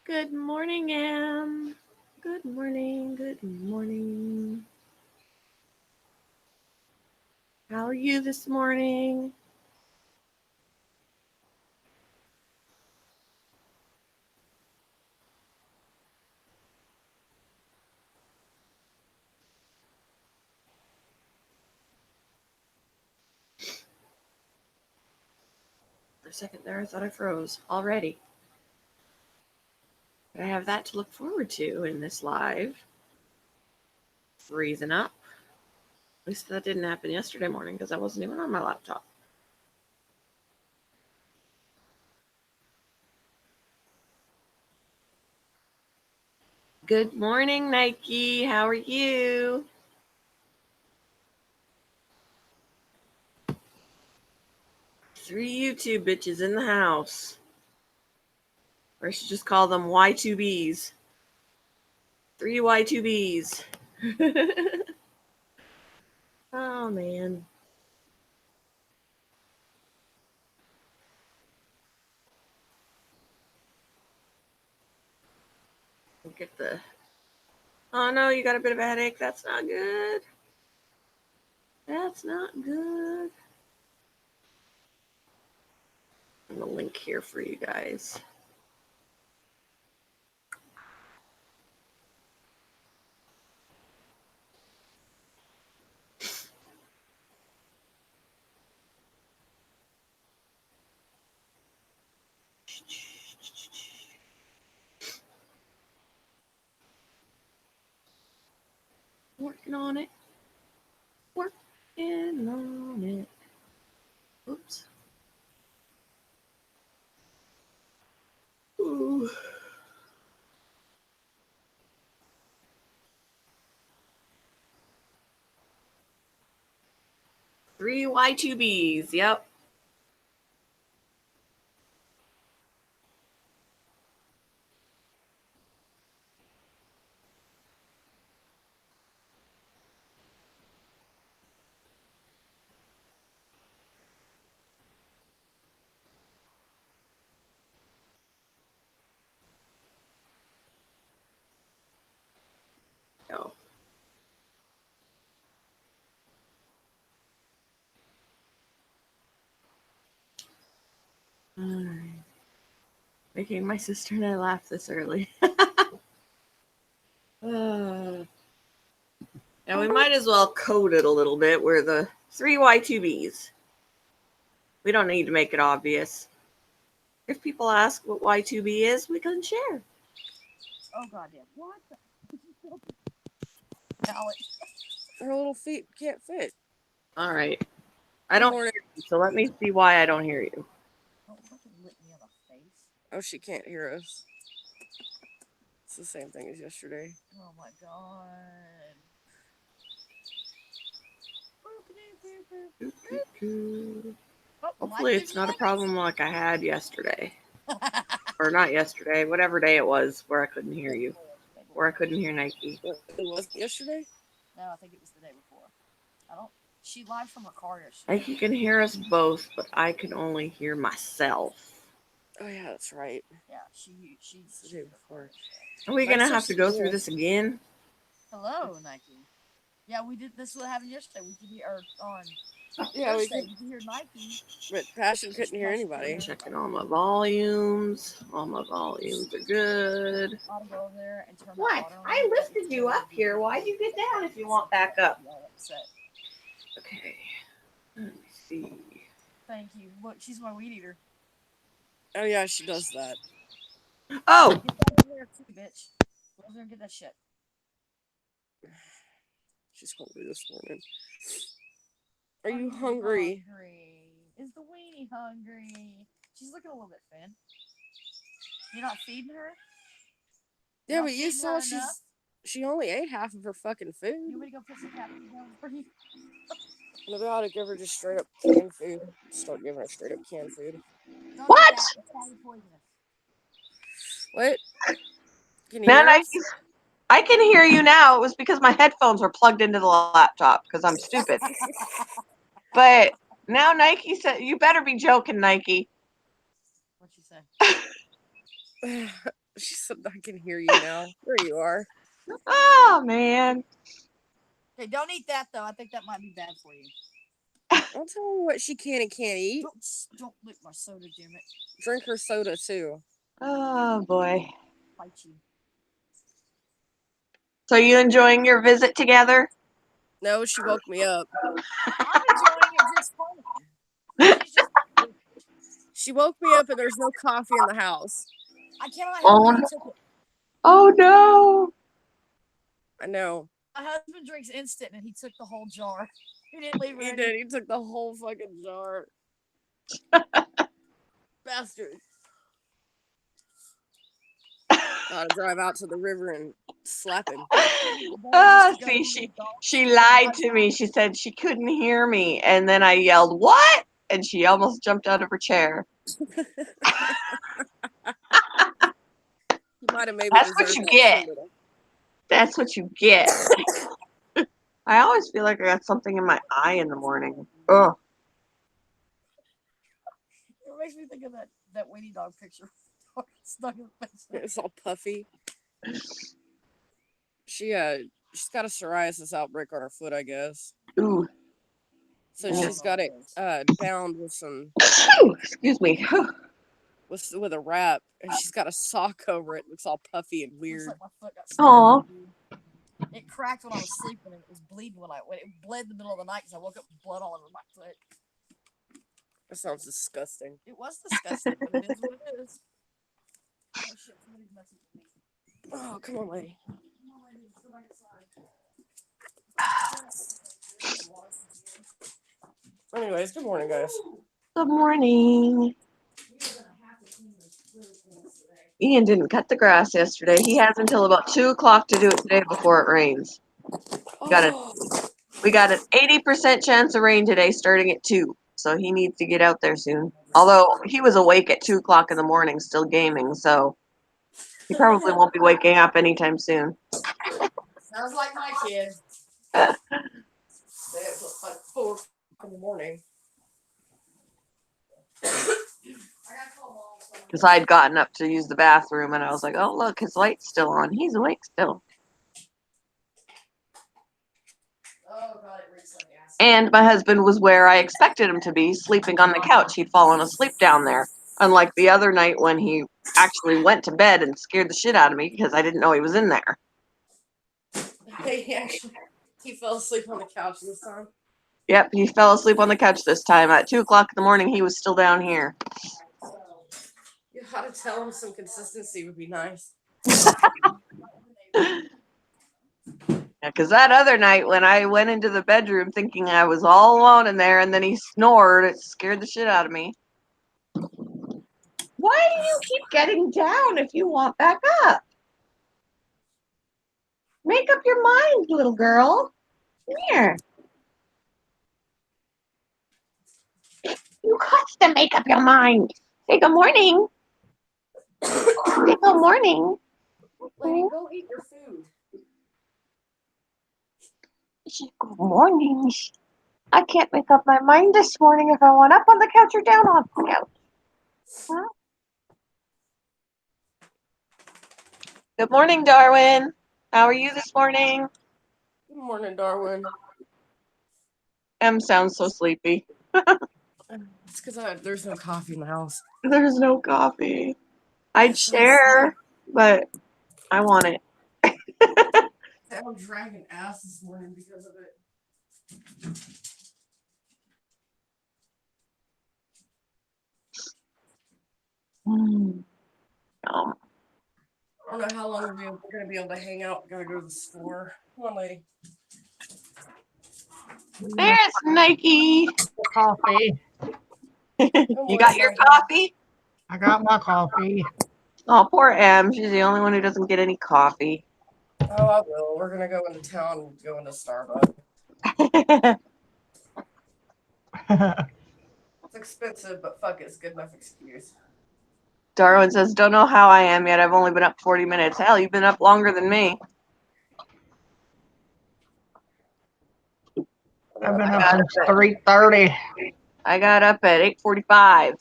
Good morning, Em. Good morning. Good morning. How are you this morning? For a second there, I thought I froze already. But I have that to look forward to in this live. Freezing up. At least that didn't happen yesterday morning because I wasn't even on my laptop. Good morning, Nike. How are you? Three YouTube bitches in the house. Or I should just call them Y2Bs. Three Y2Bs. Oh, man. Get the... Oh, no, you got a bit of a headache. That's not good. That's not good. I'm going to link here for you guys. Working on it. Working on it. Oops. Ooh. Three Y2Bs. Yep. Go. All right. Making my sister and I laugh this early. Now we might as well code it a little bit. We're the three Y2Bs. We don't need to make it obvious. If people ask what Y2B is, we can share. Oh, goddamn. What the? Alex. Her little feet can't fit. All right. I don't hear you, so let me see why I don't hear you. Don't fucking lick me on the face. Oh, she can't hear us. It's the same thing as yesterday. Oh my god. Oh, Hopefully it's not a problem like I had yesterday. Or not yesterday, whatever day it was where I couldn't hear you. Where I couldn't hear Nike. It wasn't yesterday? No, I think it was the day before. She live from her car yesterday. Nike can hear us both, but I can only hear myself. Oh yeah, that's right. Yeah, she's the day before. Are we gonna have to go through this again? Hello, Nike. Yeah, we did. This what happened yesterday. We could hear on. Yeah, Thursday, we could hear Nike. But Passion couldn't hear anybody. Checking all my volumes. All my volumes are good. I'll go over there and turn What? I lifted you up here. Why'd you get down if you want back up? Okay. Let me see. Thank you. Look, she's my weed eater. Oh yeah, she does that. Oh! Bitch. Go over there and get that shit. She's hungry this morning. Are you hungry? Is the weenie hungry? She's looking a little bit thin. You're not feeding her? Yeah, but you saw She only ate half of her fucking You food. want me to go put some captain down for you? Maybe I ought to give her just straight up canned food. Start giving her straight up canned food. Don't What? eat that. It's probably poisonous. What? Can you Now, hear us? I can hear you now. It was because my headphones were plugged into the laptop because I'm stupid. But now Nike said, you better be joking, Nike. What'd you say? She said, I can hear you now. There you are. Oh, man. Okay, don't eat that though. I think that might be bad for you. I'll tell her what she can and can't eat. Don't lick my soda, damn it. Drink her soda too. Oh, boy. Fight you. So you enjoying your visit together? No, she woke me up. I'm enjoying it just fine. She's just. She woke me up and there's no coffee in the house. I cannot Oh, help it. no. He took it. Oh, no. I know. My husband drinks instant and he took the whole jar. He didn't leave He it. did. He took the whole fucking jar. Bastard. Gotta drive out to the river and slap him. See, she lied to me. She said she couldn't hear me. And then I yelled, what? And she almost jumped out of her chair. You might have maybe That's what deserved you that get. shit. That's what you get. I always feel like I got something in my eye in the morning. Oh, It makes me think of that weenie dog picture. Stuck in the face. It's all puffy. She's got a psoriasis outbreak on her foot, I guess. ooh. So she's got it bound with some Excuse me. with a wrap, and she's got a sock over it. Looks all puffy and Looks weird. like my foot got Aw. It cracked when I was sleeping and it was bleeding when it bled in the middle of the night because I woke up with blood all over my foot. That sounds disgusting. It was disgusting, but it is what it is. Oh shit, somebody's messing with me. Oh, come on, lady. Come on, lady, let's go back inside. Anyways, good morning, guys. Good morning. Ian didn't cut the grass yesterday. He has until about 2 o'clock to do it today before it rains. We got an 80% chance of rain today starting at 2. So he needs to get out there soon. Although he was awake at 2 o'clock in the morning still gaming, so he probably won't be waking up anytime soon. Sounds like my kid. They have like 4 in the morning. Because I had gotten up to use the bathroom and I was like, oh, look, his light's still on. He's awake still. Oh god, it reeks like ass. And my husband was where I expected him to be, sleeping on the couch. He'd fallen asleep down there. Unlike the other night when he actually went to bed and scared the shit out of me because I didn't know he was in there. He fell asleep on the couch this time. Yep, he fell asleep on the couch this time. At 2 o'clock in the morning, he was still down here. You ought to tell him some consistency would be nice. Because that other night when I went into the bedroom thinking I was all alone in there and then he snored, it scared the shit out of me. Why do you keep getting down if you want back up? Make up your mind, little girl. Come here. You got to make up your mind. Say good morning. Say good morning. Lady, go eat your food. Say good morning. I can't make up my mind this morning if I want up on the couch or down on the couch. Huh? Good morning, Darwin. How are you this morning? Good morning, Darwin. Em sounds so sleepy. It's because there's no coffee in the house. There's no coffee. I'd share, but I want it. I'm dragging ass this morning because of it. Oh. I don't know how long we're going to be able to hang out. We gotta go to the store. Come on, lady. There's Nike. Coffee. You got your coffee? I got my coffee. Oh, poor Em. She's the only one who doesn't get any coffee. Oh, I will. We're gonna go into town and go into Starbucks. It's expensive, but fuck it, it's a good enough excuse. Darwin says, don't know how I am yet. I've only been up 40 minutes. Hell, you've been up longer than me. I've been up since 3:30. I got up at 8:45.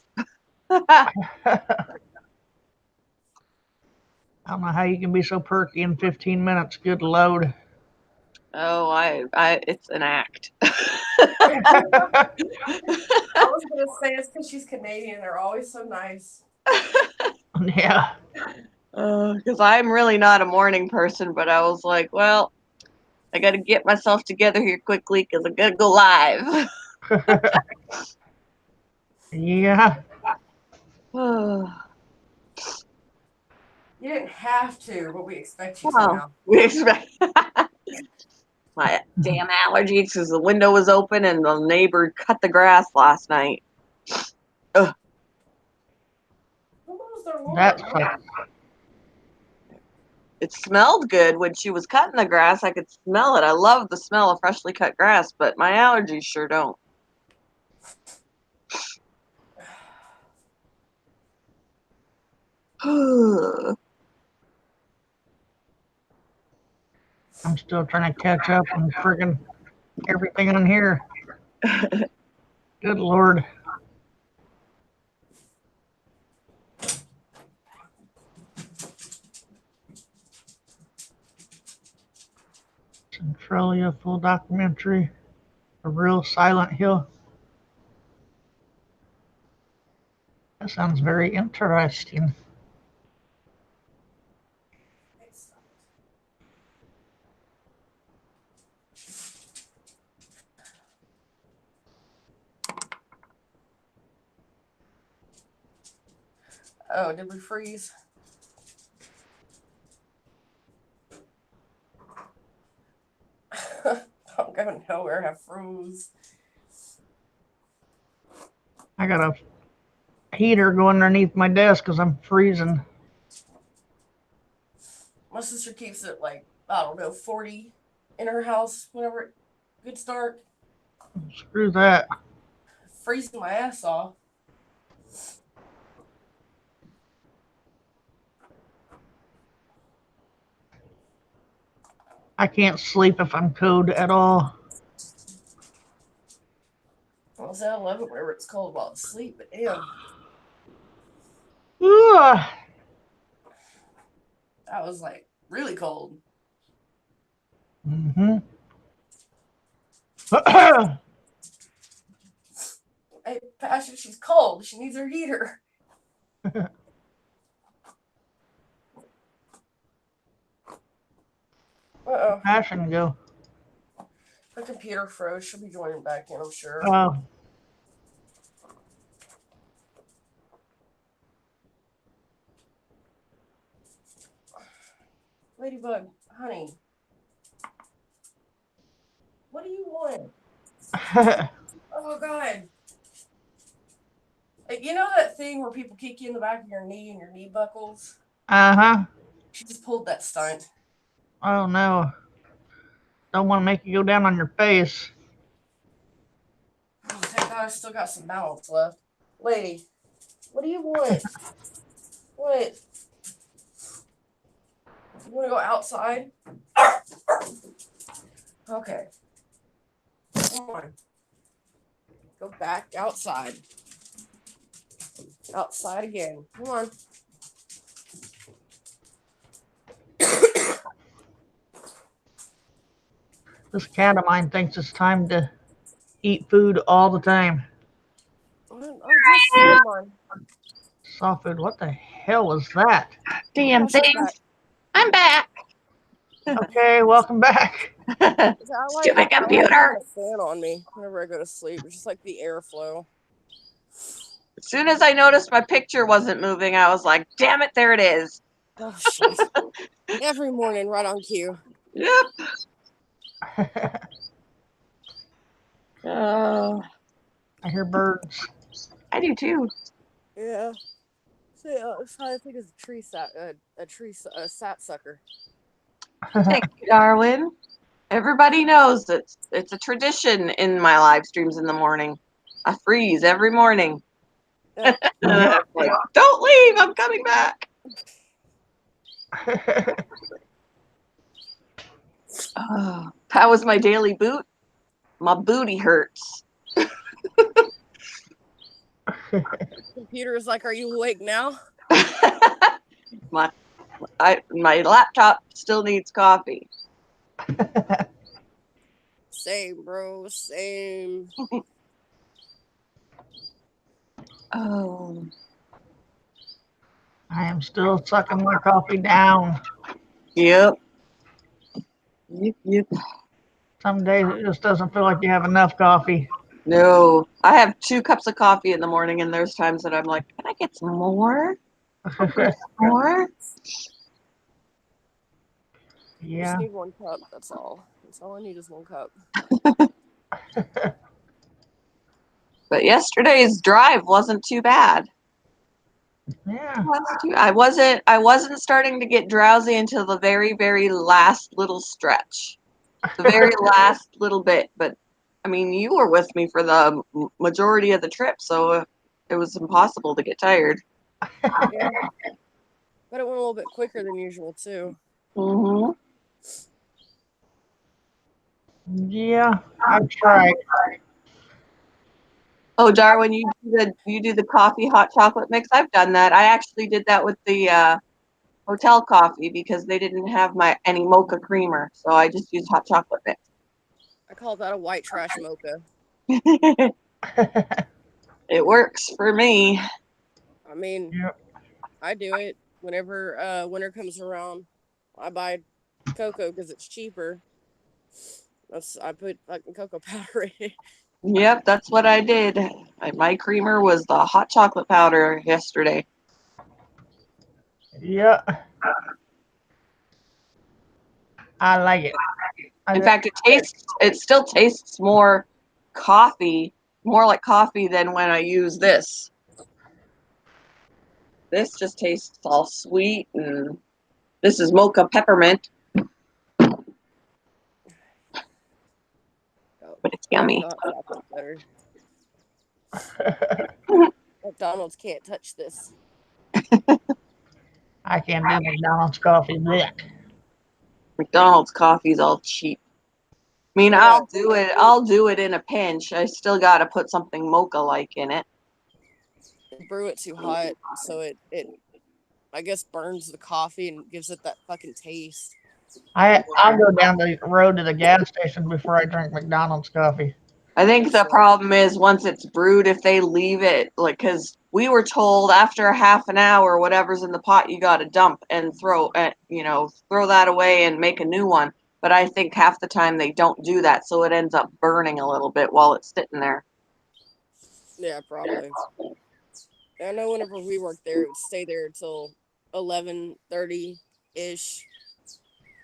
I don't know how you can be so perky in 15 minutes. Good load. Oh, it's an act. I was gonna say it's because she's Canadian. They're always so nice. Yeah. Because I'm really not a morning person, but I was like, well, I got to get myself together here quickly because I got to go live. Yeah. You didn't have to, but we expect you to Well, now. we expect my damn allergies because the window was open and the neighbor cut the grass last night. Who knows their lawn? That's It smelled good when she was cutting the grass. I could smell it. I love the smell of freshly cut grass, but my allergies sure don't. I'm still trying to catch up on friggin' everything on here. Good Lord. Centralia full documentary. A real Silent Hill. That sounds very interesting. Oh, did we freeze? I'm going nowhere. I froze. I got a heater going underneath my desk because I'm freezing. My sister keeps it like, I don't know, 40 in her house whenever it gets dark. Screw that. Freezing my ass off. I can't sleep if I'm cold at all. I love it whenever it's cold while it's asleep, but damn, Ugh. that was like really cold. Mm-hmm. Hey, Passion, she's cold. She needs her heater. Uh-oh. Passion go. Her computer froze. She'll be joining back in, I'm sure. Oh. Ladybug, honey. What do you want? Oh, God. You know that thing where people kick you in the back of your knee and your knee buckles? Uh-huh. She just pulled that stunt. Oh no. Don't want to make you go down on your face. Oh, thank God I still got some balance left. Lady, what do you want? What? You want to go outside? Okay. Come on. Go back outside. Outside again. Come on. This cat of mine thinks it's time to eat food all the time. Come on. Soft food. What the hell is that? Damn Oh, she's things. back. I'm back. Okay, welcome back. Stupid computer. having a fan on me whenever I go to sleep. It's just like the airflow. As soon as I noticed my picture wasn't moving, I was like, damn it, there it is. Oh, shit. Every morning, right on cue. Yep. Oh, I hear birds. I do too. Yeah. So, I think it's a sap sucker. Thank you, Darwin. Everybody knows that it's a tradition in my live streams in the morning. I freeze every morning. Yeah. And I'm like, don't leave, I'm coming back. Oh, that was my daily boot. My booty hurts. Computer is like, are you awake now? my laptop still needs coffee. Same, bro. Same. Oh, I am still sucking my coffee down. yep. Yep. Some days it just doesn't feel like you have enough coffee. No, I have 2 cups of coffee in the morning, and there's times that I'm like, can I get some more? More? You Yeah. just need 1 cup. That's all. That's all I need is 1 cup. But yesterday's drive wasn't too bad. Yeah. I wasn't starting to get drowsy until the very, very last little stretch. The very last little bit. But I mean, you were with me for the majority of the trip, so it was impossible to get tired. Yeah. But it went a little bit quicker than usual too. Mm-hmm. Yeah, I've tried. Oh, Darwin, you do the coffee hot chocolate mix. I've done that. I actually did that with the hotel coffee because they didn't have any mocha creamer, so I just used hot chocolate mix. I call that a white trash mocha. It works for me. I mean, Yep. I do it whenever winter comes around. I buy cocoa because it's cheaper. I put fucking cocoa powder in it. Yep, that's what I did. My creamer was the hot chocolate powder yesterday. Yeah. I like it. In fact, it still tastes more like coffee than when I use this. This just tastes all sweet, and this is mocha peppermint, but it's yummy. Hot chocolate better. McDonald's can't touch this. I can't do McDonald's coffee. Blech. McDonald's coffee's all cheap. I mean, Yeah. I'll do it in a pinch. I still got to put something mocha-like in it. Brew it too hot, so it I guess burns the coffee and gives it that fucking taste. I'll go down the road to the gas station before I drink McDonald's coffee. I think the That's right. problem is once it's brewed, if they leave it, like, because we were told after half an hour, whatever's in the pot, you got to dump and throw that away and make a new one. But I think half the time they don't do that, so it ends up burning a little bit while it's sitting there. Yeah, probably. I know whenever we worked there, it would stay there until 11:30 ish,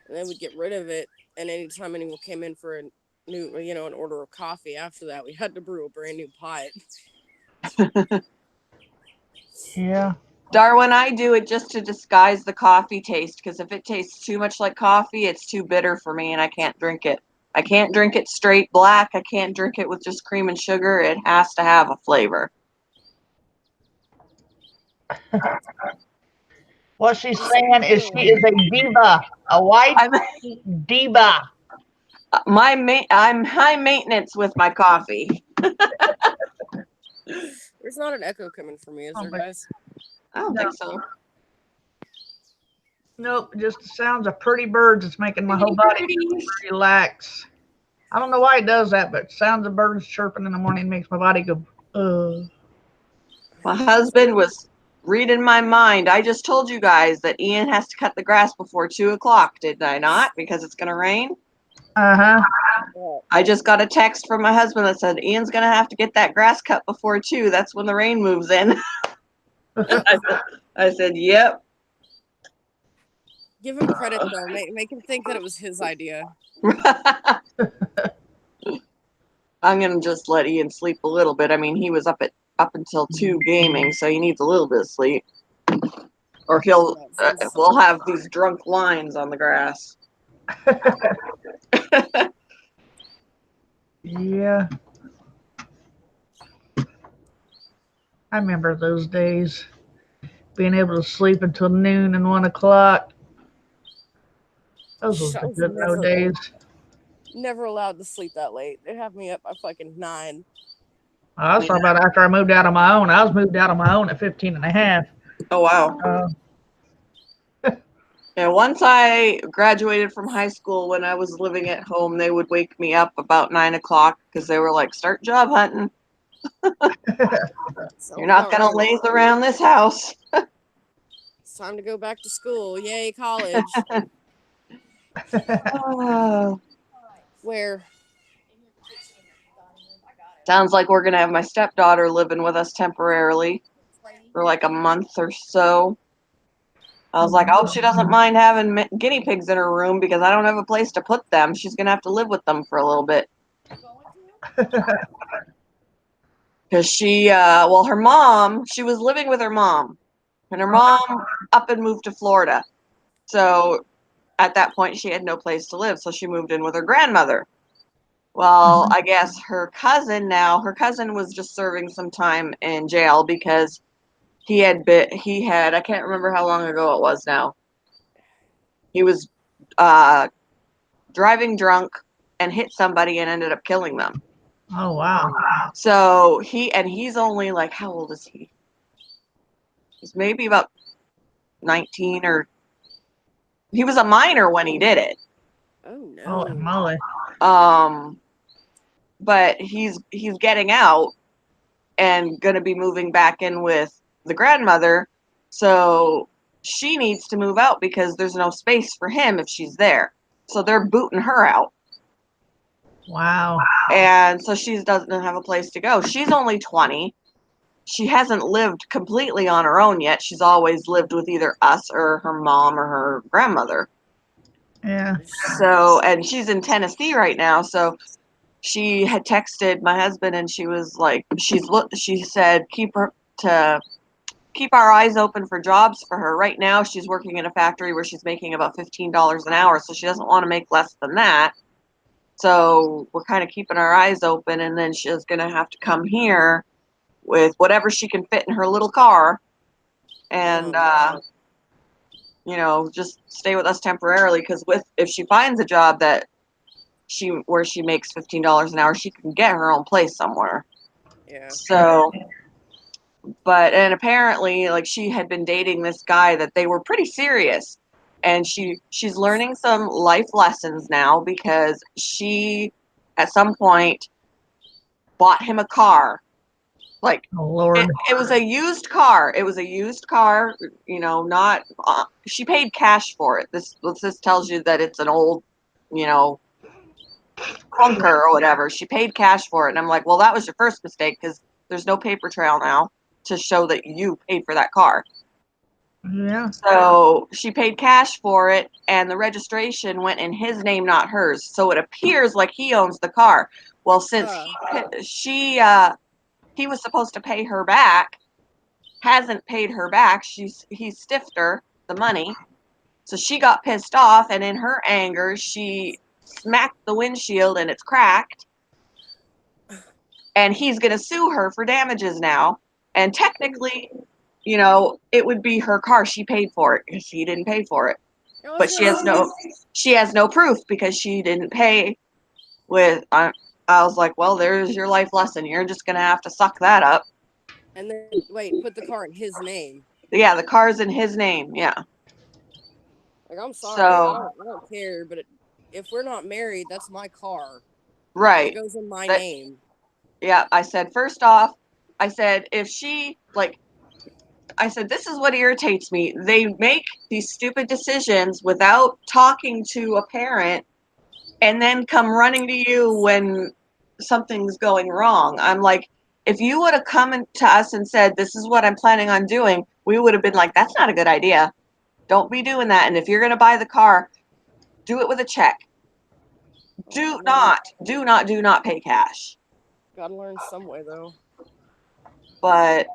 and then we'd get rid of it. And anytime anyone came in for a new, an order of coffee after that, we had to brew a brand new pot. Yeah. Darwin, I do it just to disguise the coffee taste, because if it tastes too much like coffee, it's too bitter for me and I can't drink it. I can't drink it straight black. I can't drink it with just cream and sugar. It has to have a flavor. What she's saying is she is a diva, a white diva. I'm high maintenance with my coffee. There's not an echo coming from me, is there, guys? I don't think so. Nope, just the sounds of pretty birds. It's making my whole body relax. I don't know why it does that, but sounds of birds chirping in the morning makes my body go, My husband was reading my mind. I just told you guys that Ian has to cut the grass before 2:00, did I not? Because it's going to rain. Uh-huh. I just got a text from my husband that said Ian's going to have to get that grass cut before 2. That's when the rain moves in. I said, yep. Give him credit though. Make him think that it was his idea. I'm going to just let Ian sleep a little bit. I mean, he was up until 2 gaming, so he needs a little bit of sleep. Or we'll have these drunk lines on the grass. Yeah, I remember those days. Being able to sleep until noon and 1 o'clock. Those was I the was good old days. never allowed to sleep that late. They'd have me up by fucking 9. I was talking about after I moved out on my own. I was moved out on my own at 15 and a half. Oh wow. Yeah, once I graduated from high school, when I was living at home, they would wake me up about 9 o'clock because they were like, "Start job hunting. You're Sounds not about gonna right. laze around this house." It's time to go back to school. Yay, college. Oh, Where? sounds like we're gonna have my stepdaughter living with us temporarily for like a month or so. I was like, I hope she doesn't mind having guinea pigs in her room because I don't have a place to put them. She's gonna have to live with them for a little bit. Because her mom, she was living with her mom, and her mom up and moved to Florida. So at that point, she had no place to live, so she moved in with her grandmother. Well, I guess her cousin was just serving some time in jail because I can't remember how long ago it was now. He was uh, driving drunk and hit somebody and ended up killing them. Oh wow. So he's only like, how old is he? He's maybe about 19, or he was a minor when he did it. Oh Oh no. moly. Um, but he's getting out and going to be moving back in with the grandmother. So she needs to move out because there's no space for him if she's there. So they're booting her out. Wow. And so she doesn't have a place to go. She's only 20. She hasn't lived completely on her own yet. She's always lived with either us or her mom or her grandmother. Yeah. So, and she's in Tennessee right now. So she had texted my husband and she was like, she said, keep our eyes open for jobs for her. Right now, she's working in a factory where she's making about $15 an hour. So she doesn't want to make less than that. So we're kind of keeping our eyes open, and then she's going to have to come here with whatever she can fit in her little car and, just stay with us temporarily. Because if she finds a job where she makes $15 an hour, she can get her own place somewhere. Yeah. So, and apparently, like, she had been dating this guy that they were pretty serious, and she's learning some life lessons now because she, at some point, bought him a car. Like, Oh Lord. it was a used car. It was a used car, not. She paid cash for it. This tells you that it's an old, clunker or whatever. She paid cash for it, and I'm like, well, that was your first mistake because there's no paper trail now to show that you paid for that car. Yeah. So she paid cash for it, and the registration went in his name, not hers. So it appears like he owns the car. Well, since he was supposed to pay her back, hasn't paid her back. He stiffed her the money, so she got pissed off, and in her anger, she smacked the windshield, and it's cracked. And he's going to sue her for damages now. And technically, it would be her car. She paid for it because he didn't pay for it. But she has no proof because she didn't pay with. I was like, well, there's your life lesson. You're just gonna have to suck that up. And then wait, put the car in his name. Yeah, the car's in his name. Yeah. Like, I'm sorry, So I don't care, but if we're not married, that's my car. right. It goes in my That- name. Yeah, I said first off, I said if she I said, this is what irritates me. They make these stupid decisions without talking to a parent and then come running to you when something's going wrong. I'm like, if you would have come to us and said, this is what I'm planning on doing, we would have been like, that's not a good idea. Don't be doing that. And if you're going to buy the car, do it with a check. Do not pay cash. Gotta learn some way, though. But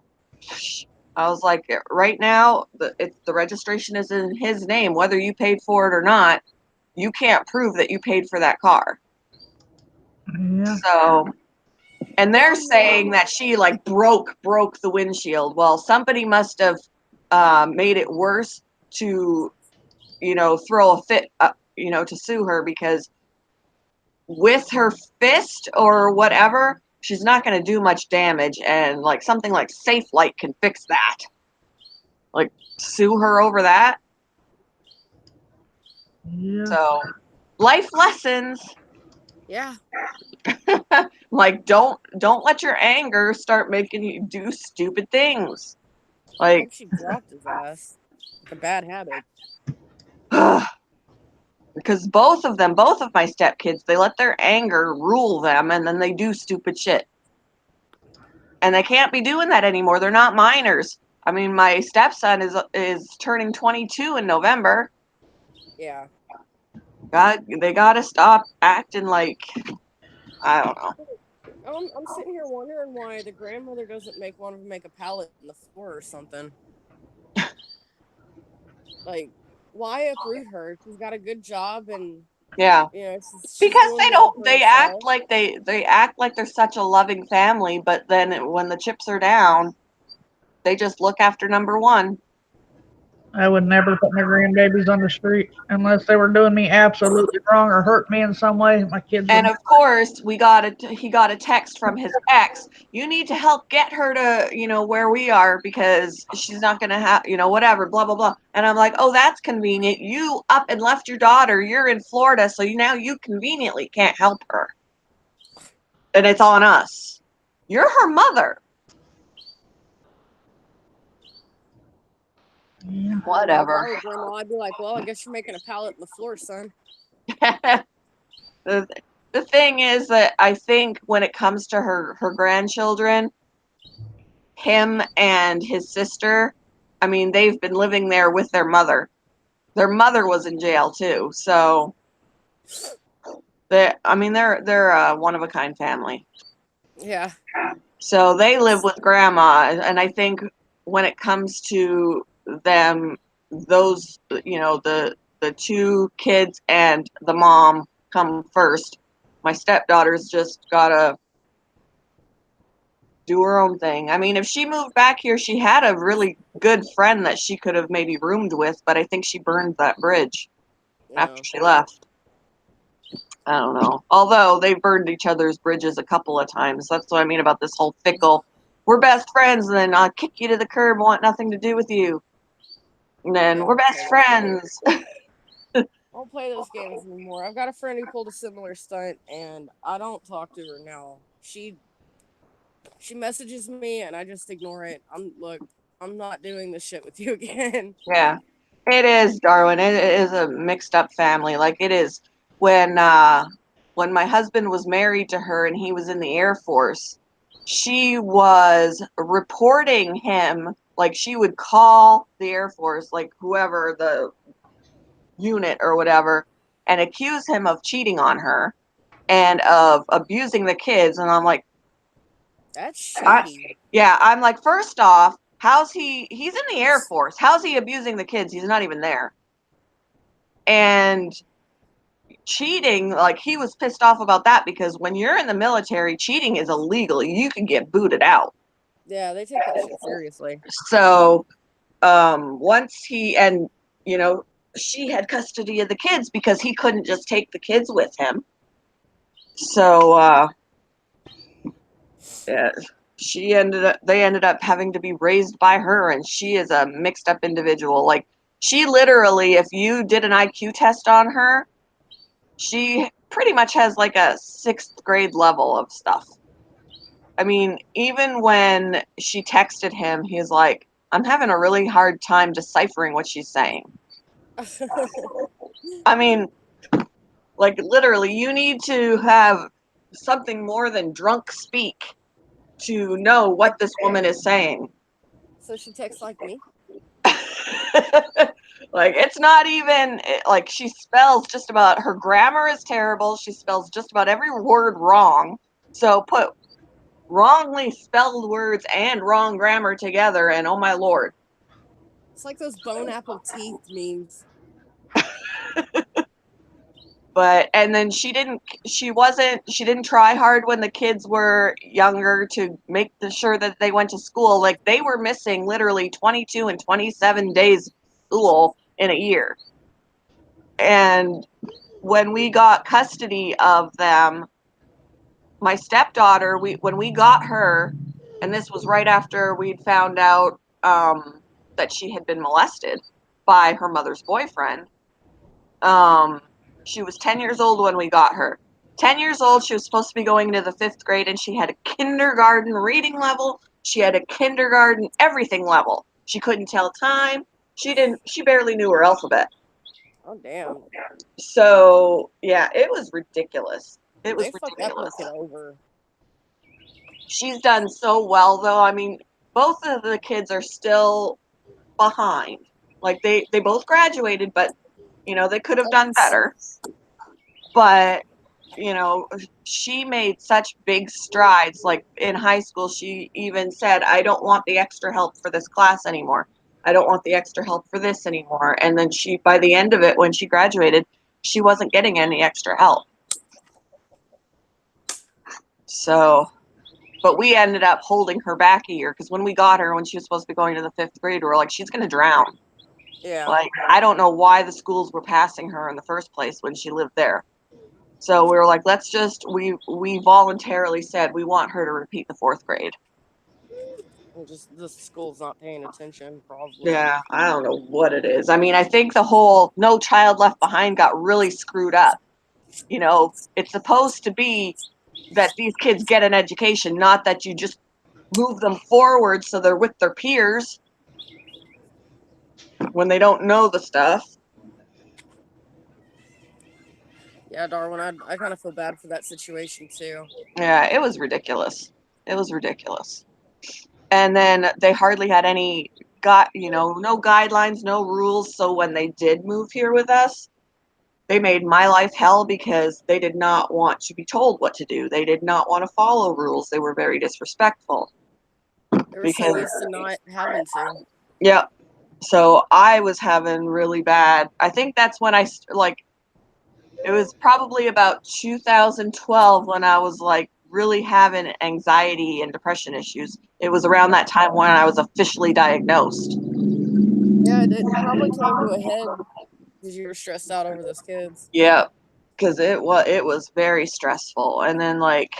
I was like, right now, the registration is in his name, whether you paid for it or not. you can't prove that you paid for that car. Yeah. So, and they're saying that she like broke the windshield. Well, somebody must have made it worse to, throw a fit, to sue her, because with her fist or whatever, she's not going to do much damage, and like something like Safe Light can fix that. Like, sue her over that. Yeah. So, life lessons. Yeah. Like, don't let your anger start making you do stupid things. I Like, hope she dropped his ass. Like a bad habit. because both of my stepkids, they let their anger rule them, and then they do stupid shit. And they can't be doing that anymore. They're not minors. I mean, my stepson is turning 22 in November. Yeah. They gotta stop acting like, I don't know. I'm sitting here wondering why the grandmother doesn't want to make a pallet in the floor or something. Like, why uproot her? She's got a good job, and Yeah, she's because doing well for they act herself. like they act like they're such a loving family, but then when the chips are down, they just look after number one. I would never put my grandbabies on the street unless they were doing me absolutely wrong or hurt me in some way. My kids would. And of course, he got a text from his ex. You need to help get her to, where we are, because she's not going to have, whatever, blah, blah, blah. And I'm like, oh, that's convenient. You up and left your daughter. You're in Florida. So now you conveniently can't help her. And it's on us. You're her mother. Yeah. I don't know, if I Whatever. were grandma, I'd be like, well, I guess you're making a pallet in the floor, son. The thing is that I think when it comes to her grandchildren, him and his sister, I mean, they've been living there with their mother. Their mother was in jail too, so they're a one of a kind family. Yeah. So they live with grandma, and I think when it comes to them, those, the two kids and the mom come first. My stepdaughter's just gotta do her own thing. I mean, if she moved back here, she had a really good friend that she could have maybe roomed with, but I think she burned that bridge after she left. I don't know. Although they burned each other's bridges a couple of times. That's what I mean about this whole fickle. We're best friends, and then I'll kick you to the curb, want nothing to do with you. And then we're best friends. I don't play those games anymore. I've got a friend who pulled a similar stunt, and I don't talk to her now. She messages me, and I just ignore it. I'm not doing this shit with you again. Yeah, it is, Darwin. It is a mixed up family. Like it is when my husband was married to her and he was in the Air Force. She was reporting him. Like she would call the Air Force, like whoever the unit or whatever, and accuse him of cheating on her and of abusing the kids. And I'm like, That's shady. I'm like, first off, he's in the Air Force. How's he abusing the kids? He's not even there. And cheating, like he was pissed off about that, because when you're in the military, cheating is illegal. You can get booted out. Yeah, they take that shit seriously. So once she had custody of the kids because he couldn't just take the kids with him. So yeah, they ended up having to be raised by her, and she is a mixed up individual. Like she literally, if you did an IQ test on her, she pretty much has like a 6th grade level of stuff. I mean, even when she texted him, he's like, I'm having a really hard time deciphering what she's saying. I mean, like literally, you need to have something more than drunk speak to know what this woman is saying. So she texts like me? Like it's not even like she spells just about, her grammar is terrible. She spells just about every word wrong. So put wrongly spelled words and wrong grammar together, and oh my lord. It's like those bone apple teeth memes. and then she didn't try hard when the kids were younger to make sure that they went to school. Like, they were missing literally 22 and 27 days of school in a year. And when we got custody of them, my stepdaughter, when we got her, and this was right after we'd found out that she had been molested by her mother's boyfriend. She was 10 years old when we got her. 10 years old, she was supposed to be going into the 5th grade, and she had a kindergarten reading level. She had a kindergarten everything level. She couldn't tell time. She barely knew her alphabet. Oh damn. So, yeah, it was ridiculous. It was They fucked that ridiculous. kid over. She's done so well, though. I mean, both of the kids are still behind. Like, they both graduated, but, they could have done better. But, she made such big strides. Like, in high school, she even said, I don't want the extra help for this class anymore. I don't want the extra help for this anymore. And then by the end of it, when she graduated, she wasn't getting any extra help. So, but we ended up holding her back a year, because when we got her, when she was supposed to be going to the 5th grade, we were like, she's going to drown. Yeah. Like, I don't know why the schools were passing her in the first place when she lived there. So we were like, we voluntarily said we want her to repeat the 4th grade. Just the school's not paying attention, probably. Yeah, I don't know what it is. I mean, I think the whole No Child Left Behind got really screwed up. It's supposed to be that these kids get an education, not that you just move them forward so they're with their peers when they don't know the stuff. Yeah, Darwin, I kind of feel bad for that situation too. Yeah, it was ridiculous. It was ridiculous. And then they hardly had any no guidelines, no rules. So when they did move here with us, they made my life hell, because they did not want to be told what to do. They did not want to follow rules. They were very disrespectful. They were so used to not having to. Yep. So I was having really bad. I think that's when it was probably about 2012 when I was like really having anxiety and depression issues. It was around that time when I was officially diagnosed. Yeah, it probably came to a head because you were stressed out over those kids. Yeah, because it was very stressful. And then, like,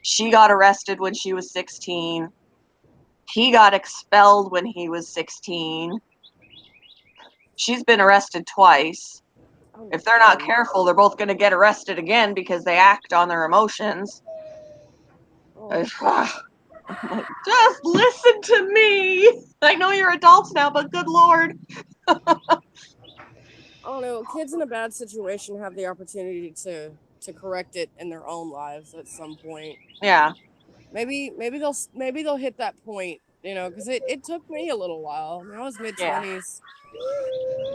she got arrested when she was 16. He got expelled when he was 16. She's been arrested twice. Oh, If they're not damn. careful, they're both going to get arrested again because they act on their emotions. Oh. I'm like, just listen to me. I know you're adults now, but good Lord. I don't know. Kids in a bad situation have the opportunity to correct it in their own lives at some point. Yeah. Maybe they'll hit that point, because it took me a little while. I mean, I was mid-20s.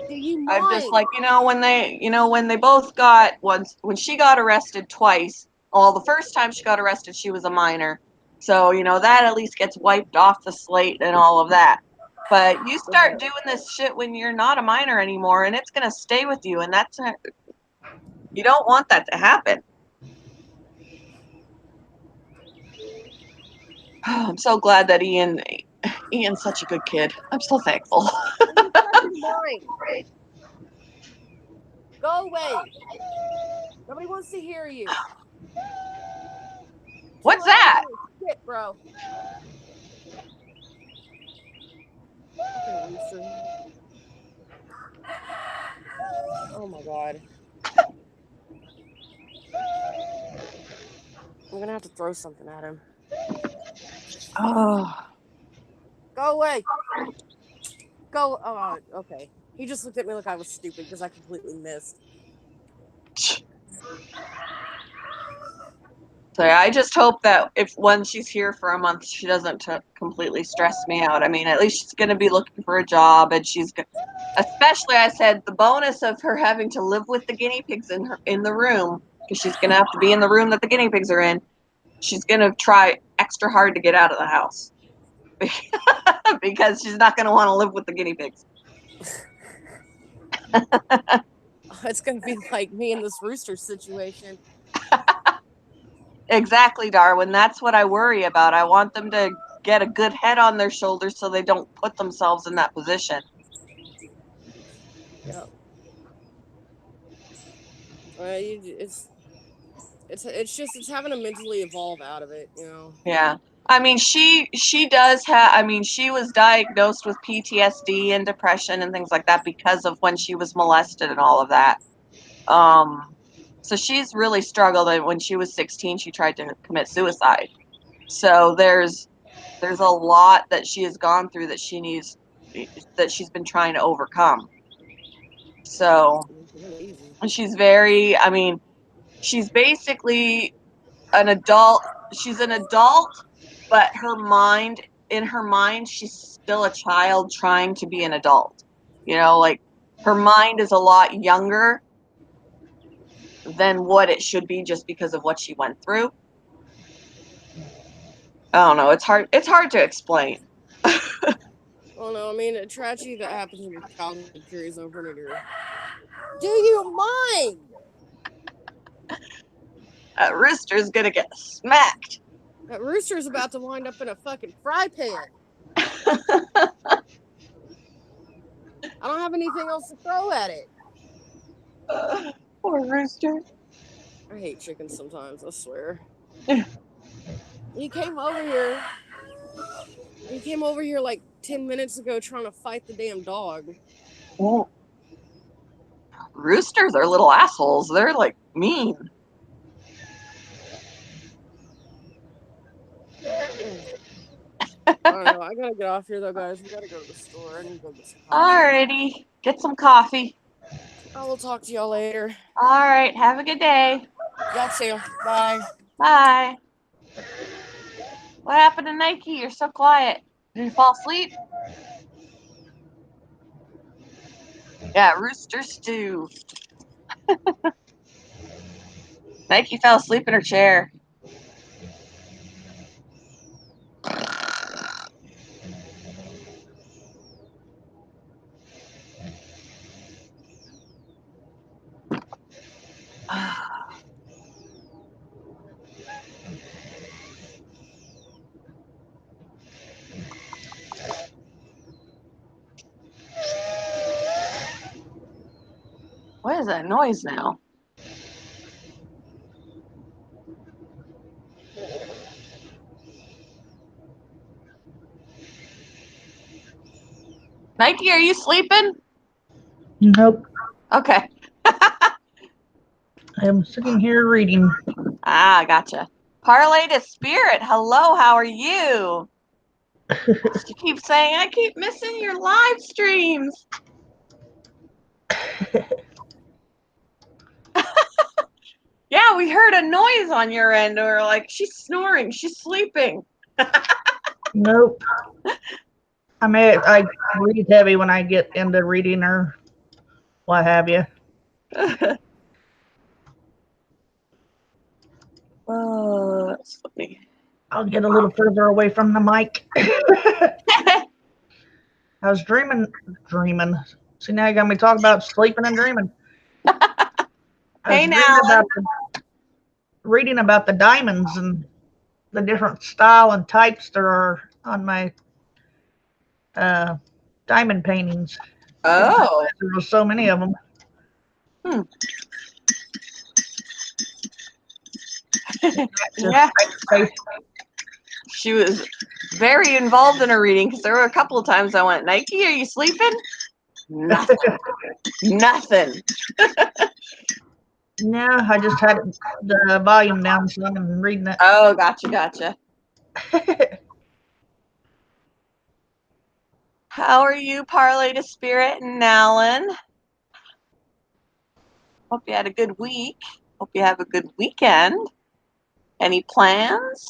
Do you I'm just mind? like, when they both got when she got arrested twice. Well, the first time she got arrested, she was a minor. So, that at least gets wiped off the slate and all of that. But you start doing this shit when you're not a minor anymore, and it's going to stay with you. And you don't want that to happen. I'm so glad that Ian's such a good kid. I'm so thankful. You fucking mind. Go away. Nobody wants to hear you. What's that? Shit, bro. Fucking rooster. Oh my god. I'm gonna have to throw something at him. Oh. Go away. Go. Oh, okay. He just looked at me like I was stupid because I completely missed. So yeah, I just hope that when she's here for a month, she doesn't completely stress me out. I mean, at least she's going to be looking for a job, and especially, I said, the bonus of her having to live with the guinea pigs in the room, because she's going to have to be in the room that the guinea pigs are in. She's going to try extra hard to get out of the house because she's not going to want to live with the guinea pigs. it's gonna be like me in this rooster situation. Exactly, Darwin. That's what I worry about. I want them to get a good head on their shoulders so they don't put themselves in that position. Yeah. It's having to mentally evolve out of it, you know. Yeah. I mean, she does have, I mean, she was diagnosed with PTSD and depression and things like that because of when she was molested and all of that. So she's really struggled. And when she was 16, she tried to commit suicide. So there's a lot that she has gone through that she's been trying to overcome. So It's not easy. she's very, I mean, she's basically an adult. She's an adult, but in her mind, she's still a child trying to be an adult. You know, like her mind is a lot younger than what it should be just because of what she went through. I don't know. It's hard to explain. Well, no, I mean, a tragedy that happens in your childhood carries over into your. Do you mind? A rooster's gonna get smacked. That rooster's about to wind up in a fucking fry pan. I don't have anything else to throw at it. Poor rooster. I hate chickens sometimes, I swear. Yeah. He came over here. He came over here like 10 minutes ago trying to fight the damn dog. Well, roosters are little assholes. They're like mean. I don't know. I gotta get off here though, guys. We gotta go to the store. I need to go get some coffee. Alrighty. Get some coffee. I will talk to y'all later. Alright. Have a good day. Y'all too. Bye. Bye. What happened to Nike? You're so quiet. Did you fall asleep? Yeah, rooster stew. Nike fell asleep in her chair. What is that noise now? Nike, are you sleeping? Nope. Okay. I'm sitting here reading. Ah, gotcha. Parlay to Spirit. Hello, how are you? She keeps saying, I keep missing your live streams. Yeah, we heard a noise on your end. And we're like, she's snoring. She's sleeping. Nope. I read heavy when I get into reading or what have you. Oh, that's funny. I'll get a little further away from the mic. I was dreaming. See, now you got me talking about sleeping and dreaming. I was Hey, now. reading about the diamonds and the different style and types there are on my diamond paintings. Oh. There were so many of them. Yeah. She was very involved in her reading because there were a couple of times I went, Nike, are you sleeping? Nothing. Nothing. No, I just had the volume down, so I'm reading it. Oh, gotcha. How are you, Parlay to Spirit and Alan? Hope you had a good week. Hope you have a good weekend. Any plans?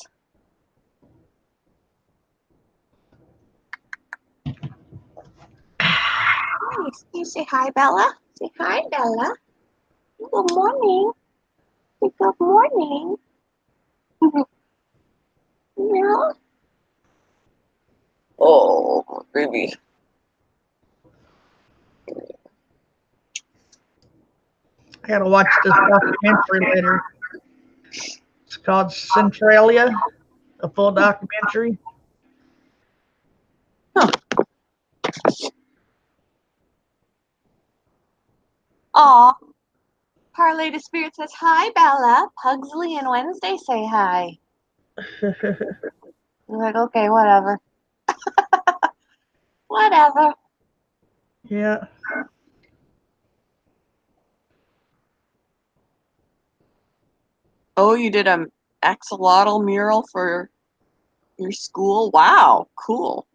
You say hi, Bella. Say hi, Bella. Good morning. Say good morning. Yeah. Oh, baby. I gotta watch this documentary later. It's called Centralia, a full documentary. Aw. Parlay to Spirit says, hi, Bella. Pugsley and Wednesday say hi. I'm like, okay, whatever. Whatever. Yeah. Oh, you did an axolotl mural for your school? Wow, cool.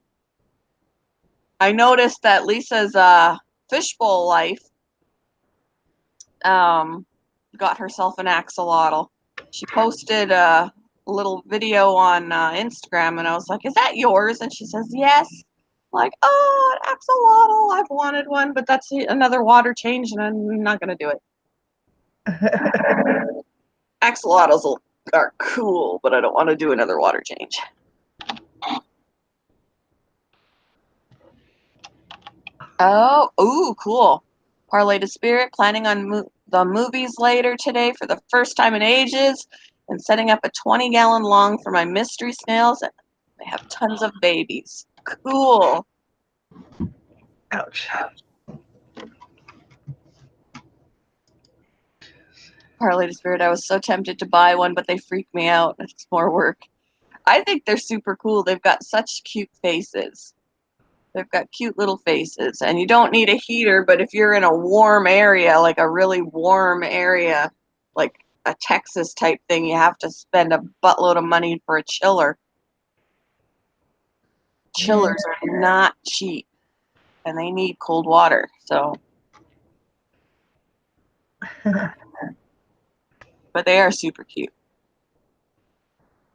I noticed that Lisa's fishbowl life got herself an axolotl. She posted a little video on Instagram, and I was like, is that yours? And she says, yes. I'm like, oh, an axolotl. I've wanted one, but that's another water change, and I'm not going to do it. Axolotls are cool, but I don't want to do another water change. Oh, ooh, cool. Parlay to Spirit, planning on the movies later today for the first time in ages, and setting up a 20-gallon long for my mystery snails. They have tons of babies. Cool. Ouch. Parlay to Spirit, I was so tempted to buy one, but they freak me out. It's more work. I think they're super cool. They've got such cute faces. They've got cute little faces, and you don't need a heater, but if you're in a warm area, like a really warm area, like a Texas type thing, you have to spend a buttload of money for a chiller. Chillers are not cheap, and they need cold water, so. But they are super cute.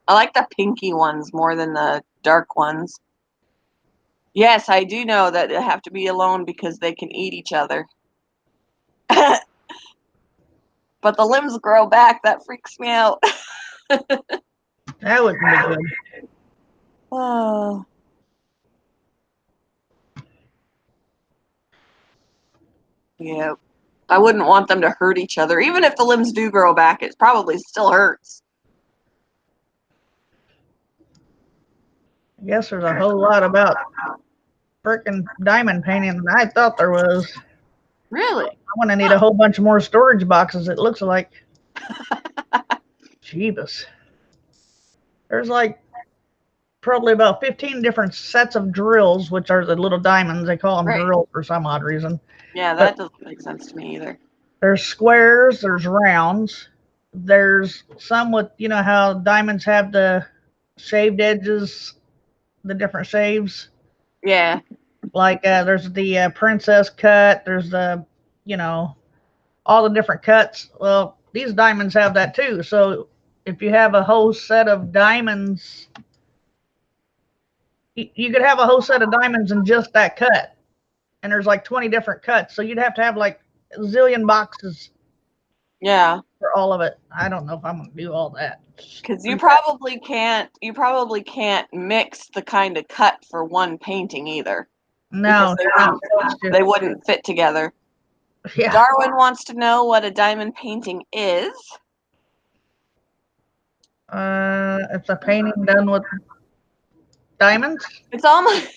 I like the pinky ones more than the dark ones. Yes, I do know that they have to be alone because they can eat each other. But the limbs grow back. That freaks me out. That wouldn't be good. Oh. Yeah. I wouldn't want them to hurt each other. Even if the limbs do grow back, it probably still hurts. I guess there's a whole lot about frickin' diamond painting than I thought there was. Really? I'm gonna need a whole bunch more storage boxes, it looks like. Jeebus. There's like probably about 15 different sets of drills, which are the little diamonds. They call them Right. drills for some odd reason. Yeah, that doesn't make sense to me either. There's squares, there's rounds. There's some with, you know how diamonds have the shaved edges, the different shaves? Yeah. Like there's the princess cut, there's the, you know, all the different cuts. Well, these diamonds have that too. So if you have a whole set of diamonds, you could have a whole set of diamonds in just that cut. And there's like 20 different cuts. So you'd have to have like a zillion boxes. Yeah. For all of it. I don't know if I'm going to do all that. Because you probably can't mix the kind of cut for one painting either. No, they wouldn't fit together. Yeah. Darwin wants to know what a diamond painting is. It's a painting done with diamonds. It's almost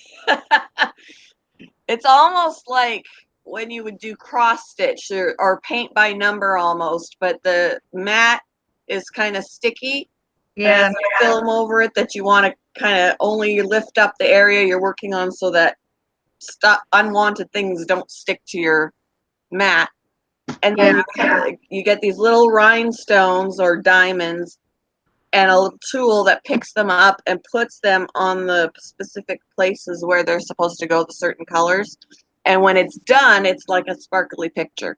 it's almost like when you would do cross stitch or paint by number almost, but the mat is kind of sticky. Yeah. And film over it that you want to kind of only lift up the area you're working on so that unwanted things don't stick to your mat. And then you get these little rhinestones or diamonds and a tool that picks them up and puts them on the specific places where they're supposed to go, the certain colors. And when it's done, it's like a sparkly picture.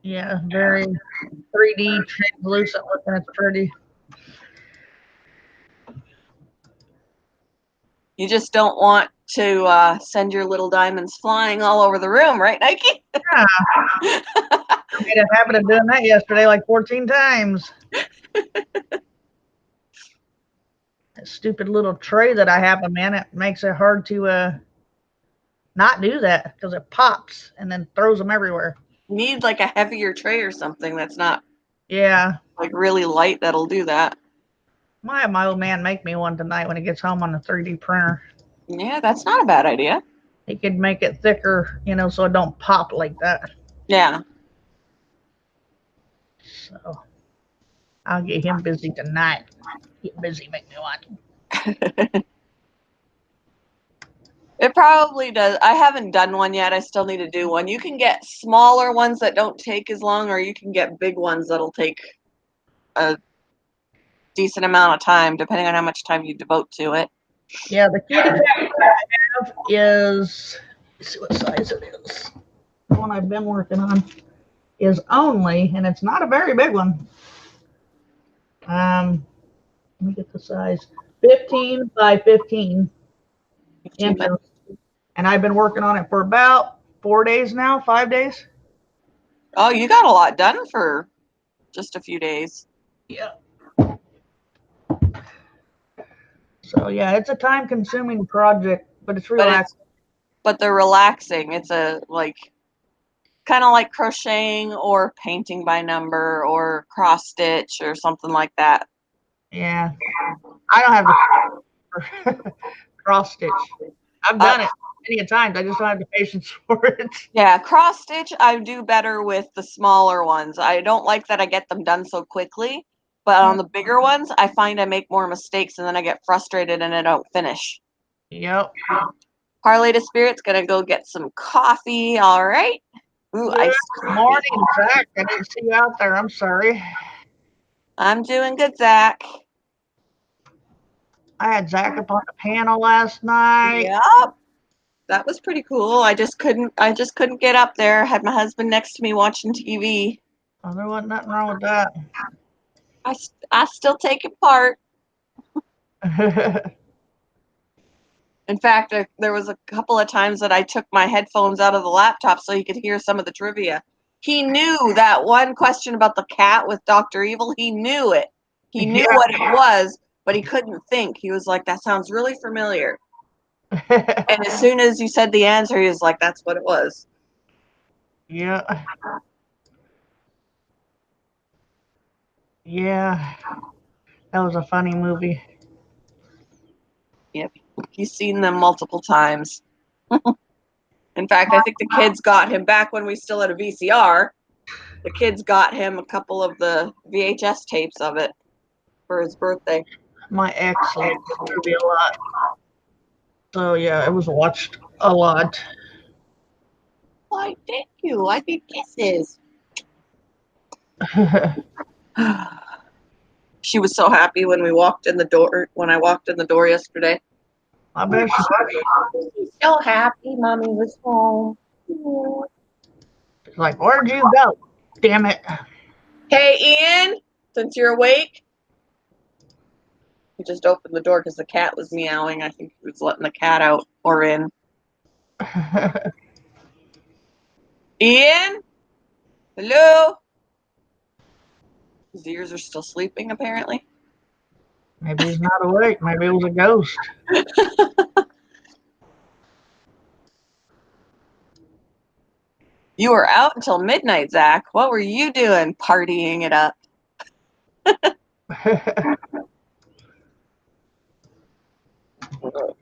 Yeah, very 3D translucent looking. It's pretty. You just don't want to send your little diamonds flying all over the room, right, Nike? Yeah. I made a habit of doing that yesterday like 14 times. That stupid little tray that I have them in, it makes it hard to not do that because it pops and then throws them everywhere. need like a heavier tray or something that's not Yeah. like really light that'll do that. Might have my old man make me one tonight when he gets home on the 3D printer. Yeah, that's not a bad idea. He could make it thicker, so it don't pop like that. Yeah. So I'll get him busy tonight. Get busy, make me one. It probably does. I haven't done one yet. I still need to do one. You can get smaller ones that don't take as long, or you can get big ones that'll take a decent amount of time, depending on how much time you devote to it. Yeah, the kitty cat I have is, let's see what size it is. The one I've been working on is only, and it's not a very big one. Let me get the size. 15 by 15 inches. And I've been working on it for about 4 days now, 5 days. Oh, you got a lot done for just a few days. Yeah. So yeah, it's a time-consuming project, but it's relaxing. But they're relaxing. It's a kind of like crocheting or painting by number or cross stitch or something like that. Yeah. I don't have the cross stitch. I've done it many a times. I just don't have the patience for it. Yeah, cross stitch I do better with the smaller ones. I don't like that I get them done so quickly, but on the bigger ones, I find I make more mistakes and then I get frustrated and I don't finish. Yep. Harley to Spirit's gonna go get some coffee. All right. Ooh, Good morning, Zach. I didn't see you out there. I'm sorry. I'm doing good, Zach. I had Zach up on the panel last night. Yep. That was pretty cool. I just couldn't get up there. I had my husband next to me watching TV. Oh, there wasn't nothing wrong with that. I still take it part. In fact, there was a couple of times that I took my headphones out of the laptop so he could hear some of the trivia. He knew that one question about the cat with Dr. Evil. He knew it. He knew what it was, but he couldn't think. He was like, that sounds really familiar. And as soon as you said the answer, he was like, that's what it was. Yeah. Yeah. That was a funny movie. Yep. He's seen them multiple times. In fact, I think the kids got him back when we still had a VCR. The kids got him a couple of the VHS tapes of it for his birthday. My ex liked the movie a lot. So yeah, it was watched a lot. Why, thank you. I need kisses. She was so happy when we walked in the door. When I walked in the door yesterday. I bet She's so happy Mommy was home. she's like, where'd you go? Damn it. Hey, Ian, since you're awake. He just opened the door because the cat was meowing. I think he was letting the cat out or in. Ian? Hello? His ears are still sleeping, apparently. Maybe he's not awake. Maybe it was a ghost. You were out until midnight, Zach. What were you doing? Partying it up.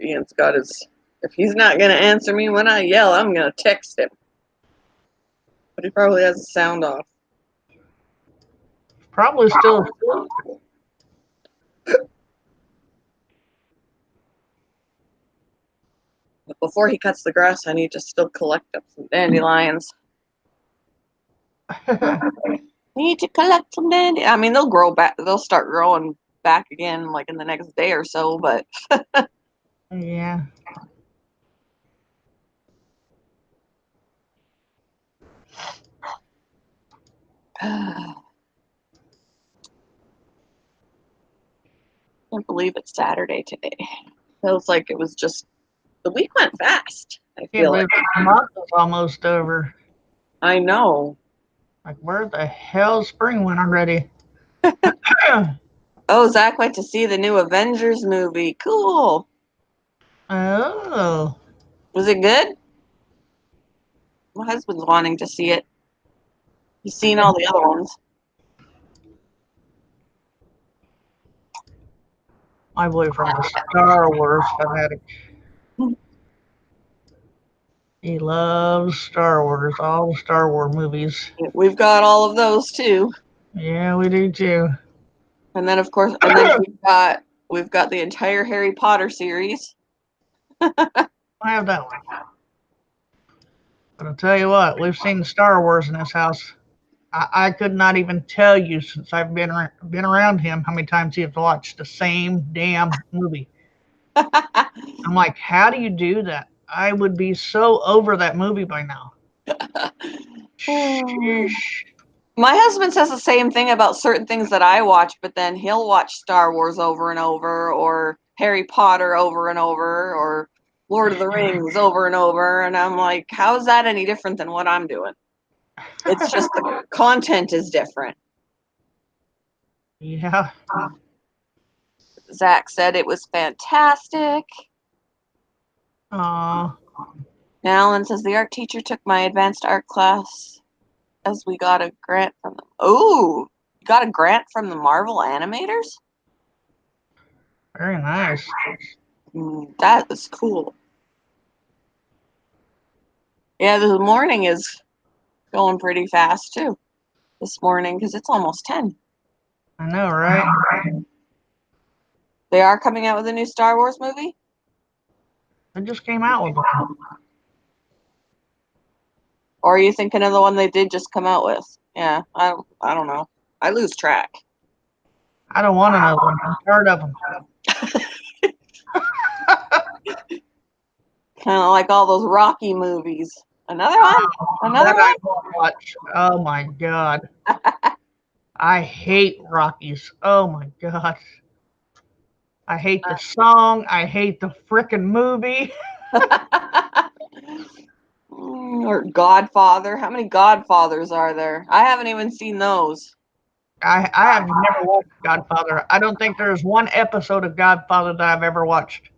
Ian's got his... If he's not going to answer me when I yell, I'm going to text him. But he probably has the sound off. Probably still. But before he cuts the grass, I need to still collect up some dandelions. Need to collect some dandelions. I mean, they'll grow back. They'll start growing back again, like in the next day or so. But Yeah. can't believe it's Saturday today. Feels like it was just the week went fast. I feel like The month is almost over. I know. Like, where the hell spring went already? Oh, Zach went to see the new Avengers movie. Cool. Oh. Was it good? My husband's wanting to see it. You've seen all the other ones. My boyfriend is Star Wars fanatic. He loves Star Wars, all the Star Wars movies. We've got all of those too. Yeah, we do too. And then of course, we've got the entire Harry Potter series. I have that one. But I'll tell you what, we've seen Star Wars in this house. I could not even tell you since I've been around him how many times he has watched the same damn movie. I'm like, how do you do that? I would be so over that movie by now. Sheesh. My husband says the same thing about certain things that I watch, but then he'll watch Star Wars over and over, or Harry Potter over and over, or Lord of the Rings over and over. And I'm like, how is that any different than what I'm doing? It's just the content is different. Yeah. Zach said it was fantastic. Alan says the art teacher took my advanced art class as we got a grant from them. Oh, you got a grant from the Marvel animators? Very nice. That is cool. Yeah, the morning is going pretty fast too. This morning because it's almost 10. I know, right? They are coming out with a new Star Wars movie? They just came out with one. Or are you thinking of the one they did just come out with? Yeah, I don't know. I lose track. I don't want another one. I'm tired of them. Kind of like all those Rocky movies. Another one? Another That one? I won't watch. Oh my god. I hate Rockies. Oh my god. I hate the song. I hate the frickin' movie. Or Godfather. How many Godfathers are there? I haven't even seen those. I have never watched Godfather. I don't think there's one episode of Godfather that I've ever watched.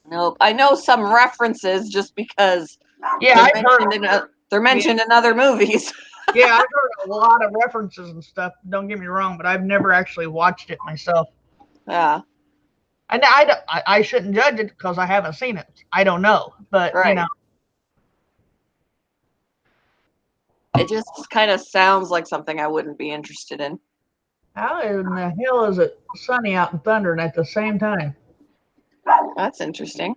Nope. I know some references just because Yeah, they're I've heard. they're mentioned in other movies. Yeah, I've heard a lot of references and stuff. Don't get me wrong, but I've never actually watched it myself. Yeah. And I shouldn't judge it because I haven't seen it. I don't know, but Right. you know, It just kind of sounds like something I wouldn't be interested in. how in the hell is it sunny out and thundering at the same time? That's interesting.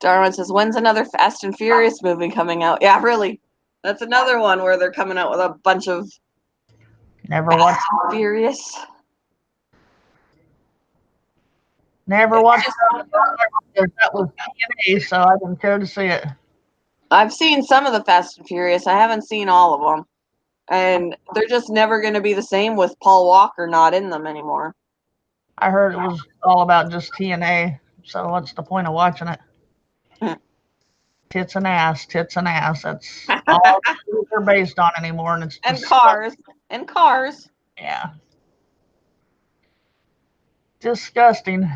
Darwin says, when's another Fast and Furious movie coming out? Yeah, really. That's another one where they're coming out with a bunch of Never watched. Fast and Furious. Never watched it. That was TNA, so I didn't care to see it. I've seen some of the Fast and Furious. I haven't seen all of them. And they're just never going to be the same with Paul Walker not in them anymore. I heard it was all about just TNA, so what's the point of watching it? Tits and ass, tits and ass. That's all they're based on anymore, and it's And cars. And cars. Yeah, disgusting.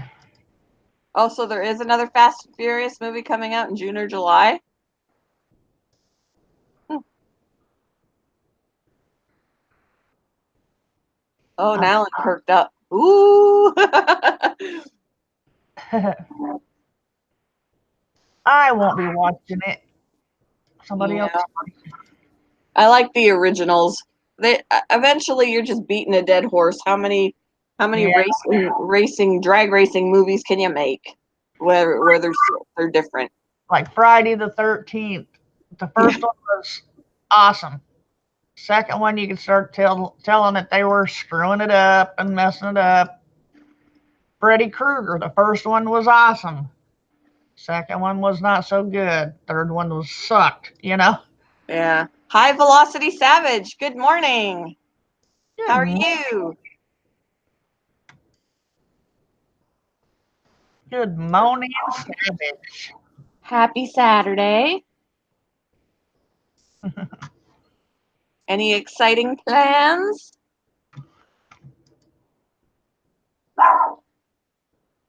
Oh, so there is another Fast and Furious movie coming out in June or July? Oh, now it perked up. Ooh. I won't be watching it. Somebody Yeah. else. I like the originals. They eventually you're just beating a dead horse. How many Yeah. drag racing movies can you make where they're different? Like Friday the 13th. The first one was awesome. Second one, you could start telling that they were screwing it up and messing it up. Freddy Krueger, the first one was awesome. Second one was not so good. Third one was sucked, you know? Yeah. High Velocity Savage. Good morning. Good How are morning. you? Good morning, Savage. Happy Saturday. Any exciting plans?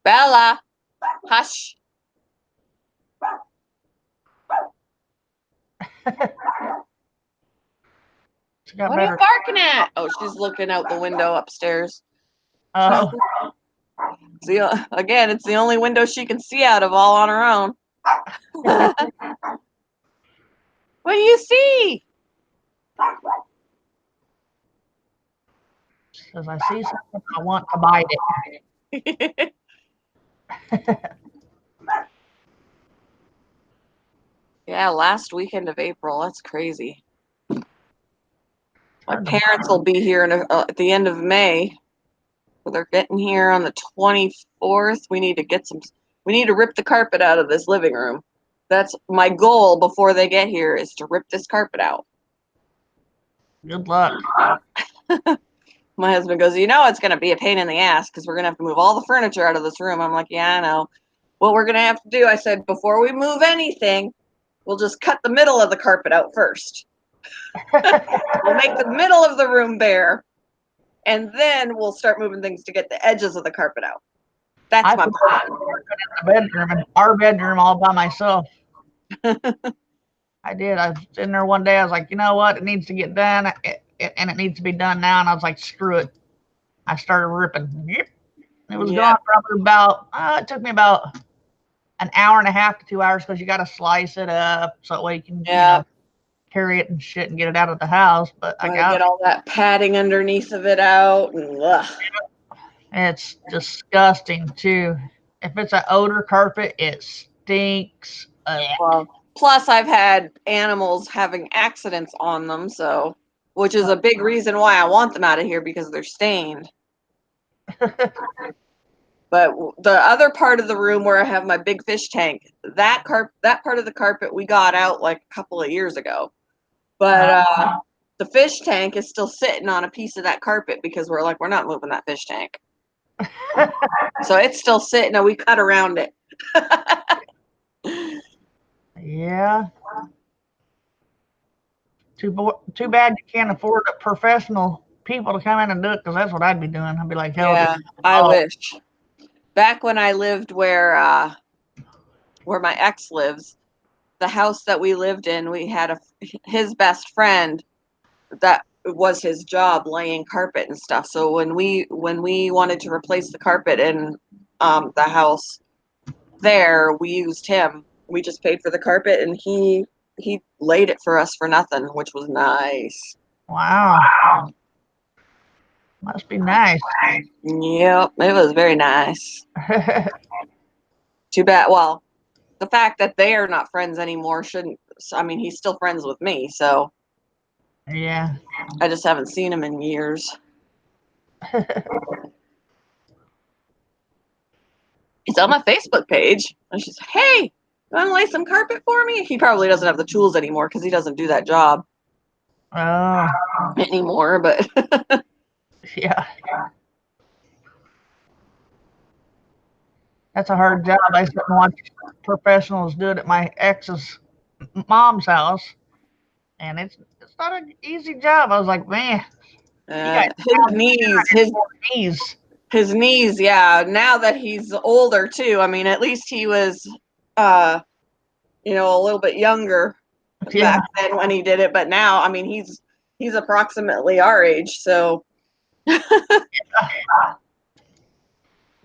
Bella, hush. She got What are you better. barking at? Oh, she's looking out the window upstairs. Oh, Again, it's the only window she can see out of all on her own. What do you see? says I see something, I want to bite it. Yeah, last weekend of April. That's crazy. My Hard to parents will be here at the end of May. So they're getting here on the 24th. We need to rip the carpet out of this living room. That's my goal before they get here, is to rip this carpet out. Good luck. My husband goes, it's going to be a pain in the ass because we're going to have to move all the furniture out of this room. I'm like, yeah, I know. What we're going to have to do, I said, before we move anything, we'll just cut the middle of the carpet out first. We'll make the middle of the room bare, and then we'll start moving things to get the edges of the carpet out. That's I my put plan. the bedroom, in our bedroom, all by myself. I did. I was in there one day. I was like, you know what? It needs to get done, and it needs to be done now. And I was like, screw it. I started ripping. Yep. It was gone probably about. It took me about an hour and a half to 2 hours because you got to slice it up so that way you can carry it and shit and get it out of the house. But I got get all that padding underneath of it out, and it's disgusting too. If it's an odor carpet, it stinks. well, plus I've had animals having accidents on them, so which is a big reason why I want them out of here, because they're stained. But the other part of the room where I have my big fish tank, that part of the carpet we got out like a couple of years ago. But the fish tank is still sitting on a piece of that carpet because we're not moving that fish tank. So it's still sitting and we cut around it. Yeah. Too bad you can't afford a professional people to come in and do it, because that's what I'd be doing. I'd be like, hell, Yeah, I wish. Back when I lived where my ex lives, the house that we lived in, we had his best friend that was his job laying carpet and stuff. So when we wanted to replace the carpet in the house there, we used him. We just paid for the carpet and he laid it for us for nothing, which was nice. wow. Must be nice. Yep, it was very nice. Too bad. Well, the fact that they are not friends anymore shouldn't. I mean, he's still friends with me, so Yeah. I just haven't seen him in years. He's on my Facebook page. And she's, hey, you want to lay some carpet for me? He probably doesn't have the tools anymore because he doesn't do that job Oh, anymore. But yeah. That's a hard job. I sit and watch professionals do it at my ex's mom's house, and it's not an easy job. I was like, man, his knees. Yeah. Now that he's older too. I mean, at least he was, a little bit younger back then when he did it. But now, I mean, he's approximately our age. So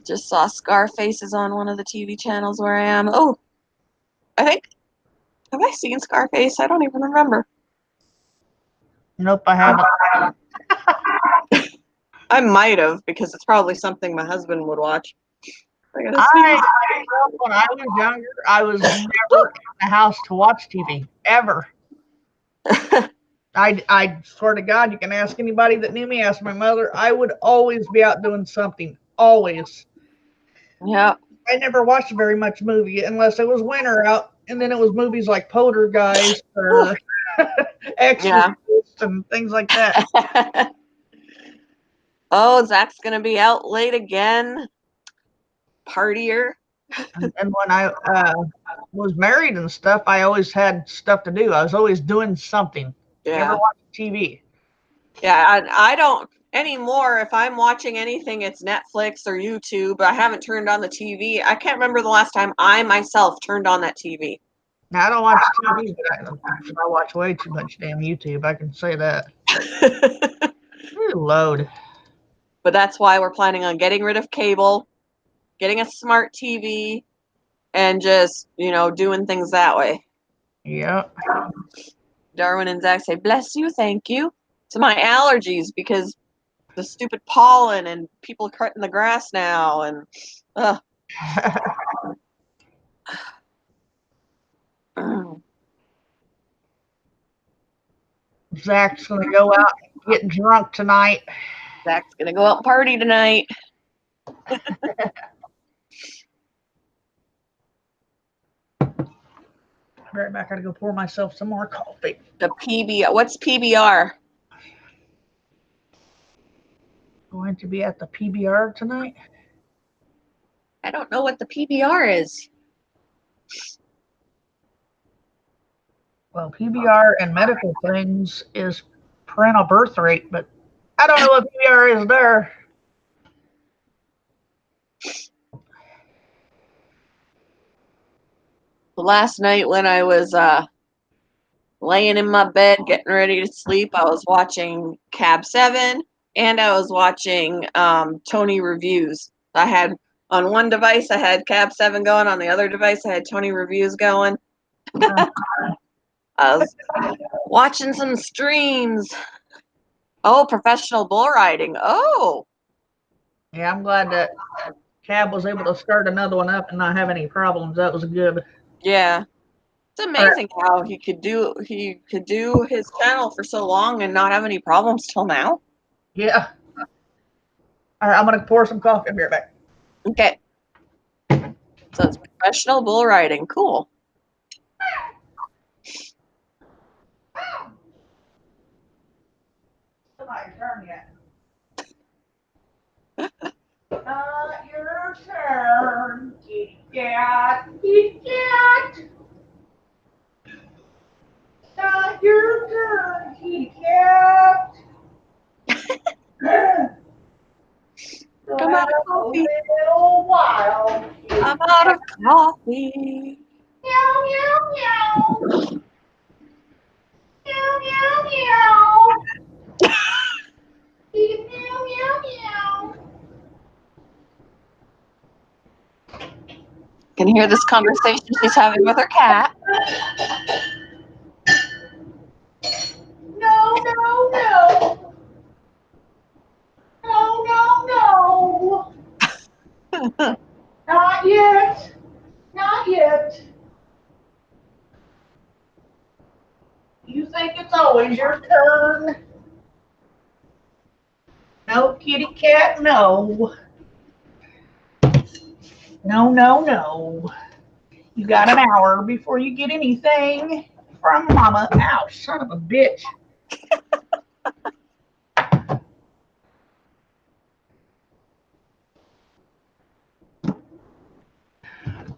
just saw Scarface on one of the TV channels where I am. Oh, have I seen Scarface? I don't even remember. Nope, I haven't. I might have, because it's probably something my husband would watch. When I was younger, I was never in the house to watch TV, ever. I swear to God, you can ask anybody that knew me, ask my mother, I would always be out doing something. Always. Yeah. I never watched very much movie unless it was winter out, and then it was movies like Poltergeist or Exorcist and things like that. Oh, Zach's gonna be out late again. Partier. And when I was married and stuff, I always had stuff to do. I was always doing something. Yeah. Never watched TV. Yeah, I don't anymore. If I'm watching anything, it's Netflix or YouTube. I haven't turned on the TV. I can't remember the last time I myself turned on that TV. Now, I don't watch TV, but I watch way too much damn YouTube. I can say that. Ooh, load. But that's why we're planning on getting rid of cable, getting a smart TV, and just, doing things that way. Yep. Darwin and Zach say, bless you, thank you. It's my allergies because the stupid pollen and people cutting the grass now. And Zach's going to go out and get drunk tonight. Zach's going to go out and party tonight. Right back. I gotta go pour myself some more coffee. The PBR. What's PBR? Going to be at the PBR tonight. I don't know what the PBR is. Well, PBR and medical things is parental birth rate, but I don't know what PBR is there. Last night when I was laying in my bed getting ready to sleep, I was watching Cab 7 and I was watching Tony Reviews. I had on one device I had Cab 7 going, on the other device I had Tony Reviews going. I was watching some streams. Oh, professional bull riding. Oh. Yeah, I'm glad that Cab was able to start another one up and not have any problems. That was good. Yeah. It's amazing how he could do his channel for so long and not have any problems till now. Yeah. All right, I'm gonna pour some coffee. I'll be right back. Okay. So it's professional bull riding. Cool. It's not your turn yet. Not your turn, kitty cat, kitty cat. Not your turn, kitty cat. I'm out of coffee. Little while. I'm out of coffee. Meow, meow, meow. Meow, meow, meow. Meow, meow, meow. Can hear this conversation she's having with her cat. No, no, no. No, no, no. Not yet. Not yet. You think it's always your turn? No, kitty cat, no. No, no, no. You got an hour before you get anything from Mama. Ow, son of a bitch.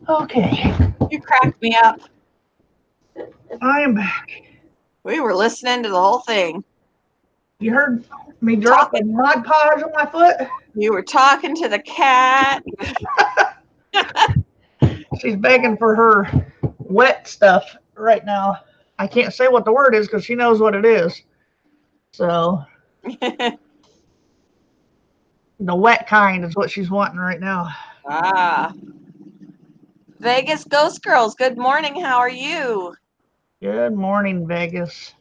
Okay, You cracked me up. I am back. We were listening to the whole thing. You heard me dropping Mod Podge on my foot? You were talking to the cat. She's begging for her wet stuff right now. I can't say what the word is because she knows what it is. So the wet kind is what she's wanting right now. Ah. Vegas Ghost Girls, good morning. How are you? Good morning, Vegas.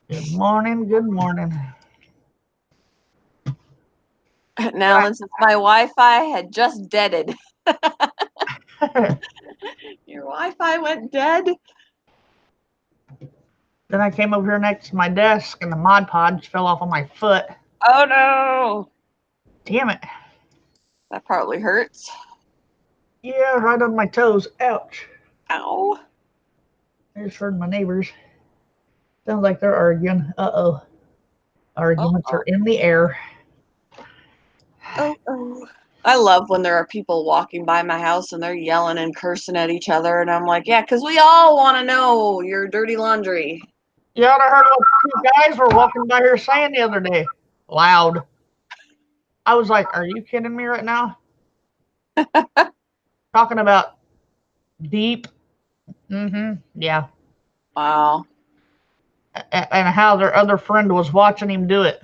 Good morning, good morning. Now, since my Wi-Fi had just deaded. Your Wi-Fi went dead? Then I came over here next to my desk and the Mod Podge fell off on my foot. Oh no. Damn it. That probably hurts. Yeah, right on my toes. Ouch. Ow. I just heard my neighbors. Sounds like they're arguing. Uh-oh. Arguments are in the air. Oh. I love when there are people walking by my house and they're yelling and cursing at each other. And I'm like, yeah, because we all want to know your dirty laundry. Yeah, I heard what two guys were walking by here saying the other day. Loud. I was like, are you kidding me right now? Talking about deep. Yeah. Wow. And how their other friend was watching him do it.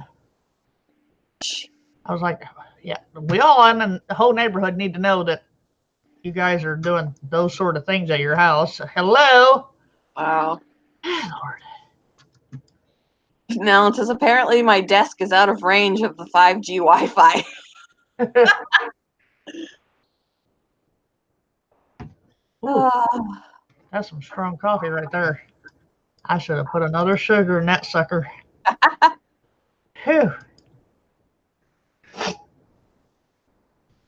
I was like, yeah, we all and the whole neighborhood need to know that you guys are doing those sort of things at your house. Hello? Wow. Lord. No, because apparently my desk is out of range of the 5G Wi-Fi. Ooh, that's some strong coffee right there. I should have put another sugar in that sucker. Whew.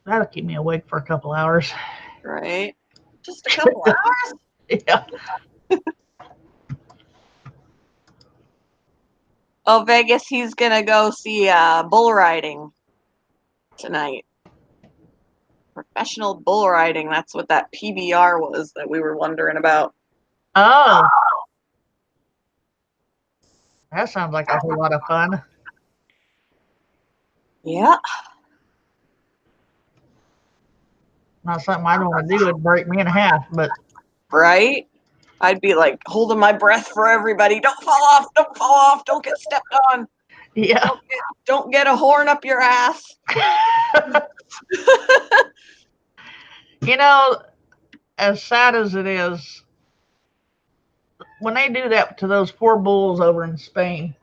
That'll keep me awake for a couple hours. Right. Just a couple hours? Yeah. Oh, Vegas, he's gonna go see bull riding tonight. Professional bull riding. That's what that PBR was that we were wondering about. Oh. That sounds like a whole lot of fun. Yeah. Not something I'd want to do. It'd break me in half, but Right? I'd be like holding my breath for everybody. Don't fall off. Don't fall off. Don't get stepped on. yeah. Don't get a horn up your ass. You know, as sad as it is, when they do that to those poor bulls over in Spain,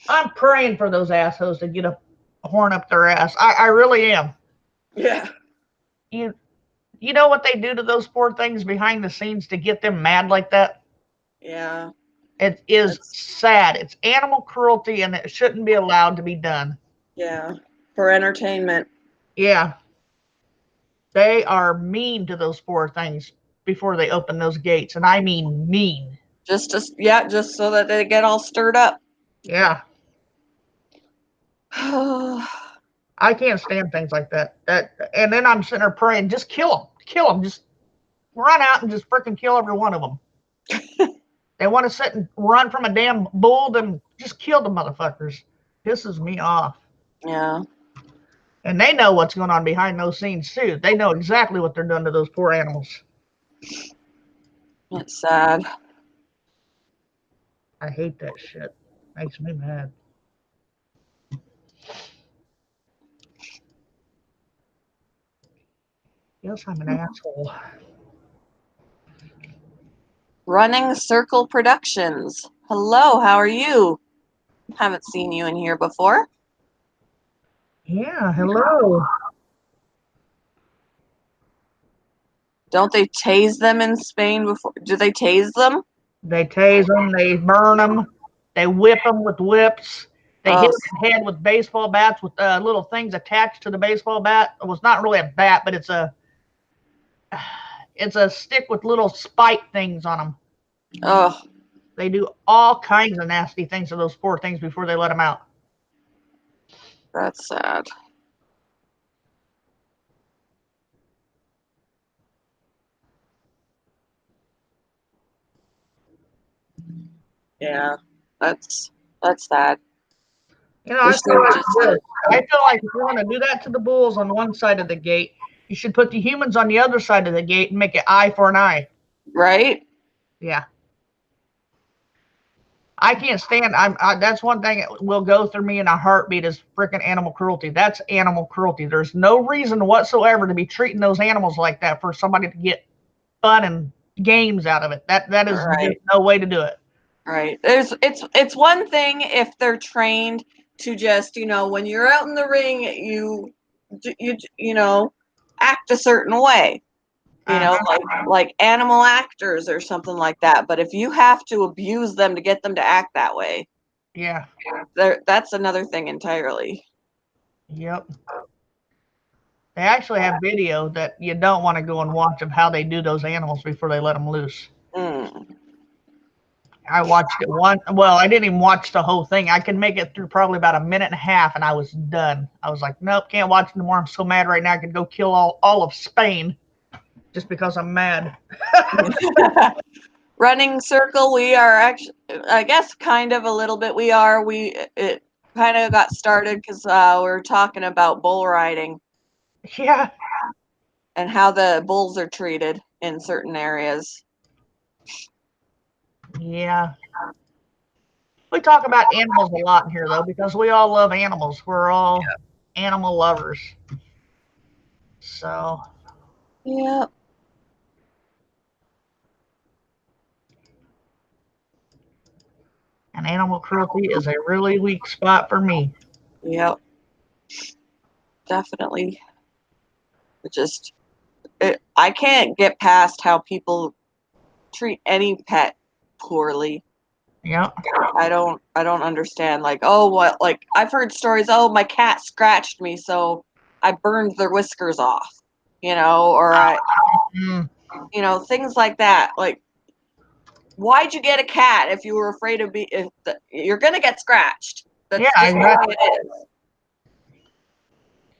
I'm praying for those assholes to get a horn up their ass. I really am. Yeah. You know what they do to those poor things behind the scenes to get them mad like that? Yeah. It is sad. It's animal cruelty and it shouldn't be allowed to be done. Yeah. For entertainment. Yeah. They are mean to those poor things before they open those gates. And I mean mean. Just so that they get all stirred up. Yeah. I can't stand things like that. And then I'm sitting there praying, just kill them. Kill them. Just run out and just freaking kill every one of them. They want to sit and run from a damn bull, then just kill the motherfuckers. Pisses me off. Yeah. And they know what's going on behind those scenes, too. They know exactly what they're doing to those poor animals. It's sad. I hate that shit. Makes me mad. Yes, I'm an asshole. Running Circle Productions. Hello, how are you? Haven't seen you in here before. Yeah, hello. Don't they tase them in Spain before? Do they tase them? They tase them, they burn them, they whip them with whips. They hit them in the head with baseball bats with little things attached to the baseball bat. It was not really a bat, but it's a stick with little spike things on them. Oh, They do all kinds of nasty things to those poor things before they let them out. that's sad. Yeah, that's sad. You know, I feel like if you're going to do that to the bulls on one side of the gate, you should put the humans on the other side of the gate and make it eye for an eye. Right? Yeah. I can't stand. That's one thing that will go through me in a heartbeat is freaking animal cruelty. That's animal cruelty. There's no reason whatsoever to be treating those animals like that for somebody to get fun and games out of it. That is just no way to do it. Right. It's one thing if they're trained to just, when you're out in the ring, you act a certain way. Like animal actors or something like that. But if you have to abuse them to get them to act that way, yeah, that's another thing entirely. Yep. They actually have video that you don't want to go and watch of how they do those animals before they let them loose. I watched it I didn't even watch the whole thing. I could make it through probably about a minute and a half and I was done. I was like, nope, can't watch it anymore. I'm so mad right now. I could go kill all of Spain just because I'm mad. Running Circle, we are actually, I guess, kind of a little bit. It kind of got started because we're talking about bull riding. Yeah. and how the bulls are treated in certain areas. Yeah. We talk about animals a lot in here, though, because we all love animals. We're all animal lovers. So, Yeah. and animal cruelty is a really weak spot for me. Yep. Definitely. I can't get past how people treat any pet poorly. Yep. I don't understand. Like, oh, what? Like, I've heard stories. Oh, my cat scratched me, so I burned their whiskers off. Or Mm, things like that. Like, why'd you get a cat if you were afraid of you're gonna get scratched? That's yeah, just the exactly. way it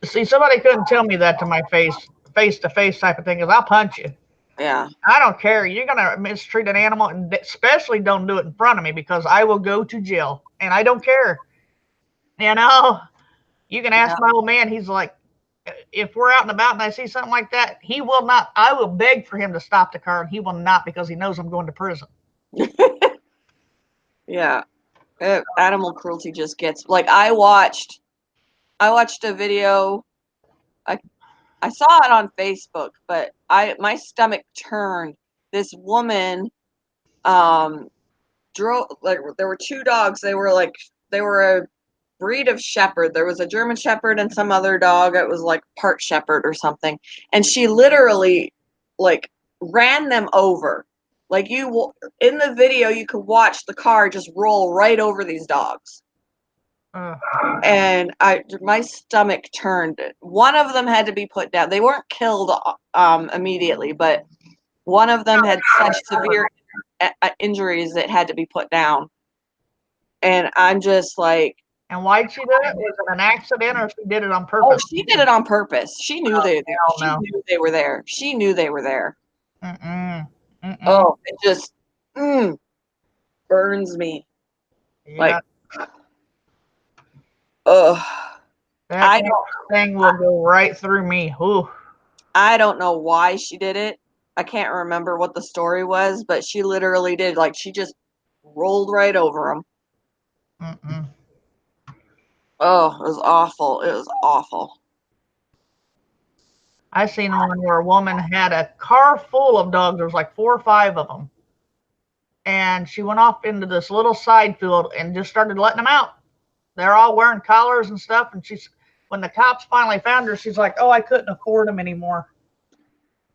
is. See, somebody couldn't tell me that to my face to face type of thing, because I'll punch you. Yeah. I don't care. You're going to mistreat an animal, and especially don't do it in front of me, because I will go to jail, and I don't care. You can ask my old man. He's like, if we're out and about and I see something like that, he will not. I will beg for him to stop the car, and he will not, because he knows I'm going to prison. Yeah. Animal cruelty just gets like I watched a video. I saw it on Facebook, but my stomach turned. This woman drove, like, there were two dogs. They were a breed of shepherd. There was a German shepherd and some other dog. It was like part shepherd or something. And she literally like ran them over. Like, in the video you could watch the car just roll right over these dogs. And my stomach turned. One of them had to be put down. They weren't killed immediately, but one of them had such severe injuries that had to be put down. And I'm just like, And why'd she do it? Was it an accident, or she did it on oh, purpose? she did it on purpose. She knew hell no. knew they were there. She knew they were there. Mm-mm. Mm-mm. Oh, it just burns me. Yeah. Like, ugh. That thing will go right through me. Ooh. I don't know why she did it. I can't remember what the story was, but she literally did. Like, she just rolled right over him. Mm-mm. Oh, it was awful. It was awful. I seen one where a woman had a car full of dogs. There was like 4 or 5 of them. And she went off into this little side field and just started letting them out. They're all wearing collars and stuff. And when the cops finally found her, she's like, oh, I couldn't afford them anymore.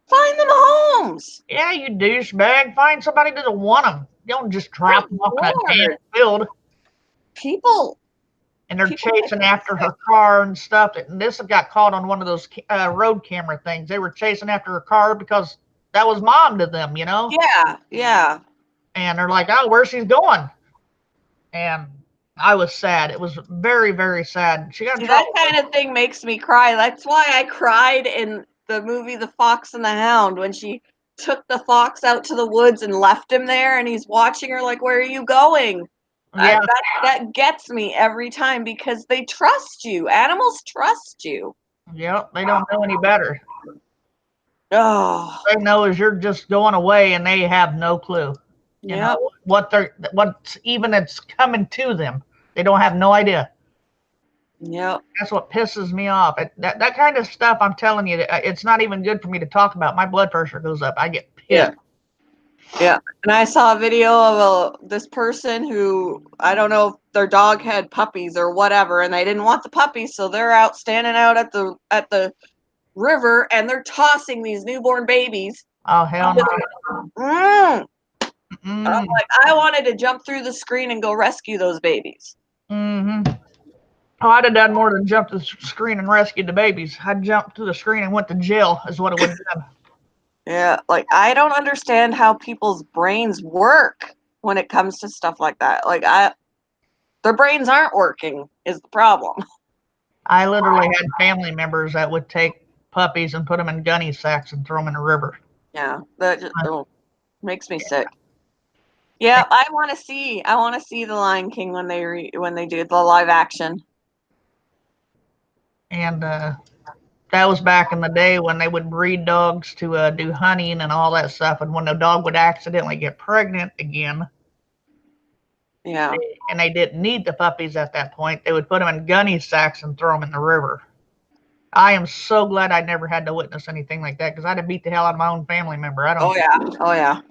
Find them homes. Yeah, you douchebag. Find somebody that will want them. You don't just drop them off in a damn field. People. And they're chasing after her car and stuff. And this got caught on one of those road camera things. They were chasing after her car because that was mom to them, Yeah, yeah. And they're like, oh, where's she going? And I was sad. It was very, very sad. She got in trouble. That kind of thing makes me cry. That's why I cried in the movie The Fox and the Hound, when she took the fox out to the woods and left him there, and he's watching her like, where are you going? Yeah. That gets me every time, because they trust you. Animals trust you. Yep, they don't know any better. Oh. They know is you're just going away, and they have no clue. You know what's even it's coming to them. They don't have no idea. Yep. That's what pisses me off. That kind of stuff, I'm telling you, it's not even good for me to talk about. My blood pressure goes up. I get pissed. Yeah. And I saw a video of this person who, I don't know if their dog had puppies or whatever, and they didn't want the puppies, so they're out standing out at the river, and they're tossing these newborn babies. Oh, hell no. I'm like, I wanted to jump through the screen and go rescue those babies. Mm-hmm. Oh, I'd have done more than jump to the screen and rescued the babies. I'd jumped to the screen and went to jail, is what it would have done. Yeah, like, I don't understand how people's brains work when it comes to stuff like that. Like, their brains aren't working is the problem. I literally had family members that would take puppies and put them in gunny sacks and throw them in the river. Yeah, that just makes me sick. Yeah, I want to see the Lion King when they do the live action. And That was back in the day when they would breed dogs to do hunting and all that stuff. And when the dog would accidentally get pregnant again, Yeah. and they didn't need the puppies at that point, they would put them in gunny sacks and throw them in the river. I am so glad I never had to witness anything like that because I'd have beat the hell out of my own family member. I don't. Oh yeah. Oh yeah.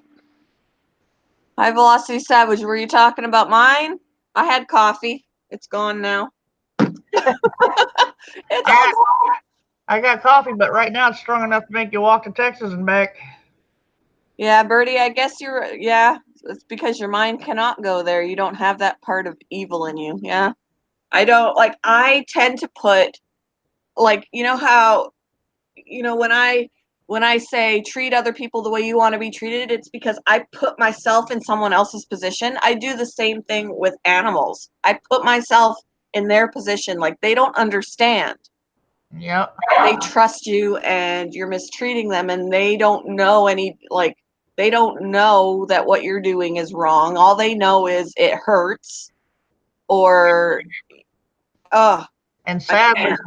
High Velocity Savage, were you talking about mine? I had coffee. It's gone now. It's all gone. I got coffee, but right now it's strong enough to make you walk to Texas and back. Yeah, Birdie, I guess it's because your mind cannot go there. You don't have that part of evil in you. Yeah. I tend to put, like, you know how, when I say treat other people the way you want to be treated, it's because I put myself in someone else's position. I do the same thing with animals. I put myself in their position. Like, they don't understand. Yep. They trust you and you're mistreating them, and they don't know they don't know that what you're doing is wrong. All they know is it hurts, or And sadly, if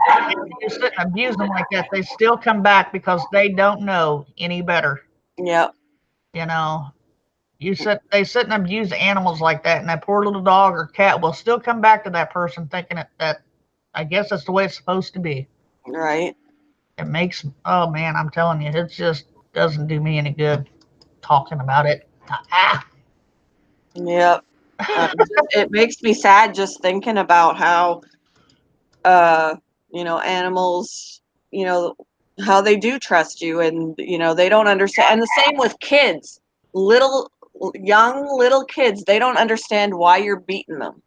you sit and abuse them like that, they still come back because they don't know any better. Yep. You know, they sit and abuse animals like that, and that poor little dog or cat will still come back to that person thinking that I guess that's the way it's supposed to be. Right. It makes, oh man, I'm telling you, it just doesn't do me any good talking about it. Yep. It makes me sad just thinking about how animals, how they do trust you, and they don't understand. And the same with kids. Young little kids, they don't understand why you're beating them.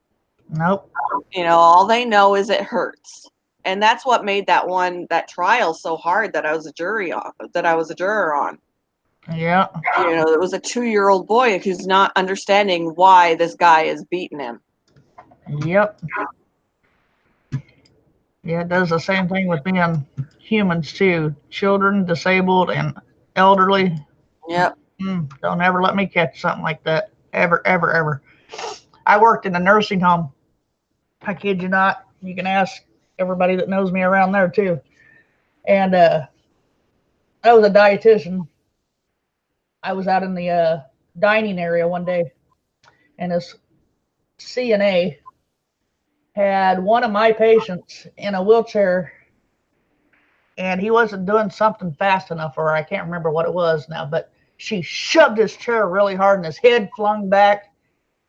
Nope. All they know is it hurts. And that's what made that trial so hard that I was a juror on. Yeah. It was a 2-year-old boy who's not understanding why this guy is beating him. Yep. Yeah, it does the same thing with being humans too. Children, disabled, and elderly. Yep. Don't ever let me catch something like that. Ever, ever, ever. I worked in a nursing home. I kid you not. You can ask everybody that knows me around there too. And I was a dietitian. I was out in the dining area one day, and this CNA had one of my patients in a wheelchair, and he wasn't doing something fast enough for her. I can't remember what it was now, but she shoved his chair really hard, and his head flung back.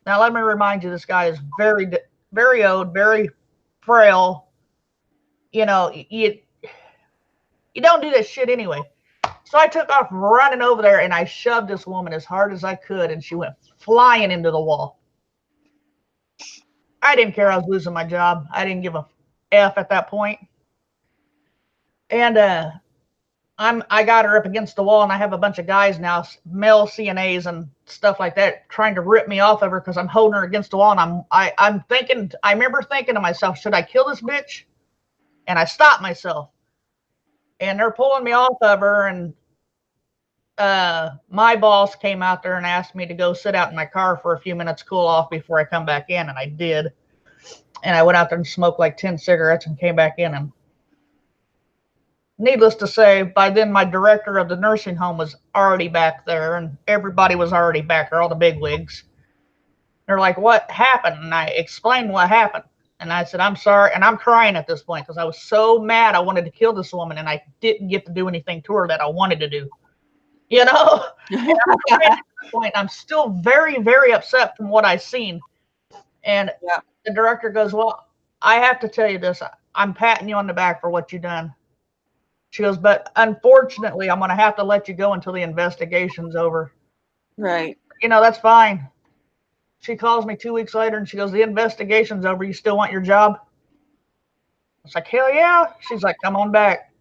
Now, let me remind you, this guy is very, very old, very frail. You don't do that shit anyway. So I took off running over there, and I shoved this woman as hard as I could, and she went flying into the wall. I didn't care. I was losing my job. I didn't give a F at that point. And I got her up against the wall, and I have a bunch of guys now, male CNAs and stuff like that, trying to rip me off of her because I'm holding her against the wall. And I remember thinking to myself, should I kill this bitch? And I stopped myself. And they're pulling me off of her, and my boss came out there and asked me to go sit out in my car for a few minutes, cool off before I come back in, and I did. And I went out there and smoked like 10 cigarettes and came back in. And needless to say, by then my director of the nursing home was already back there, and everybody was already back there, all the bigwigs. They're like, what happened? And I explained what happened. And I said, I'm sorry. And I'm crying at this point because I was so mad. I wanted to kill this woman, and I didn't get to do anything to her that I wanted to do. And at this point, I'm still very, very upset from what I've seen. And the director goes, well, I have to tell you this. I'm patting you on the back for what you've done. She goes, but unfortunately, I'm going to have to let you go until the investigation's over. Right. That's fine. She calls me 2 weeks later, and she goes, the investigation's over. You still want your job? It's like, hell yeah. She's like, come on back.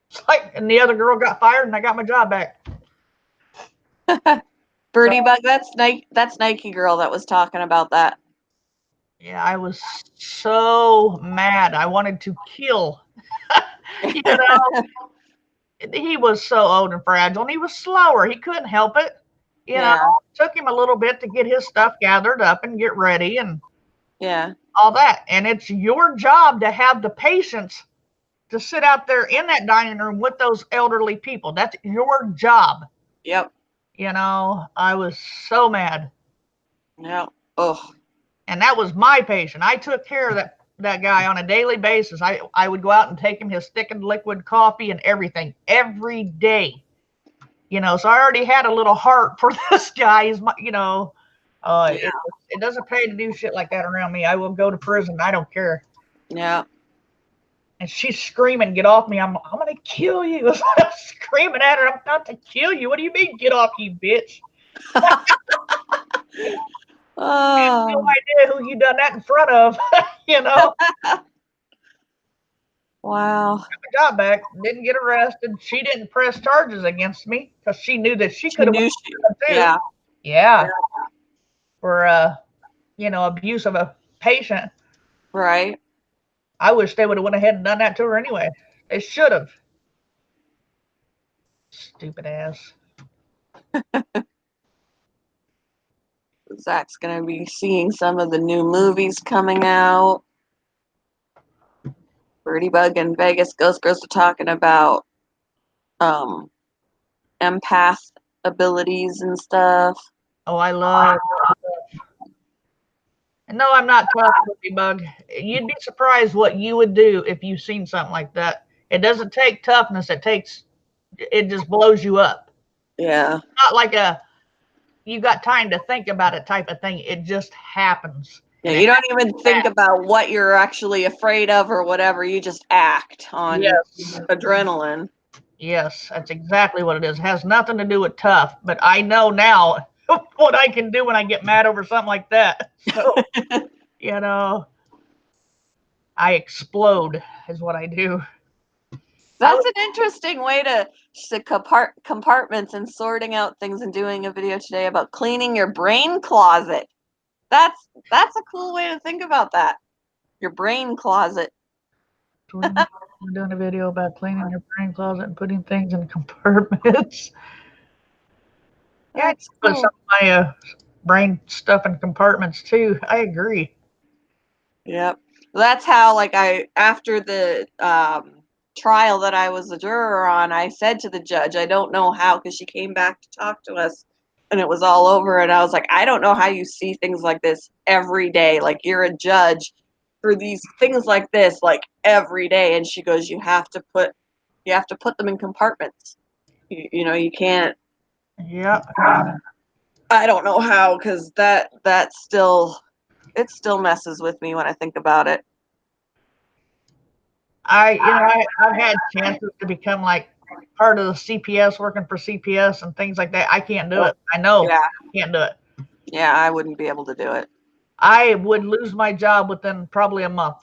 It's like, and the other girl got fired, and I got my job back. Birdie Bug, that's Nike girl that was talking about that. Yeah, I was so mad. I wanted to kill. He was so old and fragile, and he was slower. He couldn't help it. It took him a little bit to get his stuff gathered up and get ready and all that. And it's your job to have the patience to sit out there in that dining room with those elderly people. That's your job. Yep. You know, I was so mad. Yep. Oh. And that was my patient. I took care of that guy on a daily basis. I would go out and take him his thickened liquid coffee and everything every day. You know, so I already had a little heart for this guy. He's my, you know, it doesn't pay to do shit like that around me. I will go to prison. I don't care. Yeah. And she's screaming, "Get off me! I'm gonna kill you!" I'm screaming at her, "I'm about to kill you! What do you mean, get off, you bitch?" Oh. No idea who you done that in front of. You know. Wow. Got my job back. Didn't get arrested. She didn't press charges against me because she knew that she She could have knew went she. to prison too. Yeah. Yeah. For you know, abuse of a patient. Right. I wish they would have went ahead and done that to her anyway. They should have. Stupid ass. Zach's gonna be seeing some of the new movies coming out. Birdie Bug and Vegas Ghost Girls are talking about empath abilities and stuff. Oh, I love. And no, I'm not tough, Cookie Bug. You'd be surprised what you would do if you've seen something like that. It doesn't take toughness. It just blows you up. Yeah. Not like you got time to think about it type of thing. It just happens. Yeah, And you it don't even think fast. about what you're actually afraid of or whatever. You just act on Yes. adrenaline. Yes, that's exactly what it is. It has nothing to do with tough, but I know now what I can do when I get mad over something like that. So, you know, I explode is what I do. That's an interesting way to compartments and sorting out things and doing a video today about cleaning your brain closet. That's a cool way to think about that. Your brain closet. We're doing a video about cleaning your brain closet and putting things in compartments. Yeah, I That's put cool. some of my brain stuff in compartments too. I agree. Yep. That's how, like, after the trial that I was a juror on, I said to the judge, I don't know how, because she came back to talk to us and it was all over. And I was like, I don't know how you see things like this every day. Like, you're a judge for these things like this, like, every day. And she goes, you have to put them in compartments. You know, you can't. Yeah. I don't know how, because it still messes with me when I think about it. I've had chances to become like part of the CPS, working for CPS and things like that. I can't do it. I know. Yeah. I can't do it. Yeah, I wouldn't be able to do it. I would lose my job within probably a month.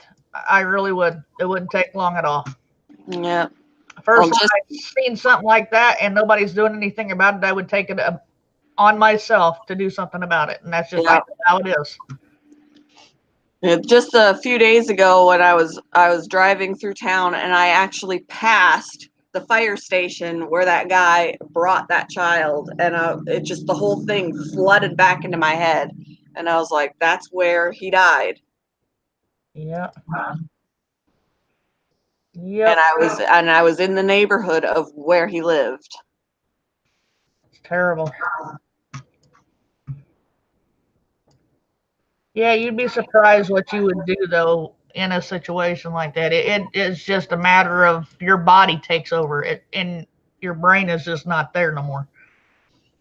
I really would. It wouldn't take long at all. Yeah. First time I've seen something like that and nobody's doing anything about it, I would take it on myself to do something about it. And that's just how it is. Just a few days ago when I was driving through town and I actually passed the fire station where that guy brought that child, and it just, the whole thing flooded back into my head, and I was like, that's where he died. Yeah. Yep. And I was in the neighborhood of where he lived. It's terrible. Yeah, you'd be surprised what you would do though in a situation like that. It is just a matter of your body takes over it, and your brain is just not there no more.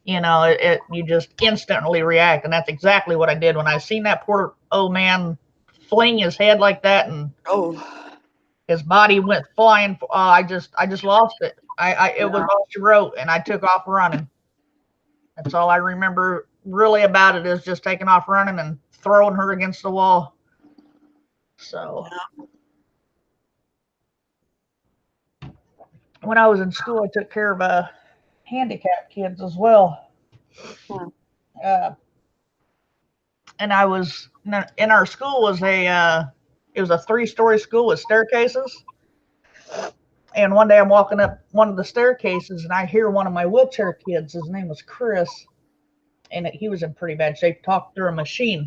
You know, you just instantly react, and that's exactly what I did when I seen that poor old man fling his head like that, and his body went flying. I just lost it. It was all she wrote, and I took off running. That's all I remember really about it, is just taking off running and throwing her against the wall. So when I was in school, I took care of handicapped kids as well. And I was in our school was it was a 3-story school with staircases. And one day I'm walking up one of the staircases and I hear one of my wheelchair kids, his name was Chris, and he was in pretty bad shape, talk through a machine.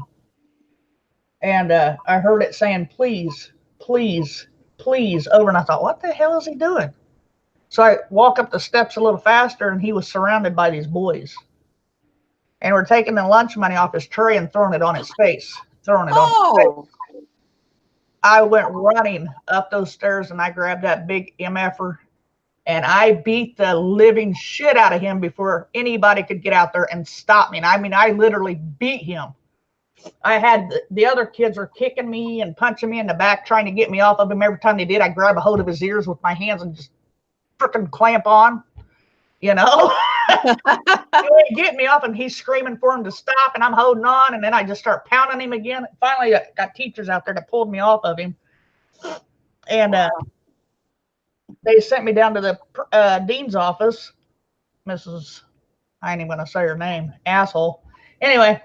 And I heard it saying, please, please, please, over. And I thought, what the hell is he doing? So I walk up the steps a little faster, and he was surrounded by these boys. And we're taking the lunch money off his tray and throwing it on his face. Throwing it on his face. Oh, I went running up those stairs, and I grabbed that big MFer, and I beat the living shit out of him before anybody could get out there and stop me. And I mean, I literally beat him. I had the other kids were kicking me and punching me in the back, trying to get me off of him. Every time they did, I grab a hold of his ears with my hands and just freaking clamp on, you know. He wouldn't get me off, and he's screaming for him to stop, and I'm holding on, and then I just start pounding him again. Finally, I got teachers out there that pulled me off of him, and they sent me down to the dean's office. Mrs. I ain't even gonna say her name, asshole. Anyway,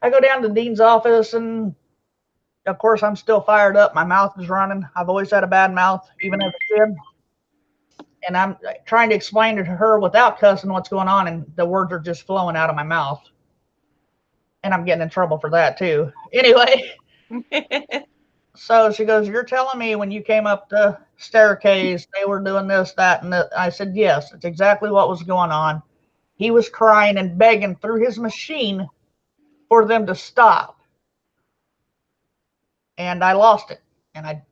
I go down to the dean's office, and of course I'm still fired up. My mouth is running. I've always had a bad mouth, even as a kid. And I'm trying to explain to her without cussing what's going on, and the words are just flowing out of my mouth. And I'm getting in trouble for that too. Anyway, so she goes, "You're telling me when you came up the staircase, they were doing this, that, and that?" I said, "Yes, it's exactly what was going on." He was crying and begging through his machine for them to stop. And I lost it. And I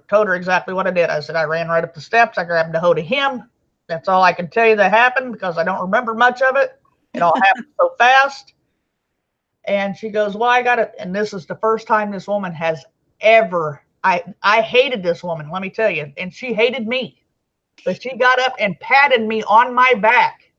told her exactly what I did. I said, I ran right up the steps. I grabbed a hold of him. That's all I can tell you that happened, because I don't remember much of it. It all happened so fast. And she goes, well, I got it. And this is the first time this woman has ever, I hated this woman, let me tell you. And she hated me. But she got up and patted me on my back.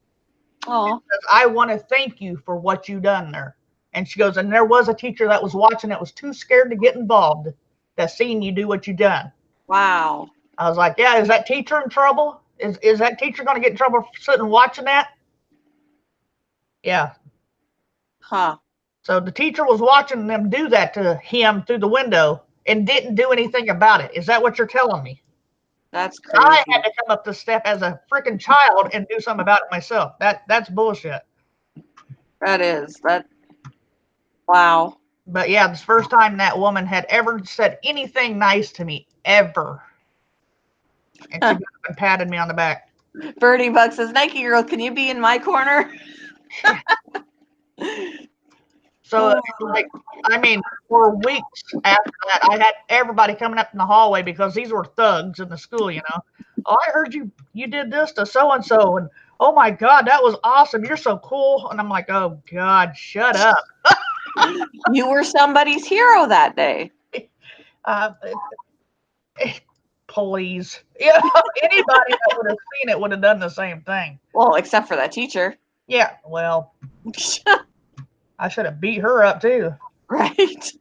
Oh, I want to thank you for what you done there. And she goes, and there was a teacher that was watching that was too scared to get involved, that seen you do what you done. wow. I was like, yeah, is that teacher in trouble? Is that teacher going to get in trouble for sitting and watching that? Yeah. Huh. So the teacher was watching them do that to him through the window and didn't do anything about it. Is that what you're telling me? That's crazy. I had to come up the step as a freaking child and do something about it myself. That's bullshit. That is. Wow. But yeah, this first time that woman had ever said anything nice to me, ever. And she got up and patted me on the back. Birdie Bug says, Nike Girl, can you be in my corner? So, like, I mean, for weeks after that, I had everybody coming up in the hallway because these were thugs in the school, you know. Oh, I heard you did this to so-and-so, and oh my God, that was awesome. You're so cool. And I'm like, oh God, shut up. You were somebody's hero that day. Please. Yeah, anybody that would have seen it would have done the same thing. Well, except for that teacher. Yeah, well, I should have beat her up too. Right.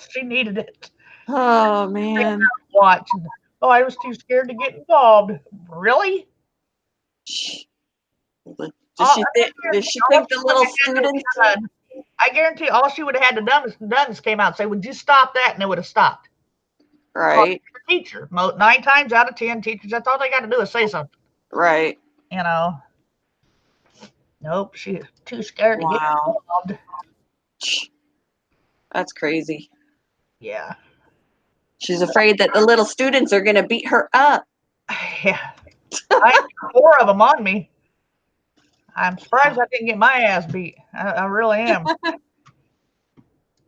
She needed it. Oh, man. Watch. Oh, I was too scared to get involved. Really? Does she think the little students? I guarantee all she would have had to done is came out and say, would you stop that? And it would have stopped. Right. Teacher. 9 times out of 10 teachers, that's all they got to do is say something. Right. You know. Nope, she's too scared to get involved. That's crazy. Yeah. She's afraid that the little students are going to beat her up. Yeah. I had 4 of them on me. I'm surprised I didn't get my ass beat. I really am.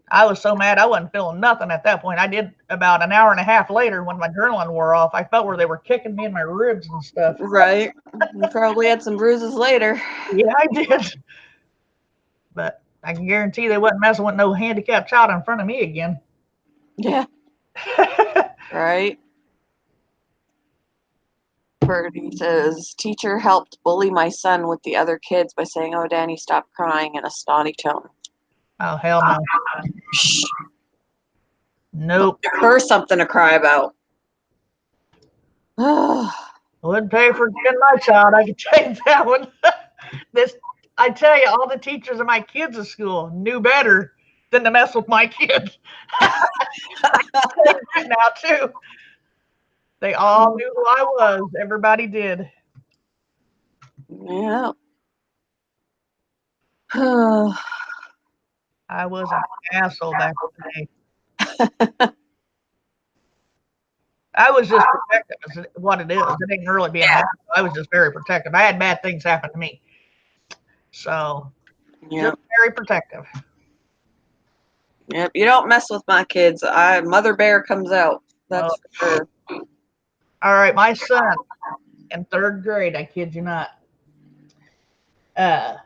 I was so mad I wasn't feeling nothing at that point. I did about an hour and a half later when my adrenaline wore off. I felt where they were kicking me in my ribs and stuff. Right. You probably had some bruises later. Yeah, I did. But I can guarantee they wasn't messing with no handicapped child in front of me again. Yeah. Right. Birdie says, teacher helped bully my son with the other kids by saying, oh, Danny, stop crying in a snotty tone. Oh, hell no. Nope. Give her something to cry about. Wouldn't pay for getting my child. I can tell you that one. I tell you, all the teachers in my kids' school knew better than to mess with my kids. I can tell you that now, too. They all knew who I was. Everybody did. Yeah. I was an asshole back in the day. I was just protective is what it is. It ain't really being mad. I was just very protective. I had bad things happen to me. So Yep. just very protective. Yep. You don't mess with my kids. Mother Bear comes out. That's for sure. All right, my son in 3rd grade, I kid you not. I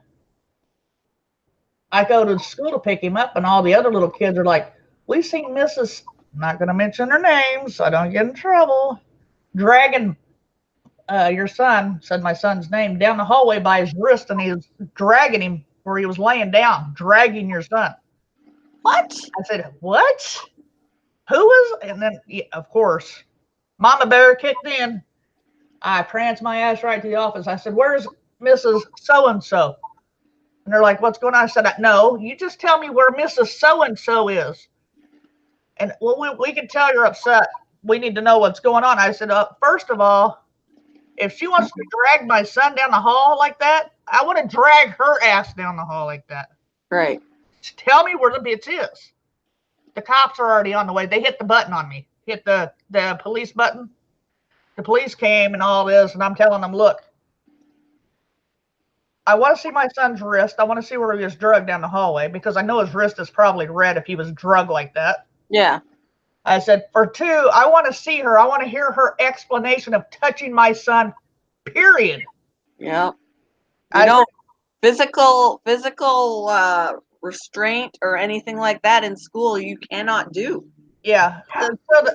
go to school to pick him up, and all the other little kids are like, "We seen Mrs. I'm not going to mention her name so I don't get in trouble. Dragging your son," said my son's name, "down the hallway by his wrist, and he was dragging him where he was laying down, dragging your son." What? I said, "What? Who is?" And then, of course, Mama Bear kicked in. I pranced my ass right to the office. I said, "Where's Mrs. So-and-so?" And they're like, "What's going on?" I said, "No, you just tell me where Mrs. So-and-so is." And well, we can tell you're upset. We need to know what's going on. I said, first of all, if she wants to drag my son down the hall like that, I want to drag her ass down the hall like that. Right. Tell me where the bitch is. The cops are already on the way. They hit the button on me. Hit the police button. The police came and all this, and I'm telling them, look, I want to see my son's wrist. I want to see where he was drugged down the hallway because I know his wrist is probably red if he was drugged like that. Yeah. I said, for 2, I want to see her. I want to hear her explanation of touching my son, period. Yep. You don't physical restraint or anything like that in school you cannot do. Yeah. So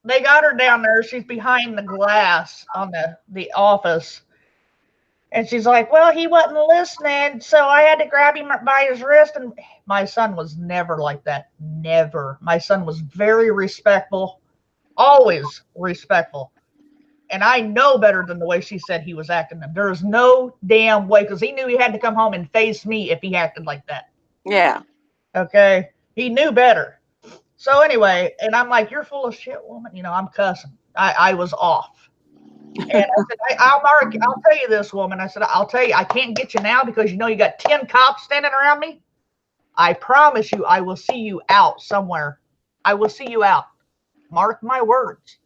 they got her down there. She's behind the glass on the office. And she's like, well, he wasn't listening, so I had to grab him by his wrist. And my son was never like that. Never. My son was very respectful, always respectful. And I know better than the way she said he was acting. There is no damn way, because he knew he had to come home and face me if he acted like that. Yeah. Okay? He knew better. So anyway, and I'm like, you're full of shit, woman. You know, I'm cussing. I was off. And I said, I'll tell you this, woman. I said, I'll tell you, I can't get you now because you know you got 10 cops standing around me. I promise you, I will see you out somewhere. I will see you out. Mark my words.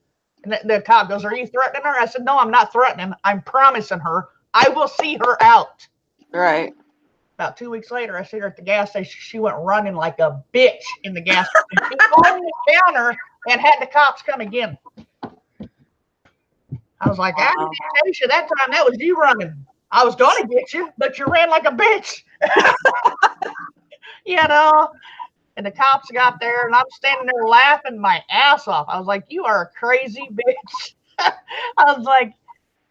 And the cop goes, are you threatening her? I said, no, I'm not threatening. I'm promising her I will see her out. Right. About 2 weeks later, I see her at the gas station. She went running like a bitch in the gas station. She was on the counter and had the cops come again. I was like, I didn't chase you that time. That was you running. I was going to get you, but you ran like a bitch. You know? And the cops got there, and I'm standing there laughing my ass off. I was like, you are a crazy bitch. I was like,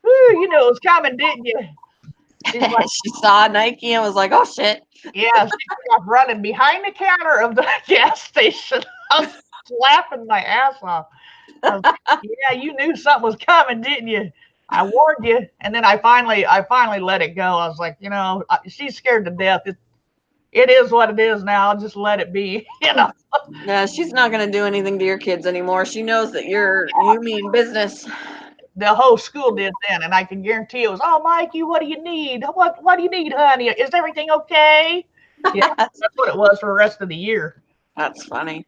you know it was coming, didn't you? She's like, she saw Nike and was like, oh, shit. yeah, she was running behind the counter of the gas station. I was laughing my ass off. I was like, yeah, you knew something was coming, didn't you? I warned you. And then I finally let it go. I was like, you know, she's scared to death. It is what it is now. I'll just let it be, you know. Yeah, she's not going to do anything to your kids anymore. She knows that you mean business. The whole school did then, and I can guarantee it was, oh, Mikey, what do you need? What do you need, honey? Is everything okay? Yeah, that's what it was for the rest of the year. That's funny.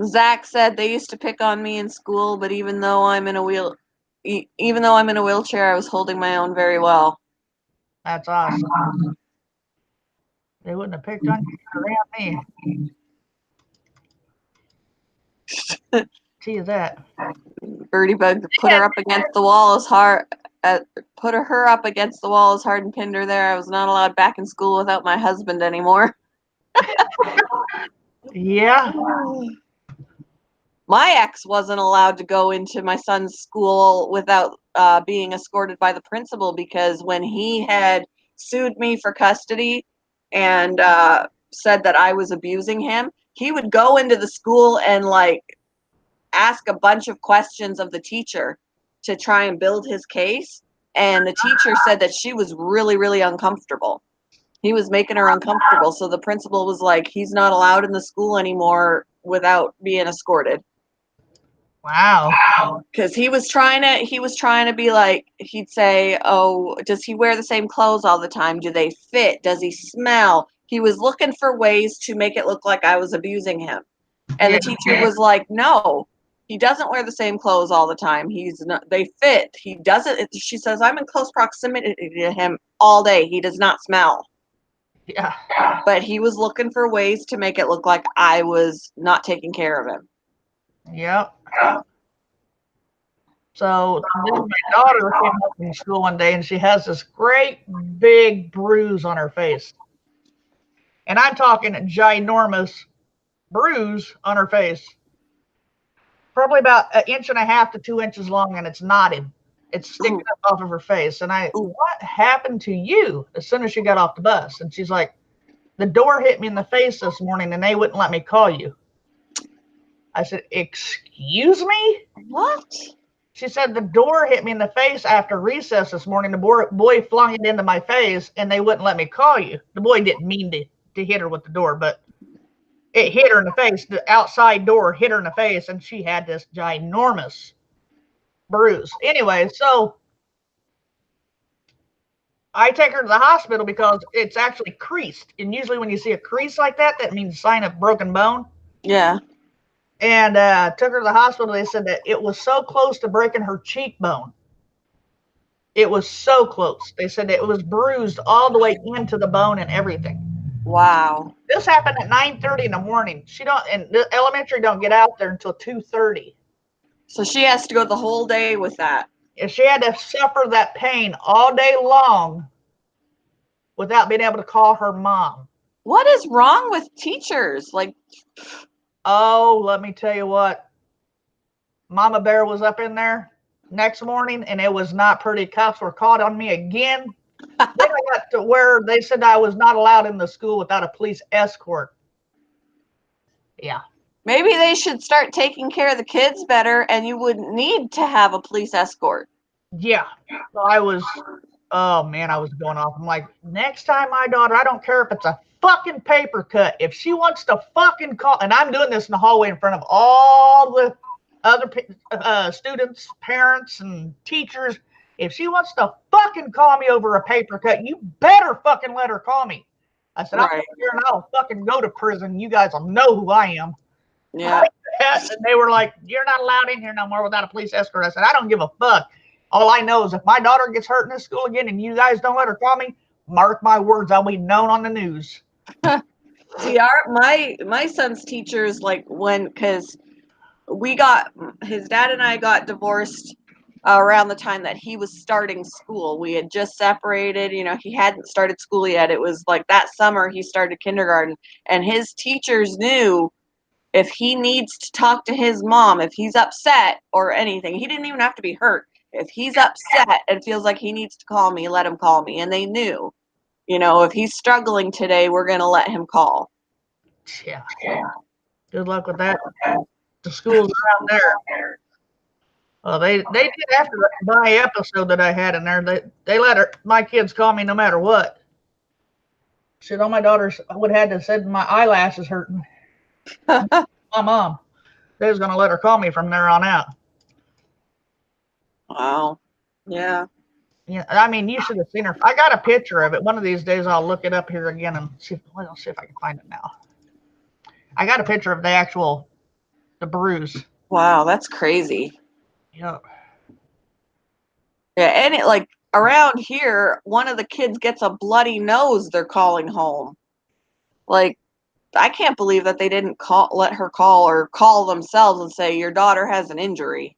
Zach said they used to pick on me in school, but even though I'm in a wheelchair, I was holding my own very well. That's awesome. They wouldn't have picked on you around me. See you that. Birdie Bug put her up against the wall as hard. Put her up against the wall as hard and pinned her there. I was not allowed back in school without my husband anymore. Yeah. My ex wasn't allowed to go into my son's school without being escorted by the principal, because when he had sued me for custody and said that I was abusing him, he would go into the school and like ask a bunch of questions of the teacher to try and build his case. And the teacher said that she was really, really uncomfortable. He was making her uncomfortable. So the principal was like, he's not allowed in the school anymore without being escorted. Wow. Because he was trying to be like, he'd say, oh, does he wear the same clothes all the time? Do they fit? Does he smell? He was looking for ways to make it look like I was abusing him. And the teacher was like, no, He doesn't wear the same clothes all the time. He's not. They fit. He doesn't. She says I'm in close proximity to him all day. He does not smell. Yeah. But he was looking for ways to make it look like I was not taking care of him. Yep. So then my daughter came up from school one day and she has this great big bruise on her face. And I'm talking a ginormous bruise on her face. Probably about 1.5 to 2 inches long, and it's knotted. It's sticking up off of her face. And what happened to you? As soon as she got off the bus. And she's like, the door hit me in the face this morning and they wouldn't let me call you. I said, excuse me? What? She said, the door hit me in the face after recess this morning. The boy flung it into my face and they wouldn't let me call you. The boy didn't mean to hit her with the door, but it hit her in the face. The outside door hit her in the face and she had this ginormous bruise. Anyway, so I take her to the hospital because it's actually creased. And usually when you see a crease like that, that means a sign of broken bone. Yeah. And took her to the hospital. They said that it was so close to breaking her cheekbone. It was so close. They said it was bruised all the way into the bone and everything. Wow. This happened at 9:30 in the morning. And the elementary don't get out there until 2:30. So she has to go the whole day with that. And she had to suffer that pain all day long without being able to call her mom. What is wrong with teachers? Like, oh, let me tell you what. Mama Bear was up in there next morning, and it was not pretty. Cops were called on me again. Then I got to where they said I was not allowed in the school without a police escort. Yeah. maybe they should start taking care of the kids better and you wouldn't need to have a police escort. Yeah. So oh man, I was going off. I'm like, next time my daughter, I don't care if it's a fucking paper cut. If she wants to fucking call, and I'm doing this in the hallway in front of all the other students, parents, and teachers. If she wants to fucking call me over a paper cut, you better fucking let her call me. I said, I'll come here and I'll fucking go to prison. You guys will know who I am. Yeah. And they were like, you're not allowed in here no more without a police escort. I said, I don't give a fuck. All I know is if my daughter gets hurt in this school again and you guys don't let her call me, mark my words, I'll be known on the news. See, my son's teachers, like, because his dad and I got divorced around the time that he was starting school. We had just separated, he hadn't started school yet. It was like that summer he started kindergarten, and his teachers knew if he needs to talk to his mom, if he's upset or anything, he didn't even have to be hurt. If he's upset and feels like he needs to call me, let him call me. And they knew, if he's struggling today, we're going to let him call. Yeah. Good luck with that. The schools around there. Well, they did after my episode that I had in there. They let my kids call me no matter what. Shit, all my daughters would have had to said my eyelashes hurting. My mom. They was gonna let her call me from there on out. Wow. Yeah. Yeah, I mean, you should have seen her. I got a picture of it. One of these days, I'll look it up here again and see. I'll see if I can find it now. I got a picture of the bruise. Wow, that's crazy. Yep. Yeah, and it, like, around here, one of the kids gets a bloody nose. They're calling home. Like, I can't believe that they didn't let her call or call themselves and say your daughter has an injury.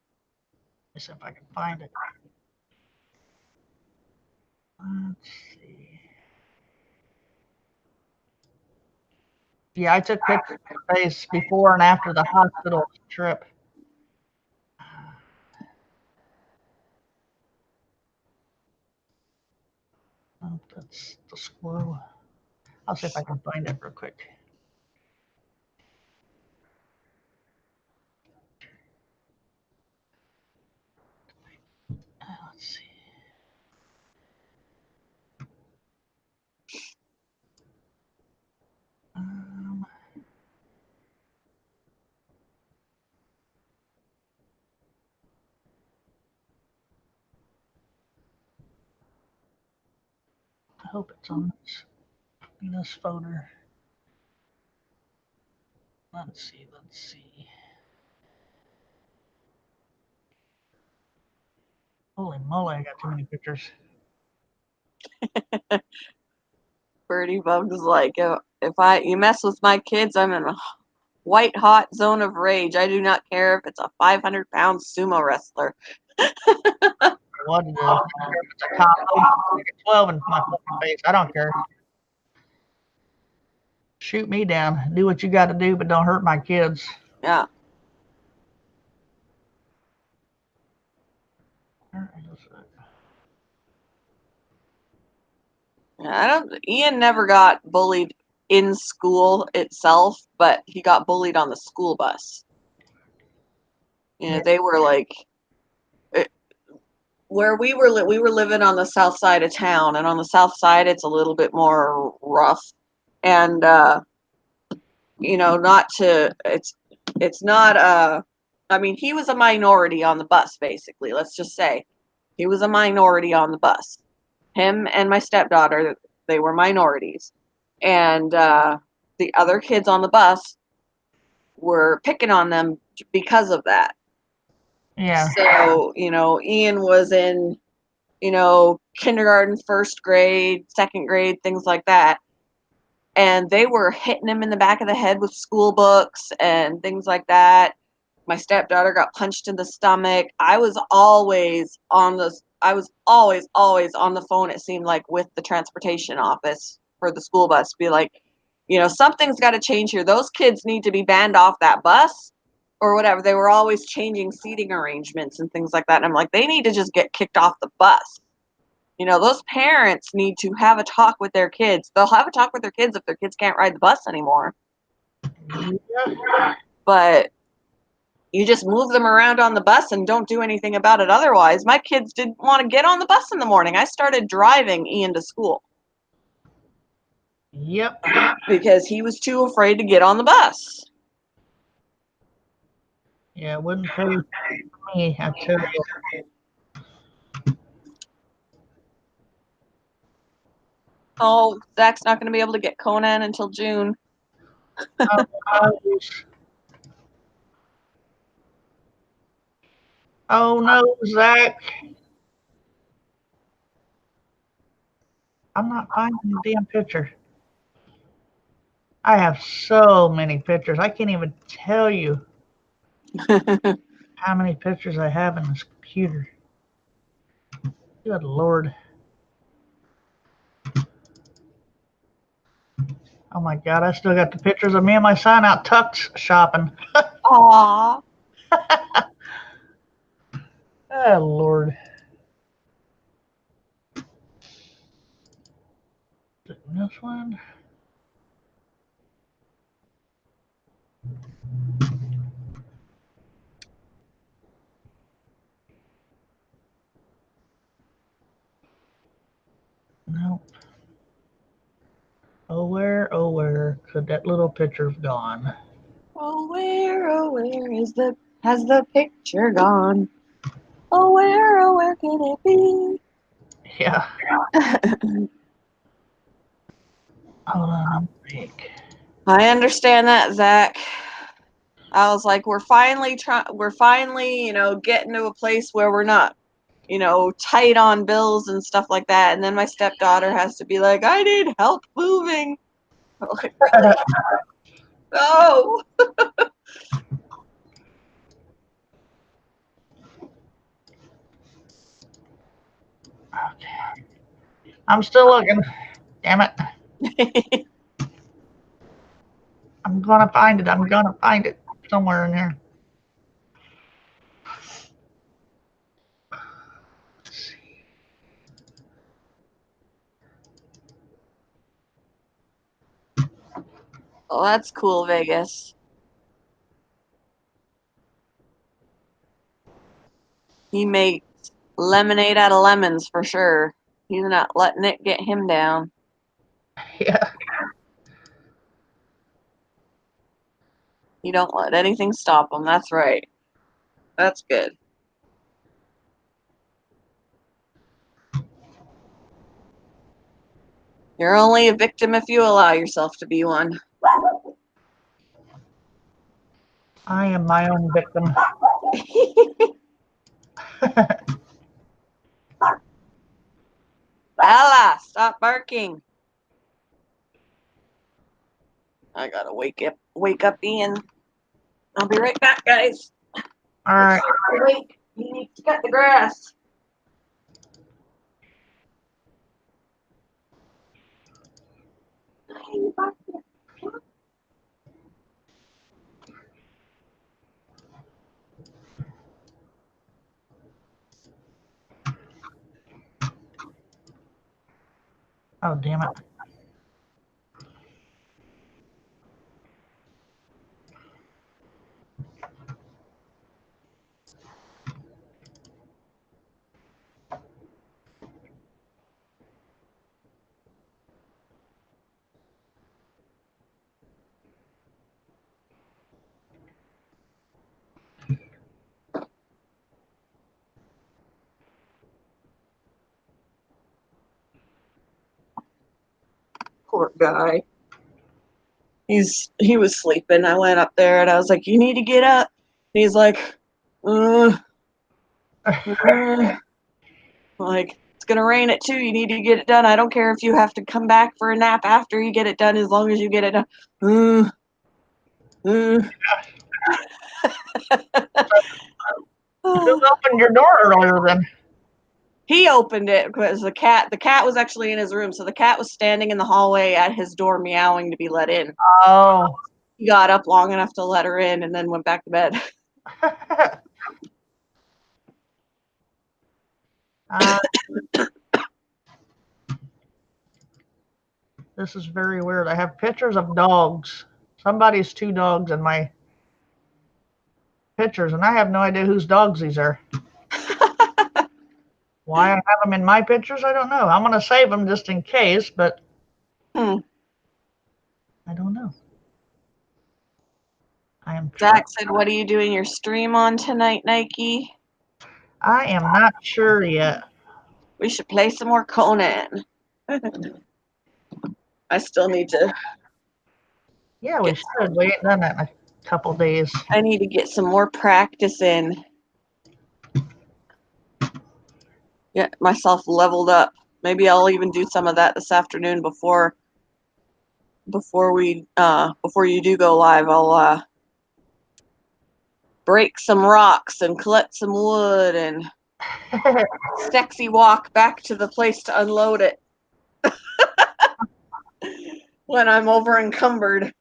Let's see if I can find it. Let's see. Yeah, I took pictures of her face before and after the hospital trip. Oh, that's the squirrel. I'll see if I can find it real quick. Let's see. I hope it's on this folder. Let's see. Holy moly, I got too many pictures. Birdie Bug's like, if you mess with my kids, I'm in a white hot zone of rage. I do not care if it's a 500-pound sumo wrestler. What it is? It's a combo. 12 in my fucking face. I don't care. Shoot me down. Do what you got to do, but don't hurt my kids. Yeah. Ian never got bullied in school itself, but he got bullied on the school bus. You know, Yeah. they were like, where we were living on the south side of town, and on the south side it's a little bit more rough. And you know, it's not I mean, he was a minority on the bus, basically. Let's just say he was a minority on the bus. Him and my stepdaughter, they were minorities. And the other kids on the bus were picking on them because of that. Yeah. So, you know, Ian was in, you know, kindergarten, first grade, second grade, things like that. And they were hitting him in the back of the head with school books and things like that. My stepdaughter got punched in the stomach. I was always on the phone, it seemed like, with the transportation office for the school bus. Be like, you know, something's got to change here. Those kids need to be banned off that bus or whatever. They were always changing seating arrangements and things like that. And I'm like, they need to just get kicked off the bus. You know, those parents need to have a talk with their kids. They'll have a talk with their kids if their kids can't ride the bus anymore. Yeah. But you just move them around on the bus and don't do anything about it otherwise. My kids didn't want to get on the bus in the morning. I started driving Ian to school. Yep. Because he was too afraid to get on the bus. Yeah, it wouldn't pay for me, I tell you. Oh, Zach's not going to be able to get Conan until June. Oh no, Zach. I'm not finding the damn picture. I have so many pictures. I can't even tell you how many pictures I have in this computer. Good Lord. Oh my God, I still got the pictures of me and my son out Tux shopping. Aww. Oh Lord. This one. Nope. Oh where could that little picture have gone? Oh where has the picture gone? Oh where can it be? Yeah. Hold on, I'm big. I understand that, Zach. I was like, we're finally, you know, getting to a place where we're not, you know, tight on bills and stuff like that. And then my stepdaughter has to be like, I need help moving. I'm like, really? No. Okay. I'm still looking. Damn it. I'm gonna find it. I'm gonna find it somewhere in here. Let's see. Well, that's cool, Vegas. He makes lemonade out of lemons for sure. He's not letting it get him down. Yeah. You don't let anything stop him. That's right. That's good. You're only a victim if you allow yourself to be one. I am my own victim. Bella, stop barking. I gotta wake up Ian. I'll be right back, guys. All right. Wait, you need to cut the grass. Oh, damn it. Poor guy. He was sleeping. I went up there and I was like, "You need to get up." He's like, uh, like, "It's gonna rain at 2. You need to get it done. I don't care if you have to come back for a nap after you get it done, as long as you get it done." Who opened your door earlier then? He opened it because the cat was actually in his room, so the cat was standing in the hallway at his door meowing to be let in. Oh. He got up long enough to let her in and then went back to bed. This is very weird. I have pictures of dogs. Somebody's 2 dogs in my pictures, and I have no idea whose dogs these are. Why I have them in my pictures, I don't know. I'm going to save them just in case, but I don't know. I am Zach said, "What are you doing your stream on tonight, Nike?" I am not sure yet. We should play some more Conan. I still need to. Yeah, we should. We ain't done that in a couple days. I need to get some more practice in. Get myself leveled up. Maybe I'll even do some of that this afternoon before you do go live. I'll break some rocks and collect some wood and sexy walk back to the place to unload it when I'm over encumbered.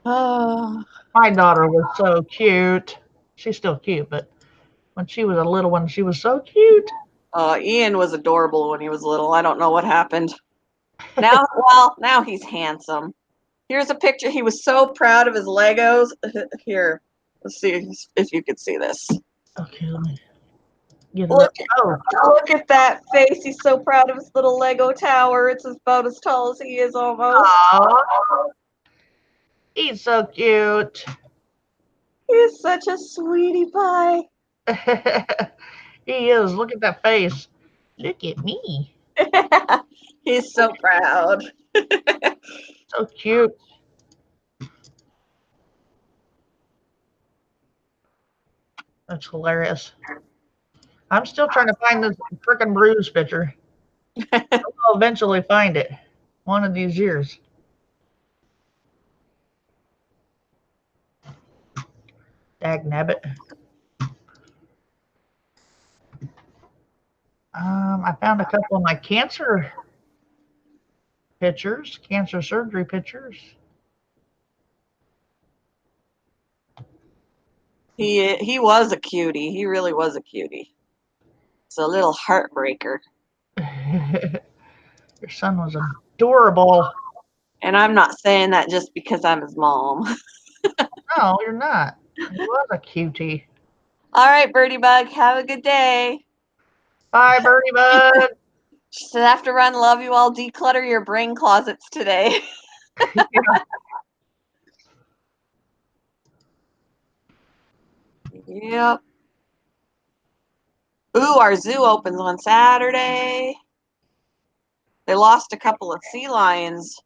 Oh. My daughter was so cute. She's still cute, but when she was a little one, she was so cute. Ian was adorable when he was little. I don't know what happened. Now he's handsome. Here's a picture. He was so proud of his Legos. Here, let's see if you can see this. Okay, let me get it Look, up. Oh, look at that face. He's so proud of his little Lego tower. It's about as tall as he is almost. aw. He's so cute. He's such a sweetie pie. He is. Look at that face. Look at me. He's so proud. So cute. That's hilarious. I'm still trying to find this frickin' Bruce picture. I'll eventually find it one of these years. Dagnabbit. I found a couple of my cancer pictures, cancer surgery pictures. He was a cutie. He really was a cutie. It's a little heartbreaker. Your son was adorable. And I'm not saying that just because I'm his mom. No, you're not. He was a cutie. All right, Birdie Bug, have a good day. Bye, Birdie Bud. Just have to run. Love you all. Declutter your brain closets today. Yep. Ooh, our zoo opens on Saturday. They lost a couple of sea lions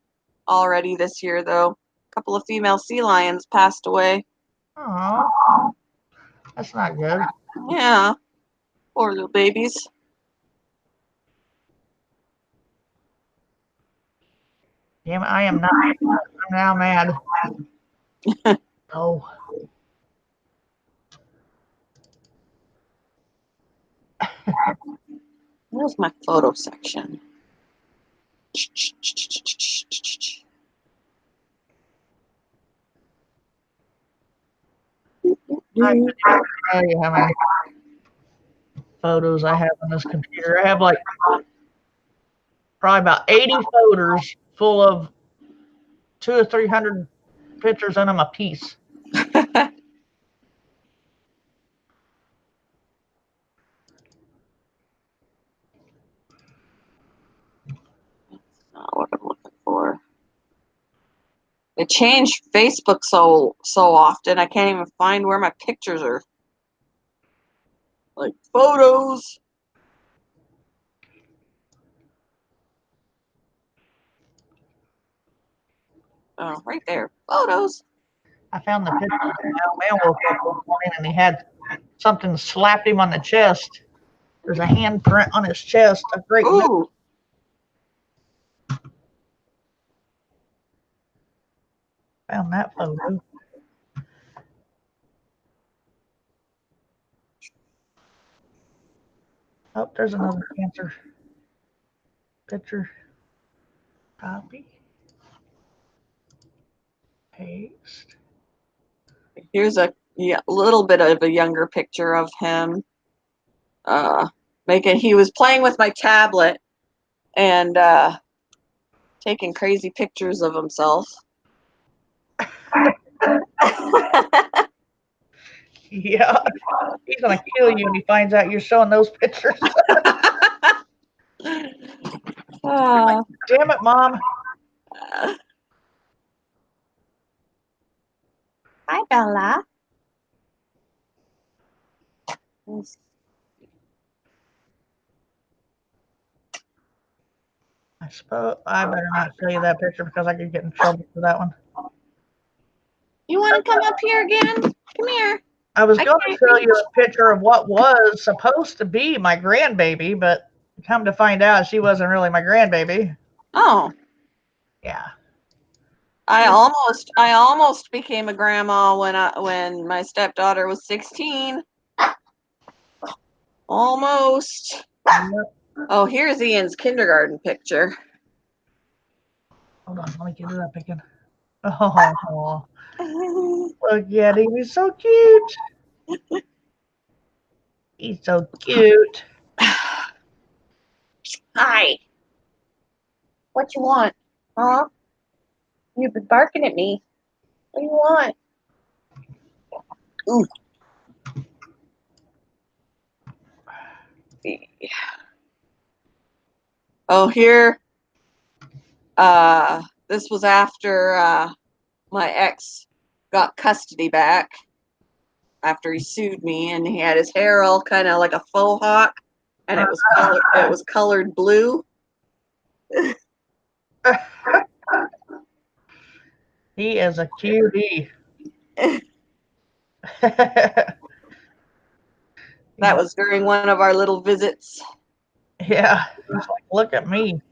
already this year, though. A couple of female sea lions passed away. Aw, that's not good. Yeah. Poor little babies. Damn it, I am not. I'm now mad. Oh. Where's my photo section? I couldn't even tell you how many photos I have on this computer. I have like probably about 80 photos full of 200 or 300 pictures in them a piece. Not what I'm looking for. They change Facebook so often. I can't even find where my pictures are. Like photos. Oh, right there. Photos. I found the picture of the man woke up one morning and he had something slapped him on the chest. There's a handprint on his chest. A great big. Ooh. Found that photo. Oh, there's another cancer picture. Copy. Paste. Here's a little bit of a younger picture of him. He was playing with my tablet and taking crazy pictures of himself. Yeah. He's going to kill you when he finds out you're showing those pictures. Damn it, Mom. Hi, Bella. I suppose I better not show you that picture because I could get in trouble for that one. You want to come up here again? Come here. I was I going to can't show reach. you a picture of what was supposed to be my grandbaby, but come to find out she wasn't really my grandbaby. Oh, Yeah. I almost became a grandma when my stepdaughter was 16. Almost. Yep. Oh, here's Ian's kindergarten picture. Hold on, let me get it up again. Oh, look at him. He's so cute. He's so cute. Hi. What you want? Huh? You've been barking at me. What do you want? Ooh. Oh, here. This was after my ex got custody back after he sued me, and he had his hair all kind of like a faux hawk, and it was colored blue. He is a cutie. That was during one of our little visits. Yeah. He's like, look at me.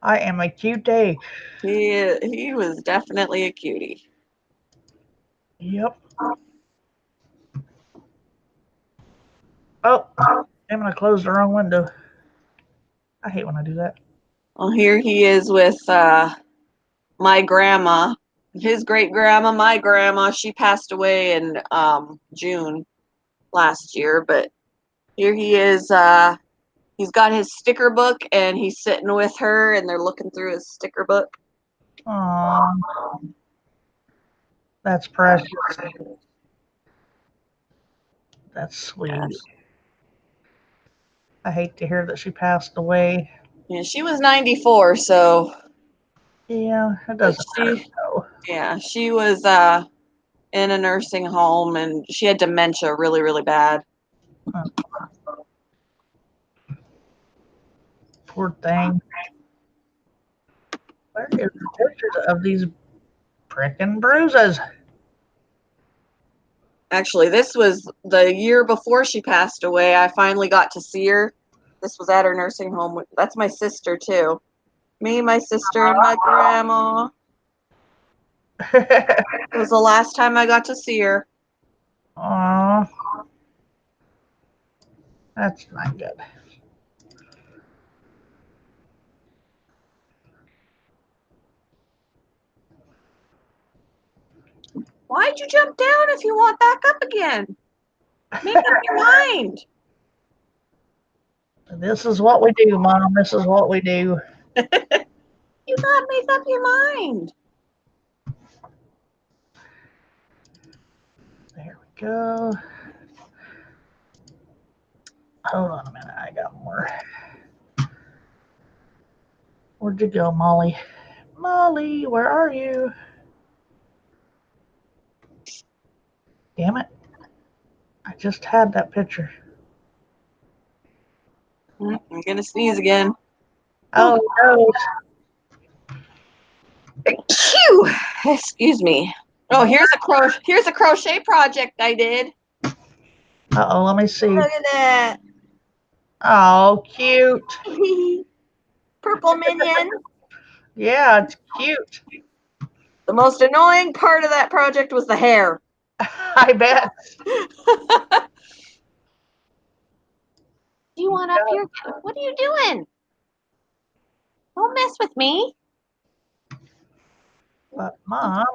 I am a cutie. He was definitely a cutie. Yep. Oh, I'm going to close the wrong window. I hate when I do that. Well, here he is with my grandma, his great grandma, my grandma. She passed away in June last year, but here he is. He's got his sticker book and he's sitting with her and they're looking through his sticker book. Aw. That's precious. That's sweet. I hate to hear that she passed away. Yeah, she was 94, so Yeah, it doesn't matter. though. yeah, she was in a nursing home and she had dementia really, really bad. Poor thing. Where is the pictures of these frickin' bruises? Actually, this was the year before she passed away. I finally got to see her. This was at her nursing home. That's my sister, too. Me, my sister, and my grandma. It was the last time I got to see her. Aw. That's not good. Why'd you jump down if you want back up again? Make up your mind. This is what we do, Mom. This is what we do. You gotta make up your mind. There we go. Hold on a minute. I got more. Where'd you go, Molly? Molly, where are you? Damn it. I just had that picture. I'm gonna sneeze again. Oh, no. Phew! Excuse me. Oh, here's a crochet project I did. Uh-oh, let me see. Look at that. Oh, cute. Purple minion. Yeah, it's cute. The most annoying part of that project was the hair. I bet. Do you want up here? What are you doing? Don't mess with me. But, Mom.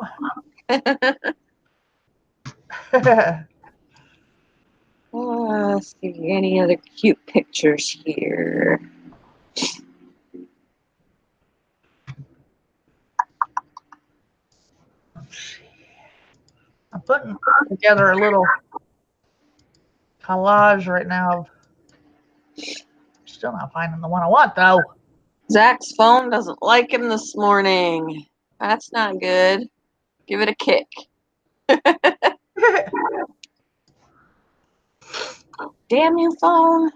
Let's see any other cute pictures here. I'm putting together a little collage right now. Still not finding the one I want, though. Zach's phone doesn't like him this morning. That's not good. Give it a kick. Damn you, phone.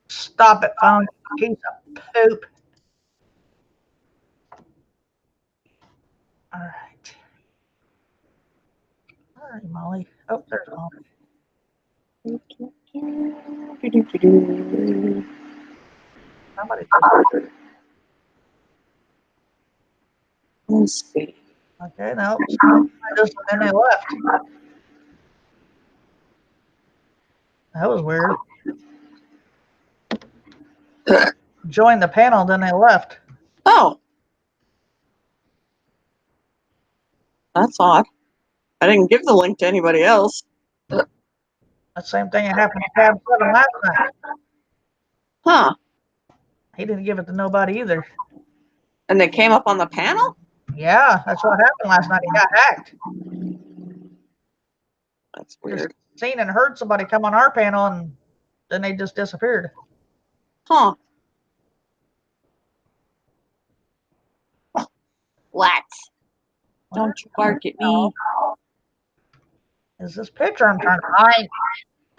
Stop it, phone. Piece of poop. All right. All right, Molly. Oh, there's Molly. Somebody. Let's see. Okay, no. Just then they left. That was weird. Joined the panel, then they left. Oh. That's odd. I didn't give the link to anybody else. The same thing that happened to Tab 7 last night. Huh. He didn't give it to nobody either. And they came up on the panel? Yeah, that's what happened last night. He got hacked. That's weird. Just seen and heard somebody come on our panel, and then they just disappeared. Huh. What? Don't you bark at me. Is this picture I'm trying to find?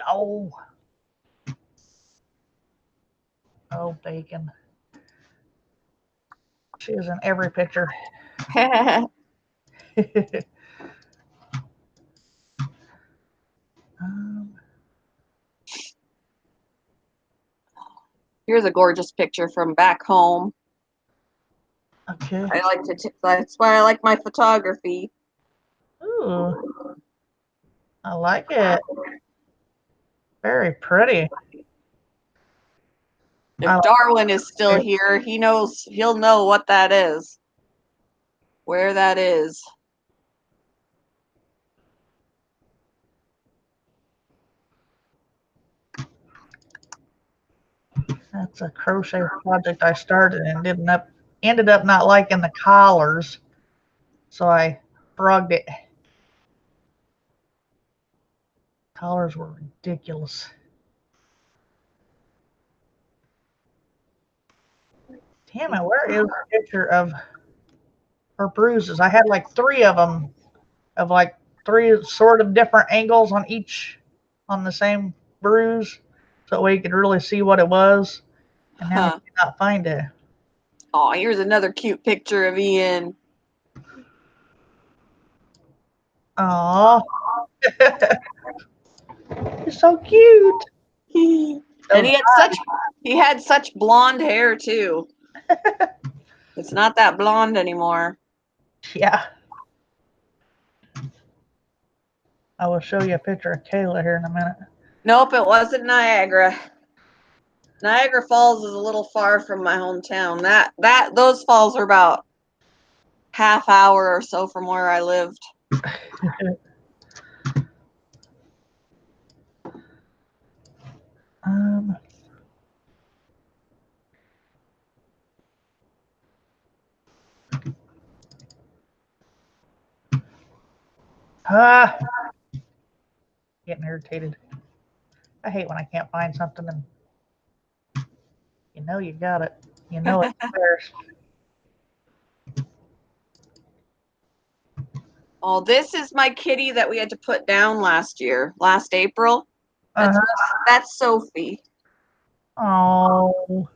Oh. Oh, bacon. She is in every picture. Here's a gorgeous picture from back home. Okay. I like to. That's why I like my photography. Ooh. I like it. Very pretty. If Darwin is still here, he'll know what that is. Where that is. That's a crochet project I started and ended up not liking the collars, so I frogged it. Collars were ridiculous. Damn it, where is the picture of her bruises? I had like 3 of them, of like 3 sort of different angles on each, on the same bruise, so that way you could really see what it was. And now I cannot find it. Oh, here's another cute picture of Ian. Aww. He's so cute. And Those he had such blonde hair too. It's not that blonde anymore. Yeah. I will show you a picture of Kayla here in a minute. Nope, it wasn't Niagara. Niagara Falls is a little far from my hometown. Those falls are about half hour or so from where I lived. Um, getting irritated. I hate when I can't find something and you know you got it. You know it's theirs. Oh, this is my kitty that we had to put down last April. That's Sophie. Oh,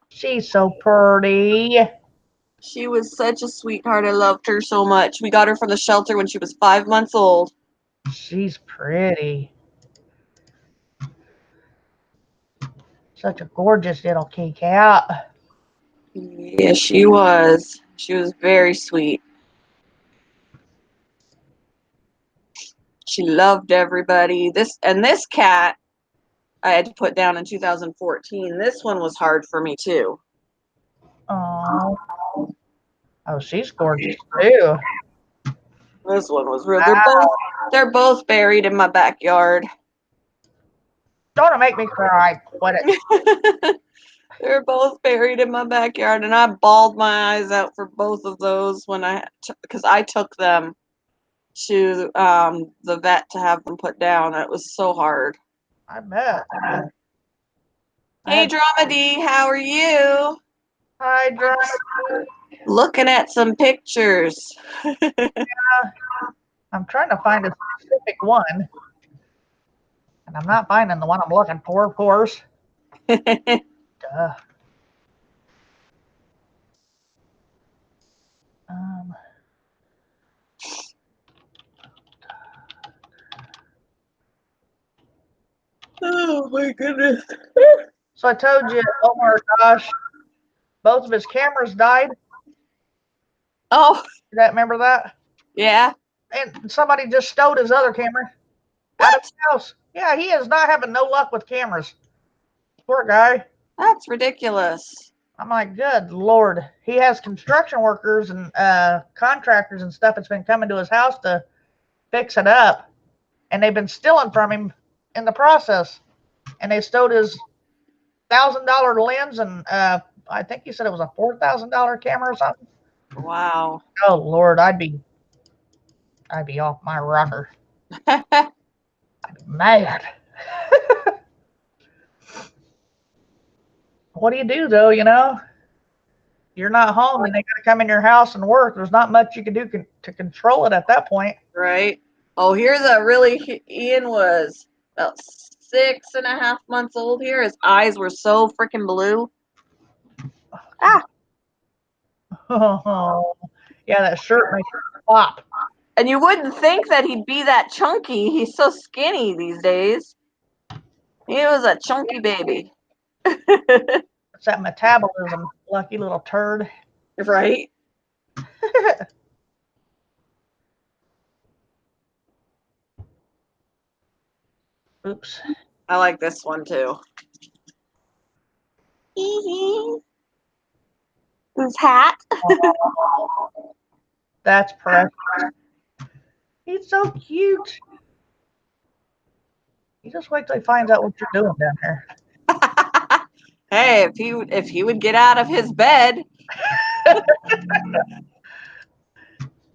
she's so pretty. She was such a sweetheart. I loved her so much. We got her from the shelter when she was 5 months old. She's pretty. Such a gorgeous little kitty cat. Yeah, she was. She was very sweet. She loved everybody. This cat I had to put down in 2014. This one was hard for me too. Oh, she's gorgeous too. This one was real. Wow. They're both buried in my backyard. Don't make me cry. What? They're both buried in my backyard, and I bawled my eyes out for both of those because I took them to the vet to have them put down. It was so hard. I bet. Hey, Dramedy, how are you? Hi, Dramedy. Looking at some pictures. I'm trying to find a specific one, and I'm not finding the one I'm looking for, of course. Duh. Oh my goodness. So I told you, oh my gosh, both of his cameras died. Oh, Remember that? yeah. And somebody just stole his other camera out of his house. Yeah, he is not having no luck with cameras. Poor guy. That's ridiculous. I'm like, good Lord. He has construction workers and contractors and stuff that's been coming to his house to fix it up. And they've been stealing from him in the process. And they stole his $1,000 lens and I think he said it was a $4,000 camera or something. Wow. Oh Lord, I'd be off my rocker. I'd be mad. What do you do though? You know, you're not home and they got to come in your house and work. There's not much you can do to control it at that point. Right. Oh, Ian was about 6.5 months old here. His eyes were so freaking blue. Oh, yeah, that shirt makes it pop. And you wouldn't think that he'd be that chunky. He's so skinny these days. He was a chunky baby. It's that metabolism, lucky little turd. Right? Oops. I like this one too. His hat. That's precious. He's so cute. You just wait till he finds out what you're doing down here. Hey, if he would get out of his bed.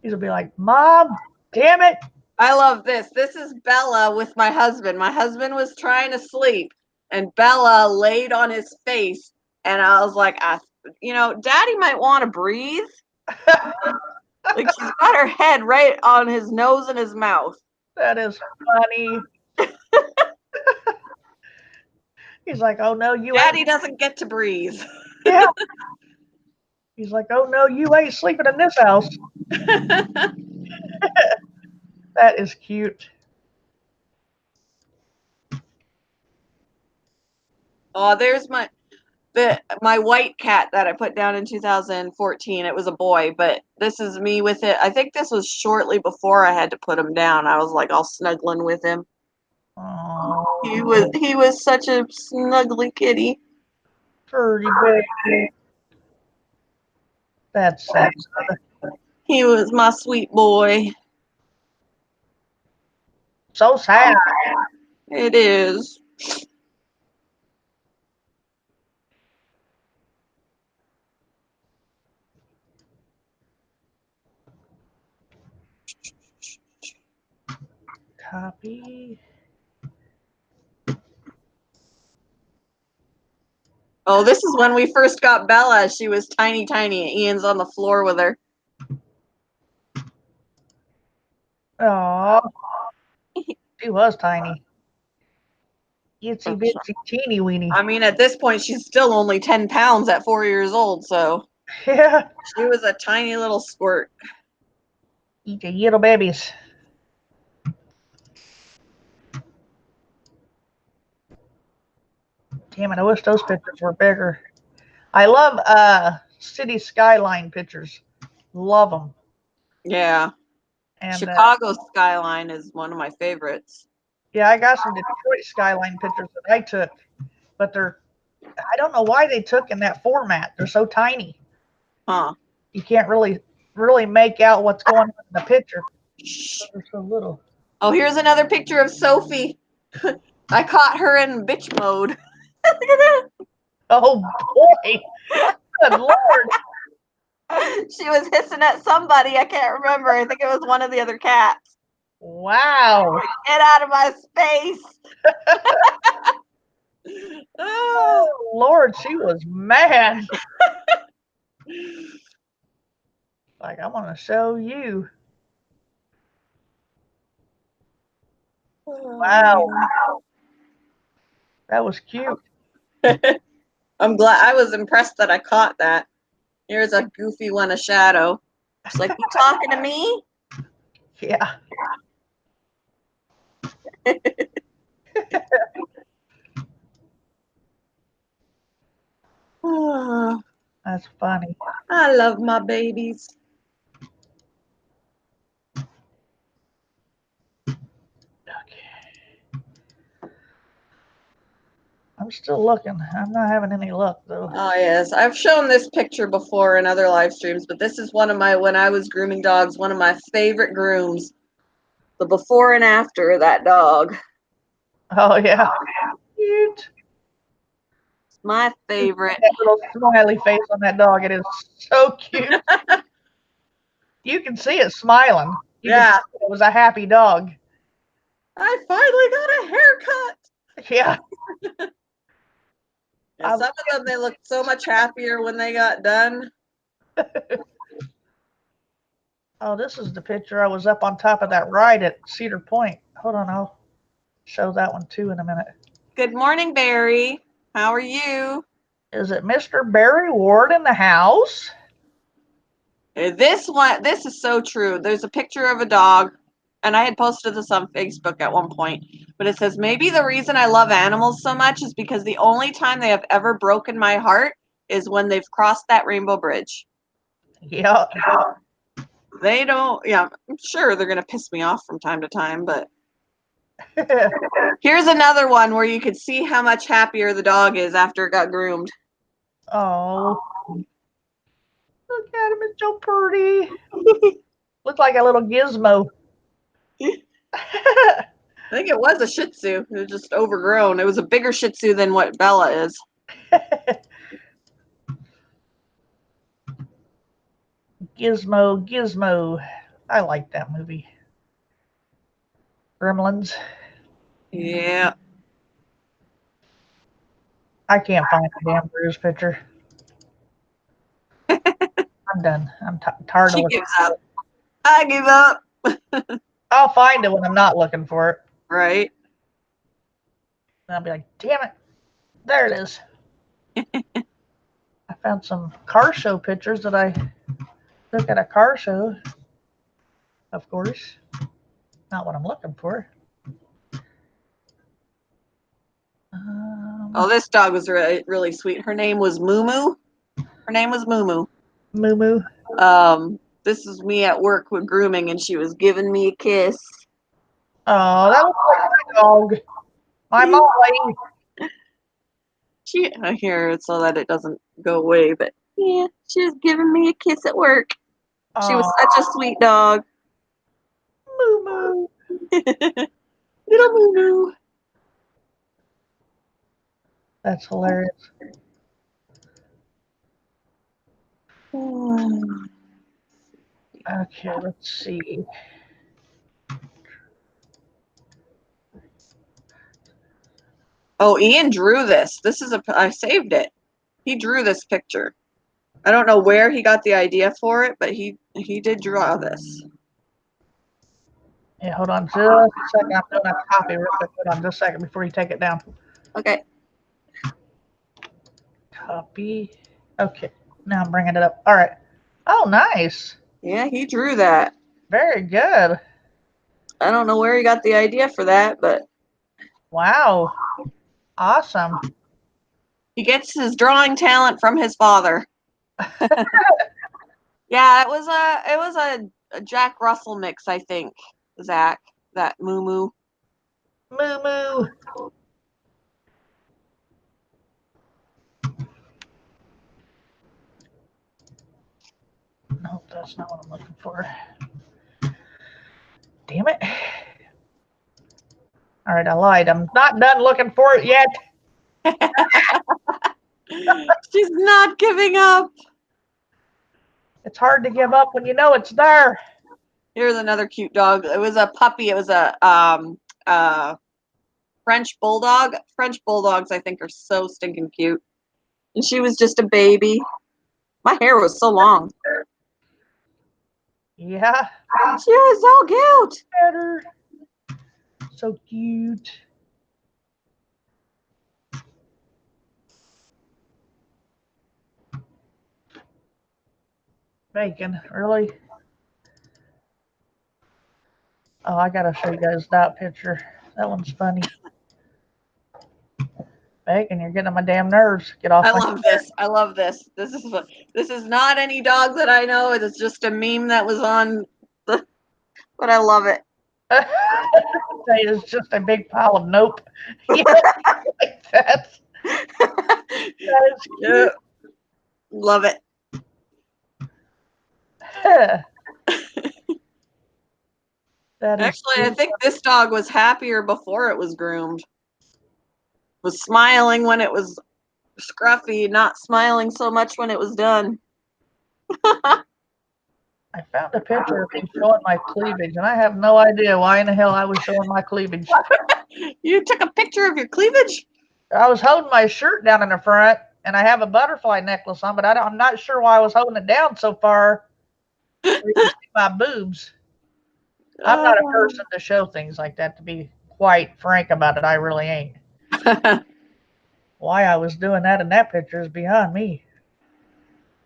He's gonna be like, Mom, damn it. I love this. This is Bella with my husband. My husband was trying to sleep, and Bella laid on his face, and I was like, Daddy might want to breathe. Like she's got her head right on his nose and his mouth. That is funny. He's like, oh no, Daddy doesn't get to breathe. Yeah. He's like, oh no, you ain't sleeping in this house. That is cute. Oh, there's my white cat that I put down in 2014. It was a boy, but this is me with it. I think this was shortly before I had to put him down. I was like all snuggling with him. Oh, He was such a snuggly kitty. pretty baby. That's sad. He was my sweet boy. So sad. It is. Copy. Oh, this is when we first got Bella. She was tiny, tiny. Ian's on the floor with her. Oh, she was tiny. Itsy bitsy teeny weeny. I mean, at this point, she's still only 10 pounds at 4 years old, so Yeah. she was a tiny little squirt. Eat the little babies. Damn it, I wish those pictures were bigger. I love city skyline pictures. Love them. Yeah. And Chicago skyline is one of my favorites. yeah, I got some Detroit skyline pictures that I took, but I don't know why they took in that format. They're so tiny. Huh. You can't really make out what's going on in the picture. They're so little. Oh, here's another picture of Sophie. I caught her in bitch mode. Look at that. Oh boy. Good Lord. She was hissing at somebody. I can't remember. I think it was one of the other cats. Wow. Get out of my space. Oh. Oh Lord, she was mad. Like, I'm gonna show you. Wow. That was cute. I'm glad. I was impressed that I caught that. Here's a goofy one, a shadow. She's like, you talking to me? Yeah. Oh, That's funny. I love my babies. Okay. I'm still looking. I'm not having any luck though. Oh yes, I've shown this picture before in other live streams, but this is one of my, when I was grooming dogs, one of my favorite grooms. The before and after of that dog. Oh yeah. Cute. My favorite. That little smiley face on that dog. It is so cute. You can see it smiling. You can Yeah. see it was a happy dog. I finally got a haircut. Yeah. And some of them, they looked so much happier when they got done. Oh, this is the picture. I was up on top of that ride at Cedar Point. Hold on, I'll show that one too in a minute. Good morning, Barry. How are you? Is it Mr. Barry Ward in the house? This is so true. There's a picture of a dog, and I had posted this on Facebook at one point, but it says, maybe the reason I love animals so much is because the only time they have ever broken my heart is when they've crossed that rainbow bridge. Yeah. They don't, yeah, I'm sure they're going to piss me off from time to time, but here's another one where you could see how much happier the dog is after it got groomed. Oh. Look at him, it's so pretty. Looks like a little gizmo. I think it was a Shih Tzu. It was just overgrown. It was a bigger Shih Tzu than what Bella is. Gizmo. I like that movie. Gremlins. Yeah. I can't find the damn Bruce picture. I'm done. I'm tired of She looking. gives up. I give up. I'll find it when I'm not looking for it. Right. And I'll be like, damn it. There it is. I found some car show pictures that I took at a car show. Of course. Not what I'm looking for. Oh, this dog was really, really sweet. Her name was Moo Moo. Her name was Moo Moo. Moo Moo. This is me at work with grooming, and she was giving me a kiss. Oh, that looks like my dog. My Molly. I hear it so that it doesn't go away, but yeah, she was giving me a kiss at work. She was Aw, such a sweet dog. Moo Moo. Little Moo Moo. That's hilarious. Okay, let's see. Oh, Ian drew this. I saved it. He drew this picture. I don't know where he got the idea for it, but he did draw this. Yeah, hold on just a second. I'm doing a copy real quick. Hold on just a second before you take it down. Okay. Copy. Okay, now I'm bringing it up. All right. Oh, nice. Yeah, he drew that. Very good. I don't know where he got the idea for that, but Wow. Awesome. he gets his drawing talent from his father. Yeah, it was a Jack Russell mix, I think. Zach, that Moo Moo. Moo Moo. Nope, that's not what I'm looking for. Damn it. All right, I lied. I'm not done looking for it yet. She's not giving up. It's hard to give up when you know it's there. Here's another cute dog. It was a puppy. It was a French bulldog. French bulldogs, I think, are so stinking cute. And she was just a baby. My hair was so long. Yeah. She was so cute. Better. So cute. Bacon, really? Oh, I gotta show you guys that picture. That one's funny. Bacon, you're getting on my damn nerves. Get off I my love this. I love this. This is not any dog that I know. It's just a meme that was on the, but I love it. It's just a big pile of nope. Yeah, like that. That is Yeah. Love it. that is Actually, I think this dog was happier before it was groomed. Was smiling when it was scruffy, not smiling so much when it was done. I found a picture of me showing my cleavage, and I have no idea why in the hell I was showing my cleavage. You took a picture of your cleavage? I was holding my shirt down in the front, and I have a butterfly necklace on, but I'm not sure why I was holding it down so far. You can see my boobs. I'm not a person to show things like that, to be quite frank about it. I really ain't. Why I was doing that in that picture is beyond me.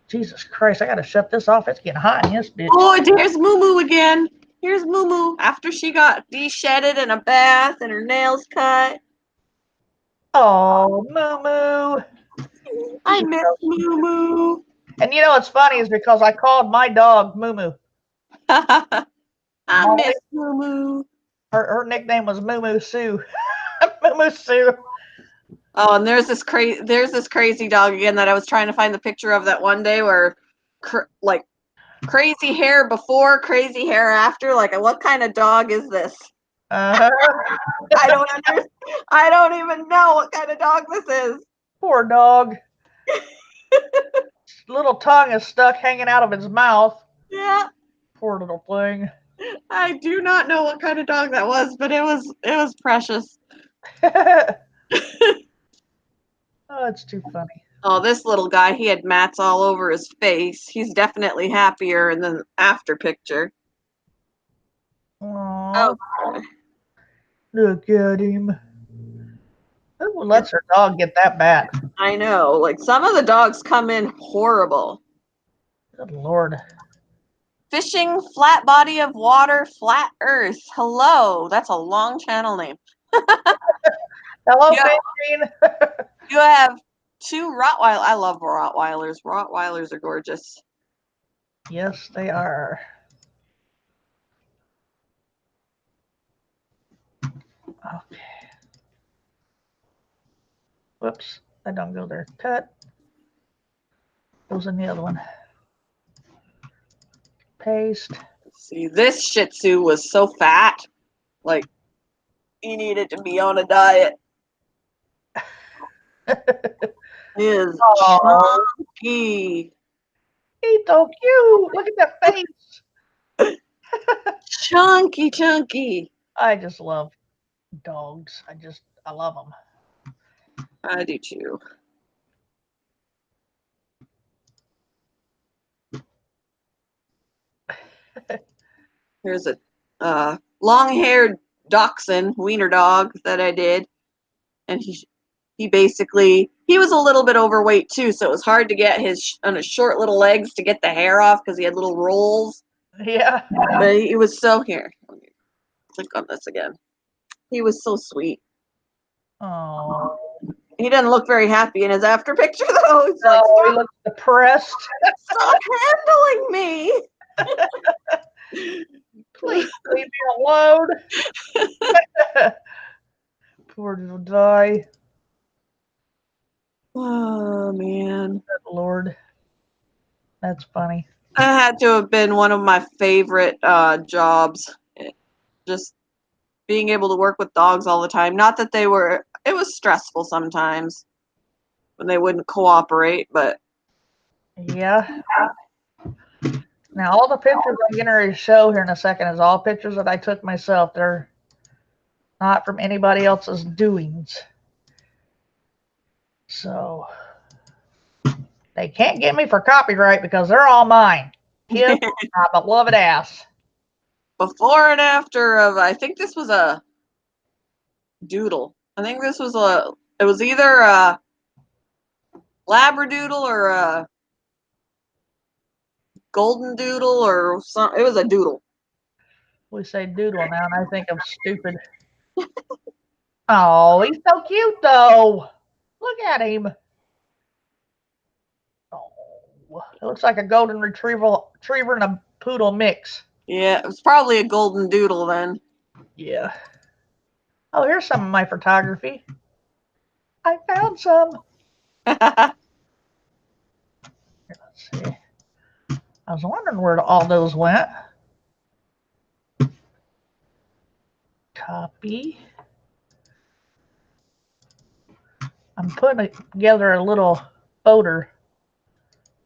Jesus Christ, I gotta shut this off. It's getting hot in this bitch. Oh, there's Moo Moo again. Here's Moo Moo after she got de-shedded in a bath and her nails cut. Oh, Moo Moo. I miss Moo Moo. And you know what's funny is because I called my dog Moo Moo. I miss Moo Moo. Her nickname was Moo Moo Sue. Moo Moo Sue. Oh, and there's this crazy dog again that I was trying to find the picture of that one day where, like, crazy hair before, crazy hair after. Like, what kind of dog is this? Uh-huh. I don't even know what kind of dog this is. Poor dog. Little tongue is stuck hanging out of his mouth. Yeah. Poor little thing. I do not know what kind of dog that was, but it was precious. Oh, it's too funny. Oh, this little guy, he had mats all over his face. He's definitely happier in the after picture. Aww. Oh. Look at him. Who lets her dog get that bad? I know. Like, some of the dogs come in horrible. Good Lord. Fishing, flat body of water, flat earth. Hello. That's a long channel name. Hello, Yeah. Fishing. You have 2 Rottweiler. I love Rottweilers. Rottweilers are gorgeous. Yes, they are. Okay. Whoops, I don't go there. Cut. Goes in the other one. Paste. See, this Shih Tzu was so fat. Like, he needed to be on a diet. He is Oh, chunky. he's so cute. Look at that face. Chunky, chunky. I just love dogs. I love them. I do too. Here's a long-haired dachshund, wiener dog that I did, and he basically he was a little bit overweight too, so it was hard to get on his short little legs to get the hair off because he had little rolls. Yeah. But he was so here. Let me click on this again. He was so sweet. Oh. He didn't look very happy in his after picture though. He's No, like, he looks depressed. stop handling me. Please leave me alone. Poor little die. Oh man. Good Lord. That's funny. That had to have been one of my favorite jobs. Just being able to work with dogs all the time. Not that it was stressful sometimes when they wouldn't cooperate, but Yeah. Now, all the pictures I'm getting ready to show here in a second is all pictures that I took myself. They're not from anybody else's doings. So, they can't get me for copyright because they're all mine. Kiss my beloved ass. before and after of, I think this was a doodle. I think this was it was either a Labradoodle or a Golden Doodle or it was a doodle. We say doodle now, and I think of stupid. Oh, he's so cute, though. Look at him. Oh, it looks like a golden retriever and a poodle mix. Yeah, it was probably a Golden Doodle then. Yeah. Oh, here's some of my photography. I found some. Let's see. I was wondering where all those went. Copy. I'm putting together a little folder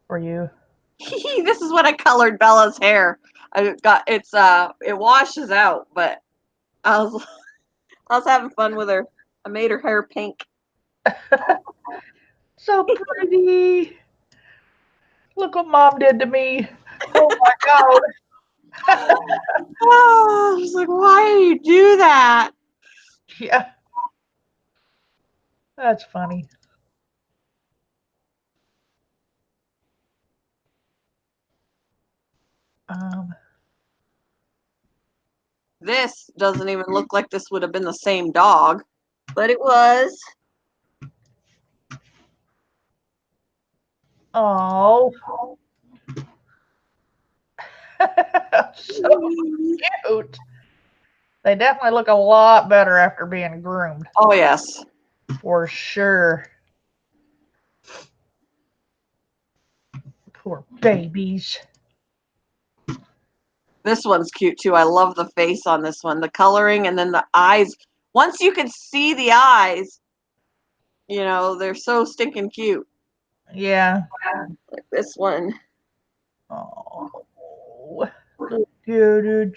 for you. This is what I colored Bella's hair. It washes out, but I was I was having fun with her. I made her hair pink. So pretty. Look what Mom did to me. Oh my God. Oh, I was like, why do you do that? Yeah. That's funny. This doesn't even look like this would have been the same dog, but it was. Oh. So cute. They definitely look a lot better after being groomed. Oh, yes. For sure. Poor babies. This one's cute too. I love the face on this one. The coloring and then the eyes. Once you can see the eyes, they're so stinking cute. Yeah. Like this one. Oh. Good.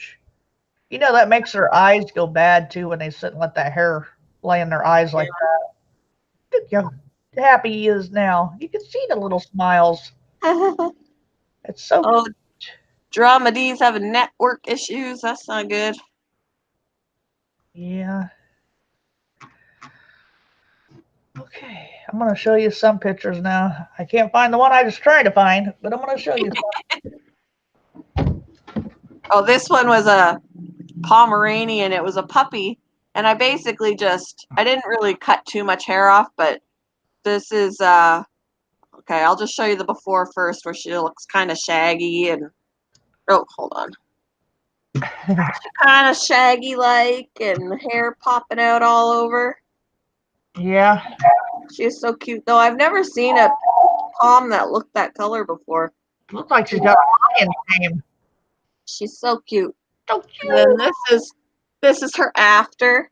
You know, that makes their eyes go bad too when they sit and let that hair lay in their eyes like that. Look how happy he is now. You can see the little smiles. It's so cute. Drama D's having network issues. That's not good. Yeah. Okay, I'm going to show you some pictures now. I can't find the one I was trying to find, but I'm going to show you some. Oh, this one was a Pomeranian. It was a puppy. And I basically I didn't really cut too much hair off, but This is okay, I'll just show you the before first where she looks kind of shaggy and oh, hold on. Kind of shaggy like and hair popping out all over. Yeah. She's so cute though. I've never seen a pom that looked that color before. Looks like she's got a lion name. She's so cute. So And then cute. this is her after.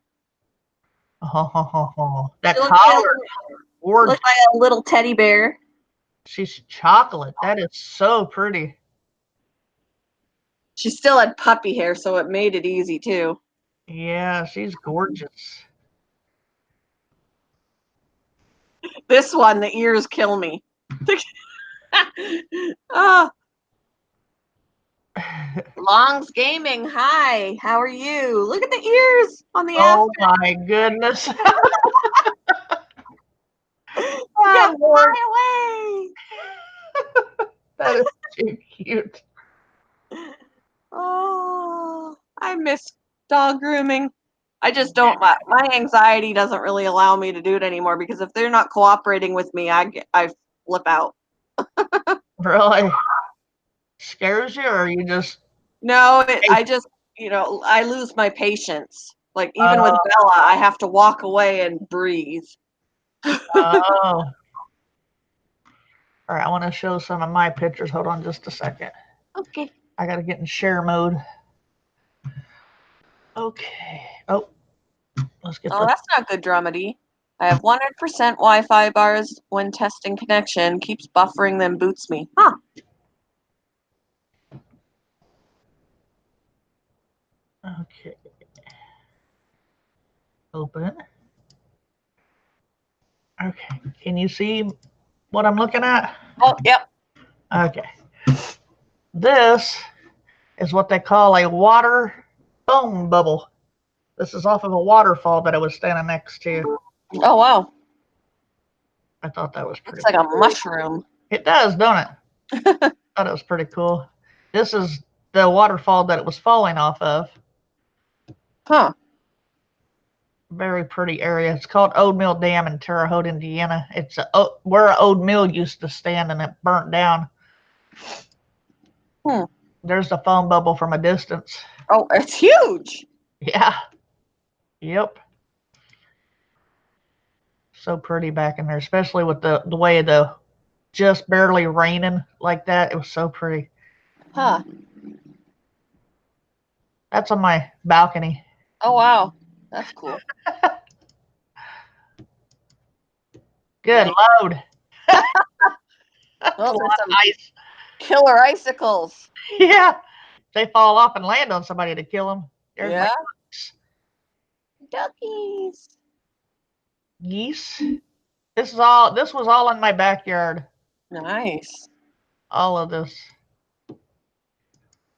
That She looks like collar. Gorgeous. like a little teddy bear. She's chocolate. That is so pretty. She still had puppy hair, so it made it easy too. Yeah, she's gorgeous. This one, the ears kill me. Ah, Long's Gaming. Hi, how are you? Look at the ears on the Oh after. my goodness. Yeah, Oh, Lord, fly away. that is too cute. Oh, I miss dog grooming. I just don't. My anxiety doesn't really allow me to do it anymore because if they're not cooperating with me, I flip out. Really scares you, or you just No, I just I lose my patience. Like even with Bella, I have to walk away and breathe. oh. All right, I want to show some of my pictures. Hold on just a second. Okay. I got to get in share mode. Okay. Oh, let's get Oh, the. that's not good, Dramedy. I have 100% Wi-Fi bars when testing connection. Keeps buffering, then boots me. Huh. Okay. Open. Okay. Can you see what I'm looking at? Oh, yep. Okay. This is what they call a water foam bubble. This is off of a waterfall that I was standing next to. Oh, wow. I thought that was pretty Looks like a cool. mushroom. It does, don't it? Thought it was pretty cool. This is the waterfall that it was falling off of. Huh. Very pretty area. It's called Old Mill Dam in Terre Haute, Indiana. It's where an old mill used to stand and it burnt down. There's the foam bubble from a distance. Oh, it's huge. Yeah. Yep. So pretty back in there, especially with the way the just barely raining like that. It was so pretty. Huh. That's on my balcony. Oh, wow. That's cool. Good Nice. load. Those A are lot some of ice. killer icicles. Yeah. They fall off and land on somebody to kill them. There's Yeah. my Duckies. geese. This was all in my backyard. Nice. All of this.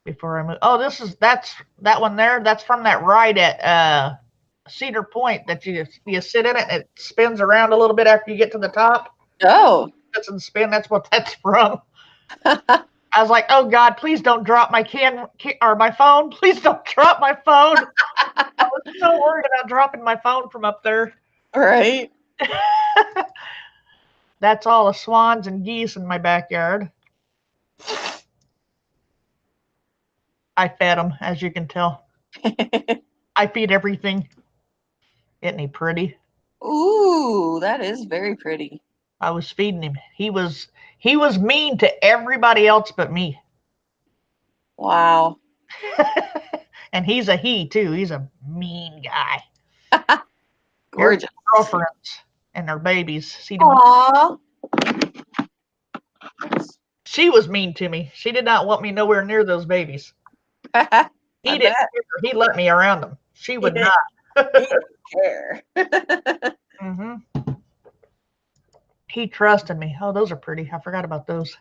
Before I moved. Oh, that's that one there. That's from that ride at Cedar Point that you sit in it and it spins around a little bit after you get to the top. Oh. Doesn't spin. That's what that's from. I was like, oh God, please don't drop my or my phone. Please don't drop my phone. I was so worried about dropping my phone from up there. Right. That's all the swans and geese in my backyard. I fed them, as you can tell. I feed everything. Isn't he pretty? Ooh, that is very pretty. I was feeding him. He was mean to everybody else but me. Wow. And he's a he too. He's a mean guy. Gorgeous. Girlfriends and their babies. See them? Aww. She was mean to me. She did not want me nowhere near those babies. He didn't care. He let me around them. She would not. He didn't care. Mm-hmm. He trusted me. Oh, those are pretty. I forgot about those.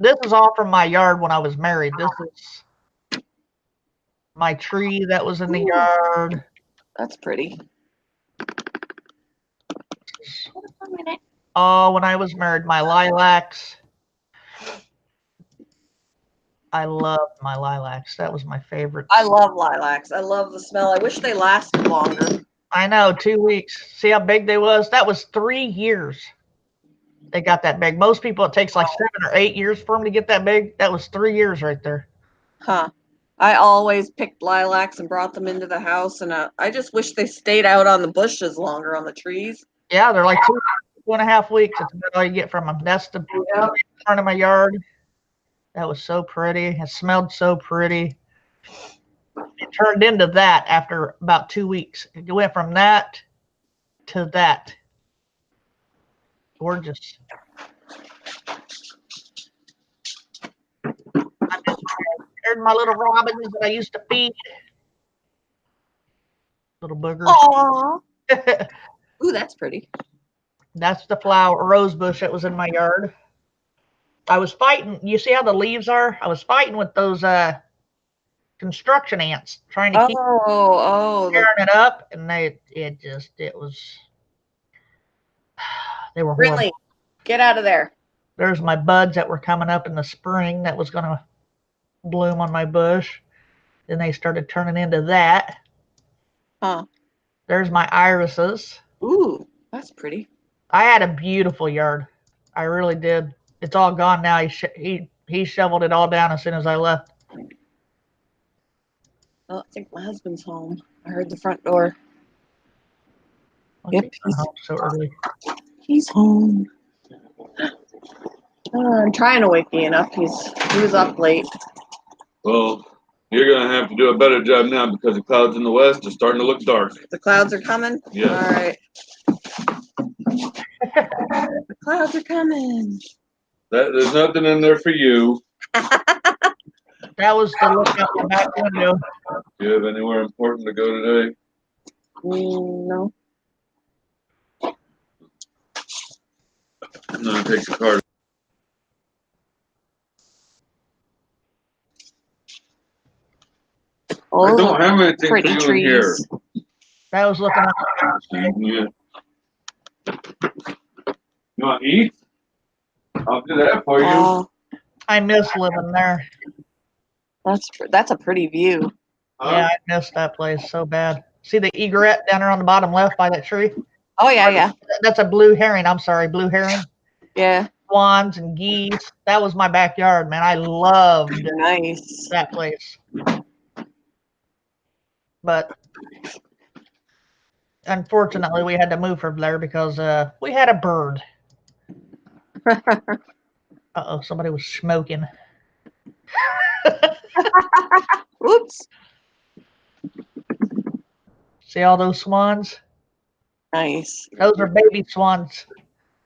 This is all from my yard when I was married. This is my tree that was in the yard. That's pretty. Oh, when I was married, my lilacs. I loved my lilacs. That was my favorite. I love lilacs. I love the smell. I wish they lasted longer. I know, 2 weeks. See how big they was? That was 3 years. They got that big. Most people, it takes like 7 or 8 years for them to get that big. That was 3 years right there. Huh. I always picked lilacs and brought them into the house, and I just wish they stayed out on the bushes longer on the trees. Yeah, they're like 2.5 weeks. That's about all you get from them. That's the Yeah. front of my yard. That was so pretty. It smelled so pretty. It turned into that after about 2 weeks. It went from that to that. Gorgeous. There's my little robins that I used to feed. Little boogers. Aw. Ooh, that's pretty. That's the flower rose bush that was in my yard. I was fighting. You see how the leaves are? I was fighting with those construction ants, trying to keep Oh, tearing it up, and it was they were horrible. really? Get out of there. There's my buds that were coming up in the spring that was going to bloom on my bush. Then they started turning into that. Huh. There's my irises. Ooh, that's pretty. I had a beautiful yard. I really did. It's all gone now. He shoveled it all down as soon as I left. Oh, I think my husband's home. I heard the front door. Yep, He's home so early. he's home. I'm trying to wake Ian up. He was up late. Well, you're gonna have to do a better job now because the clouds in the west are starting to look dark. The clouds are coming? Yes. All right. The clouds are coming. There's nothing in there for you. That was the look out the back window. Do you have anywhere important to go today? No. I'm gonna take the car. Oh, I those don't are have anything pretty for you in here. trees. That was looking out. Yeah. You want to eat? I'll do that for you. Oh, I miss living there. that's a pretty view. Yeah, I missed that place so bad. See the egret down there on the bottom left by that tree? Oh yeah. That's a blue herring. I'm sorry, blue herring. Yeah. Swans and geese. That was my backyard, man. I loved Nice. that place. But unfortunately, we had to move from there because we had a bird. Uh-oh, somebody was smoking. Oops. See all those swans? Nice. Those are baby swans.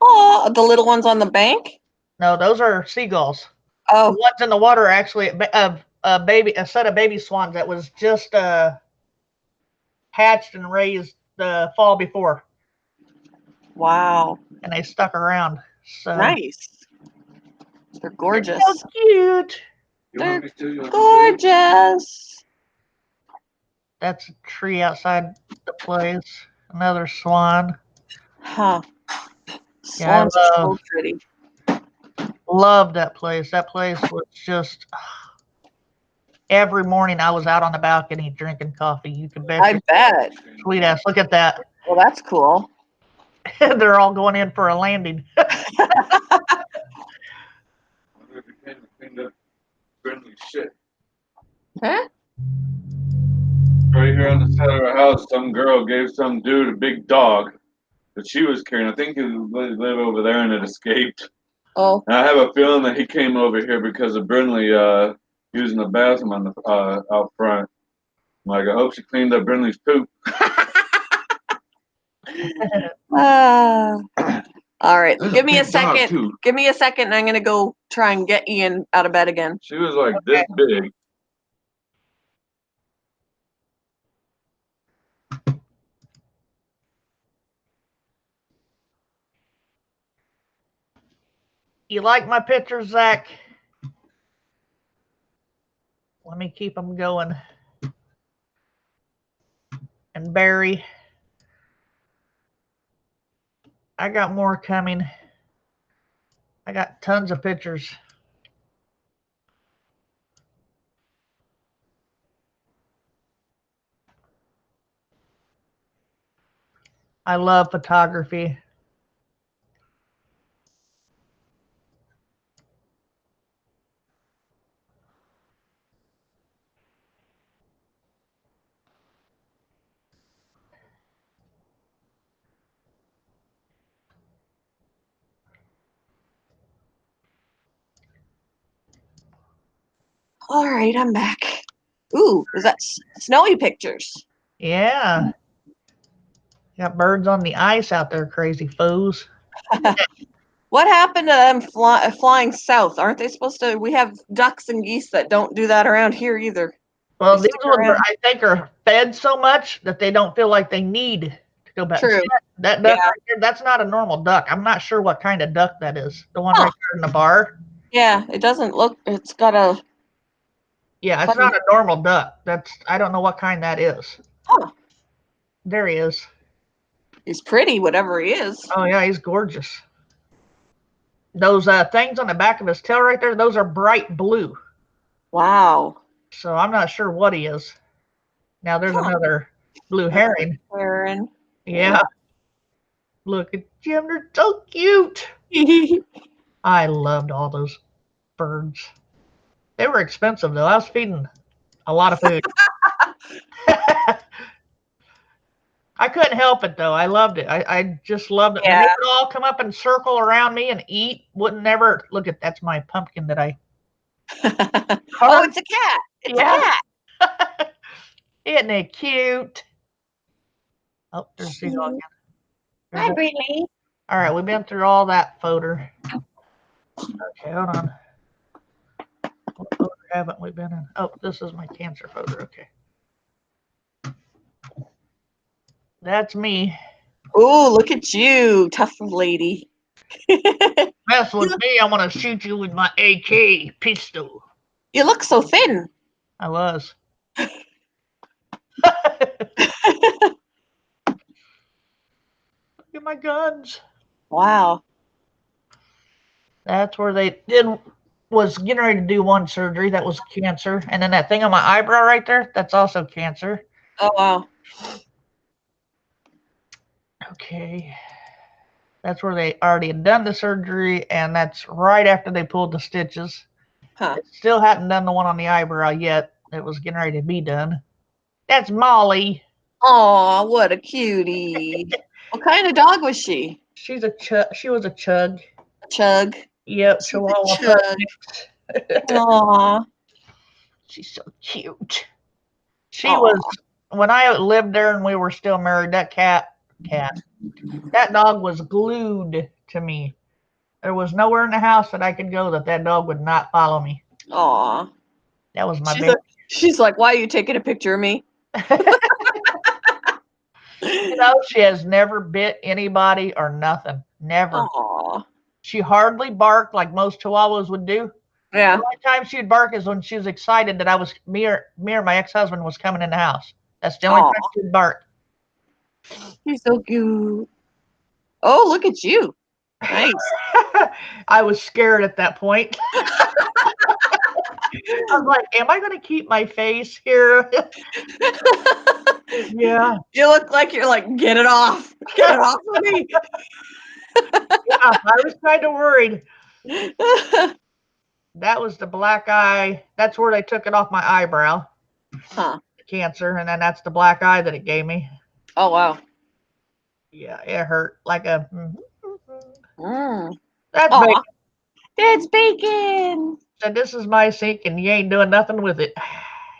Oh, the little ones on the bank? No, those are seagulls. The Oh, ones in the water are actually a set of baby swans that was just hatched and raised the fall before, wow. and they stuck around. So Nice. They're gorgeous. so cute. You want me to? You want me to? Gorgeous. That's a tree outside the place. Another swan. Huh. Yeah, Swans are so pretty. Loved that place. That place was just every morning I was out on the balcony drinking coffee. You can bet. I bet. Sweet ass. Look at that. Well, that's cool. They're all going in for a landing. Cleaned up friendly shit. Huh? Right here on the side of our house, some girl gave some dude a big dog that she was carrying. I think he lived over there and it escaped. Oh, And I have a feeling that he came over here because of Brindley using the bathroom on the out front. I'm like, I hope she cleaned up Brindley's poop. all right. That's Give me a big dog, second. too. Give me a second, and I'm gonna go try and get Ian out of bed again. She was like this big. You like my pictures, Zach? Let me keep them going. And Barry, I got more coming. I got tons of pictures. I love photography. All right, I'm back. Ooh, is that snowy pictures? Yeah. Got birds on the ice out there, crazy foos. What happened to them flying south? Aren't they supposed to? We have ducks and geese that don't do that around here either. Well, They these stick ones are, around. I think, are fed so much that they don't feel like they need to go back. True. See that duck Yeah. right there? That's not a normal duck. I'm not sure what kind of duck that is. The one Huh. right there in the bar. Yeah, it doesn't look. It's got a. Yeah, it's funny. not a normal duck. I don't know what kind that is. Huh. There he is. He's pretty, whatever he is. Oh yeah, he's gorgeous. Those things on the back of his tail right there, those are bright blue. Wow. So I'm not sure what he is. Now there's Huh. another blue heron. Heron. Yeah. Look at Jim, they're so cute. I loved all those birds. They were expensive though. I was feeding a lot of food. I couldn't help it though. I loved it. I just loved it. When they Yeah. would all come up and circle around me and eat, wouldn't never look at that's my pumpkin that I Oh, it's a cat. It's a Yeah. cat. Isn't it cute? Oh, there's Seagull again. There's that. Brittany. All right, we've been through all that folder. Okay, hold on. What folder haven't we been in? Oh, this is my cancer folder. Okay. That's me. Ooh, look at you, tough lady. Mess with me, I'm gonna shoot you with my AK pistol. You look so thin. I was. Look at my guns. Wow. That's where they was getting ready to do one surgery that was cancer, and then that thing on my eyebrow right there, that's also cancer. Oh, wow. Okay. That's where they already had done the surgery, and that's right after they pulled the stitches. Huh. They still hadn't done the one on the eyebrow yet. It was getting ready to be done. That's Molly. Aw, what a cutie. What kind of dog was she? She's a chug. She was a chug. A chug. Yep, She's Chihuahua a chug. mix. Aw. She's so cute. She Aw. was when I lived there and we were still married. That that dog was glued to me. There was nowhere in the house that I could go that dog would not follow me. Aw. That was my baby. She's like, why are you taking a picture of me? You know, she has never bit anybody or nothing. Never. Aw. She hardly barked like most Chihuahuas would do. Yeah. The only time she'd bark is when she was excited that I was me or my ex-husband was coming in the house. That's the only Aw. time she'd bark. She's so cute. Oh, look at you. Nice. I was scared at that point. I was like, am I going to keep my face here? Yeah. You look like you're like, get it off. Get it off of me. Yeah, I was kind of worried. That was the black eye. That's where they took it off my eyebrow. Huh. The cancer. And then that's the black eye that it gave me. Oh, wow. Yeah, it hurt like a. Mm. That's Aw. bacon. That's bacon. Said, this is my sink and you ain't doing nothing with it.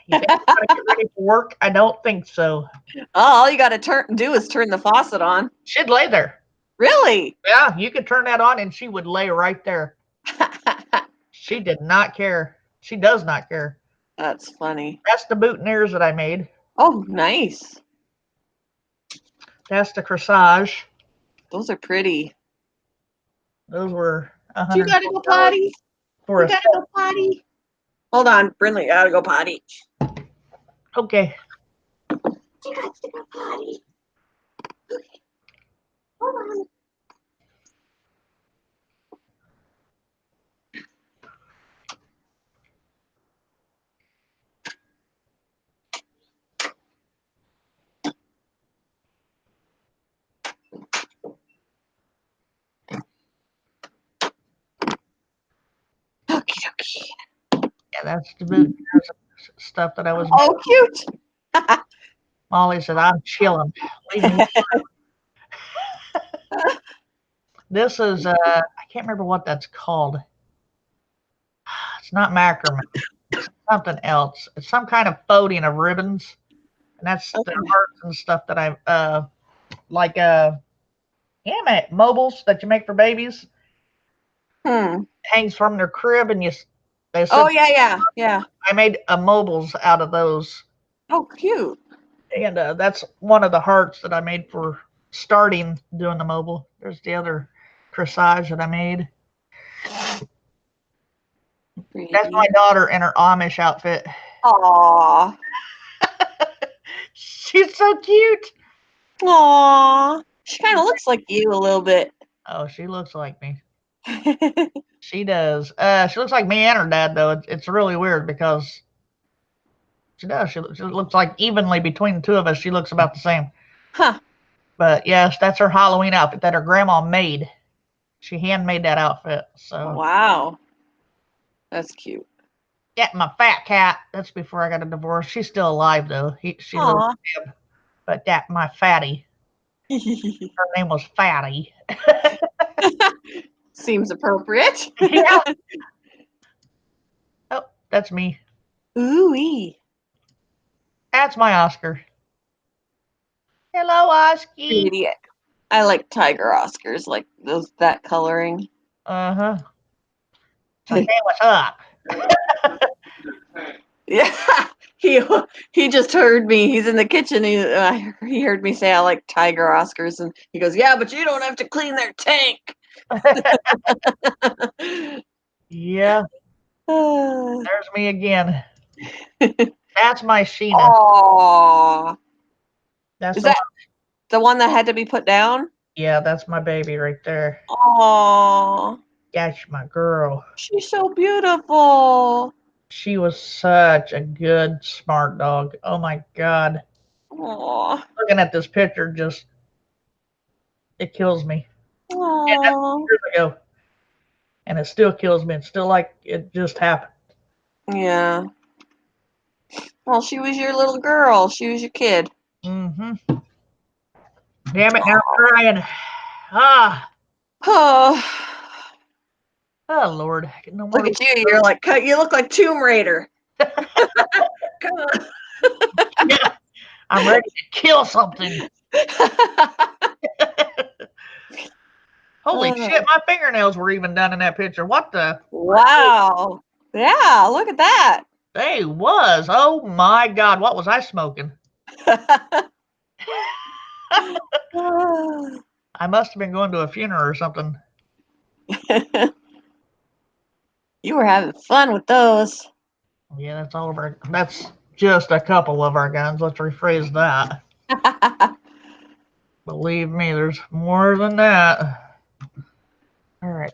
You think I'm going to get ready for work? I don't think so. Oh, all you got to do is turn the faucet on. She'd lay there. Really? Yeah, you could turn that on and she would lay right there. She did not care. She does not care. That's funny. That's the boutonnieres that I made. Oh, nice. That's the corsage. Those are pretty. Those were You gotta go potty. for You gotta go potty. Hold on, Brinley, I gotta go potty. Okay. You got to go potty. Okay. Hold on. Yeah, that's the boot stuff that I was. Oh, cute. Molly said, "I'm chilling. Leave me." This is I can't remember what that's called. It's not macrame. It's something else. It's some kind of folding of ribbons, and that's the hearts and stuff that I like. Damn it, mobiles that you make for babies. Hmm. Hangs from their crib, and they said Oh, yeah. I made a mobiles out of those, Oh, cute. and that's one of the hearts that I made for starting doing the mobile. There's the other corsage that I made. That's my daughter in her Amish outfit. Aw. She's so cute. Aw. She kind of looks like you a little bit. Oh, she looks like me. She does. She looks like me and her dad, though. It's really weird because she does. She looks like evenly between the two of us. She looks about the same. Huh. But yes, that's her Halloween outfit that her grandma made. She handmade that outfit. So Wow. That's cute. yeah, my fat cat. That's before I got a divorce. She's still alive though. She lives Aw. with him. But that my fatty. Her name was Fatty. Seems appropriate. Yeah. Oh, that's me. Ooh-wee. That's my Oscar. Hello, Oski. Pretty. I like tiger Oscars, like that coloring. Uh-huh. So, hey, what's up? Yeah. He just heard me. He's in the kitchen. He heard me say I like tiger Oscars, and he goes, "Yeah, but you don't have to clean their tank." Yeah, there's me again. That's my Sheena. Aww. That's Is the that one. the one that had to be put down? Yeah, that's my baby right there. Aww. That's my girl. She's so beautiful. She was such a good, smart dog. Oh my God. Aww. Looking at this picture just, it kills me. And that's Aww. years ago. And it still kills me. It's still like it just happened. Yeah. Well, she was your little girl. She was your kid. Mm-hmm. Damn it, now I'm crying. Ah. Oh, Oh, Lord. No more. look at you. You're like, you look like Tomb Raider. Come on. Yeah, I'm ready to kill something. Holy shit, my fingernails were even done in that picture. What the? Wow. Yeah, look at that. They was. Oh my God, what was I smoking? I must have been going to a funeral or something. You were having fun with those. Yeah, that's all of our. That's just a couple of our guns. Let's rephrase that. Believe me, there's more than that. All right.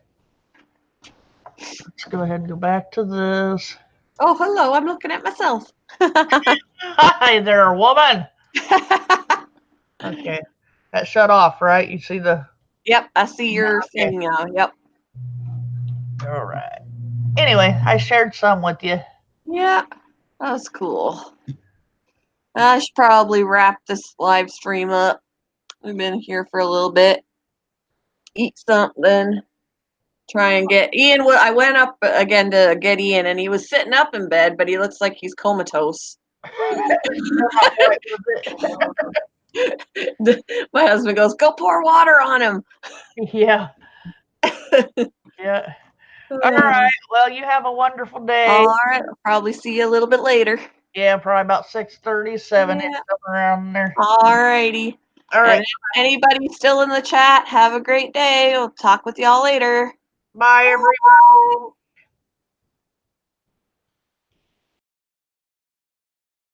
Let's go ahead and go back to this. Oh, hello. I'm looking at myself. Hi there, woman. Okay. That shut off, right? You see the. Yep, I see your Okay. thing now. Yep. All right. Anyway, I shared some with you. Yeah, that was cool. I should probably wrap this live stream up. We've been here for a little bit. Eat something. Try and get Ian. I went up again to get Ian, and he was sitting up in bed, but he looks like he's comatose. My husband goes, "Go pour water on him." Yeah. Yeah. All right. Well, you have a wonderful day. All right. I'll probably see you a little bit later. Yeah, probably about 6:37, Yeah. something around there. All righty. All right. And if anybody still in the chat, have a great day. We'll talk with y'all later. Bye, everyone. Bye.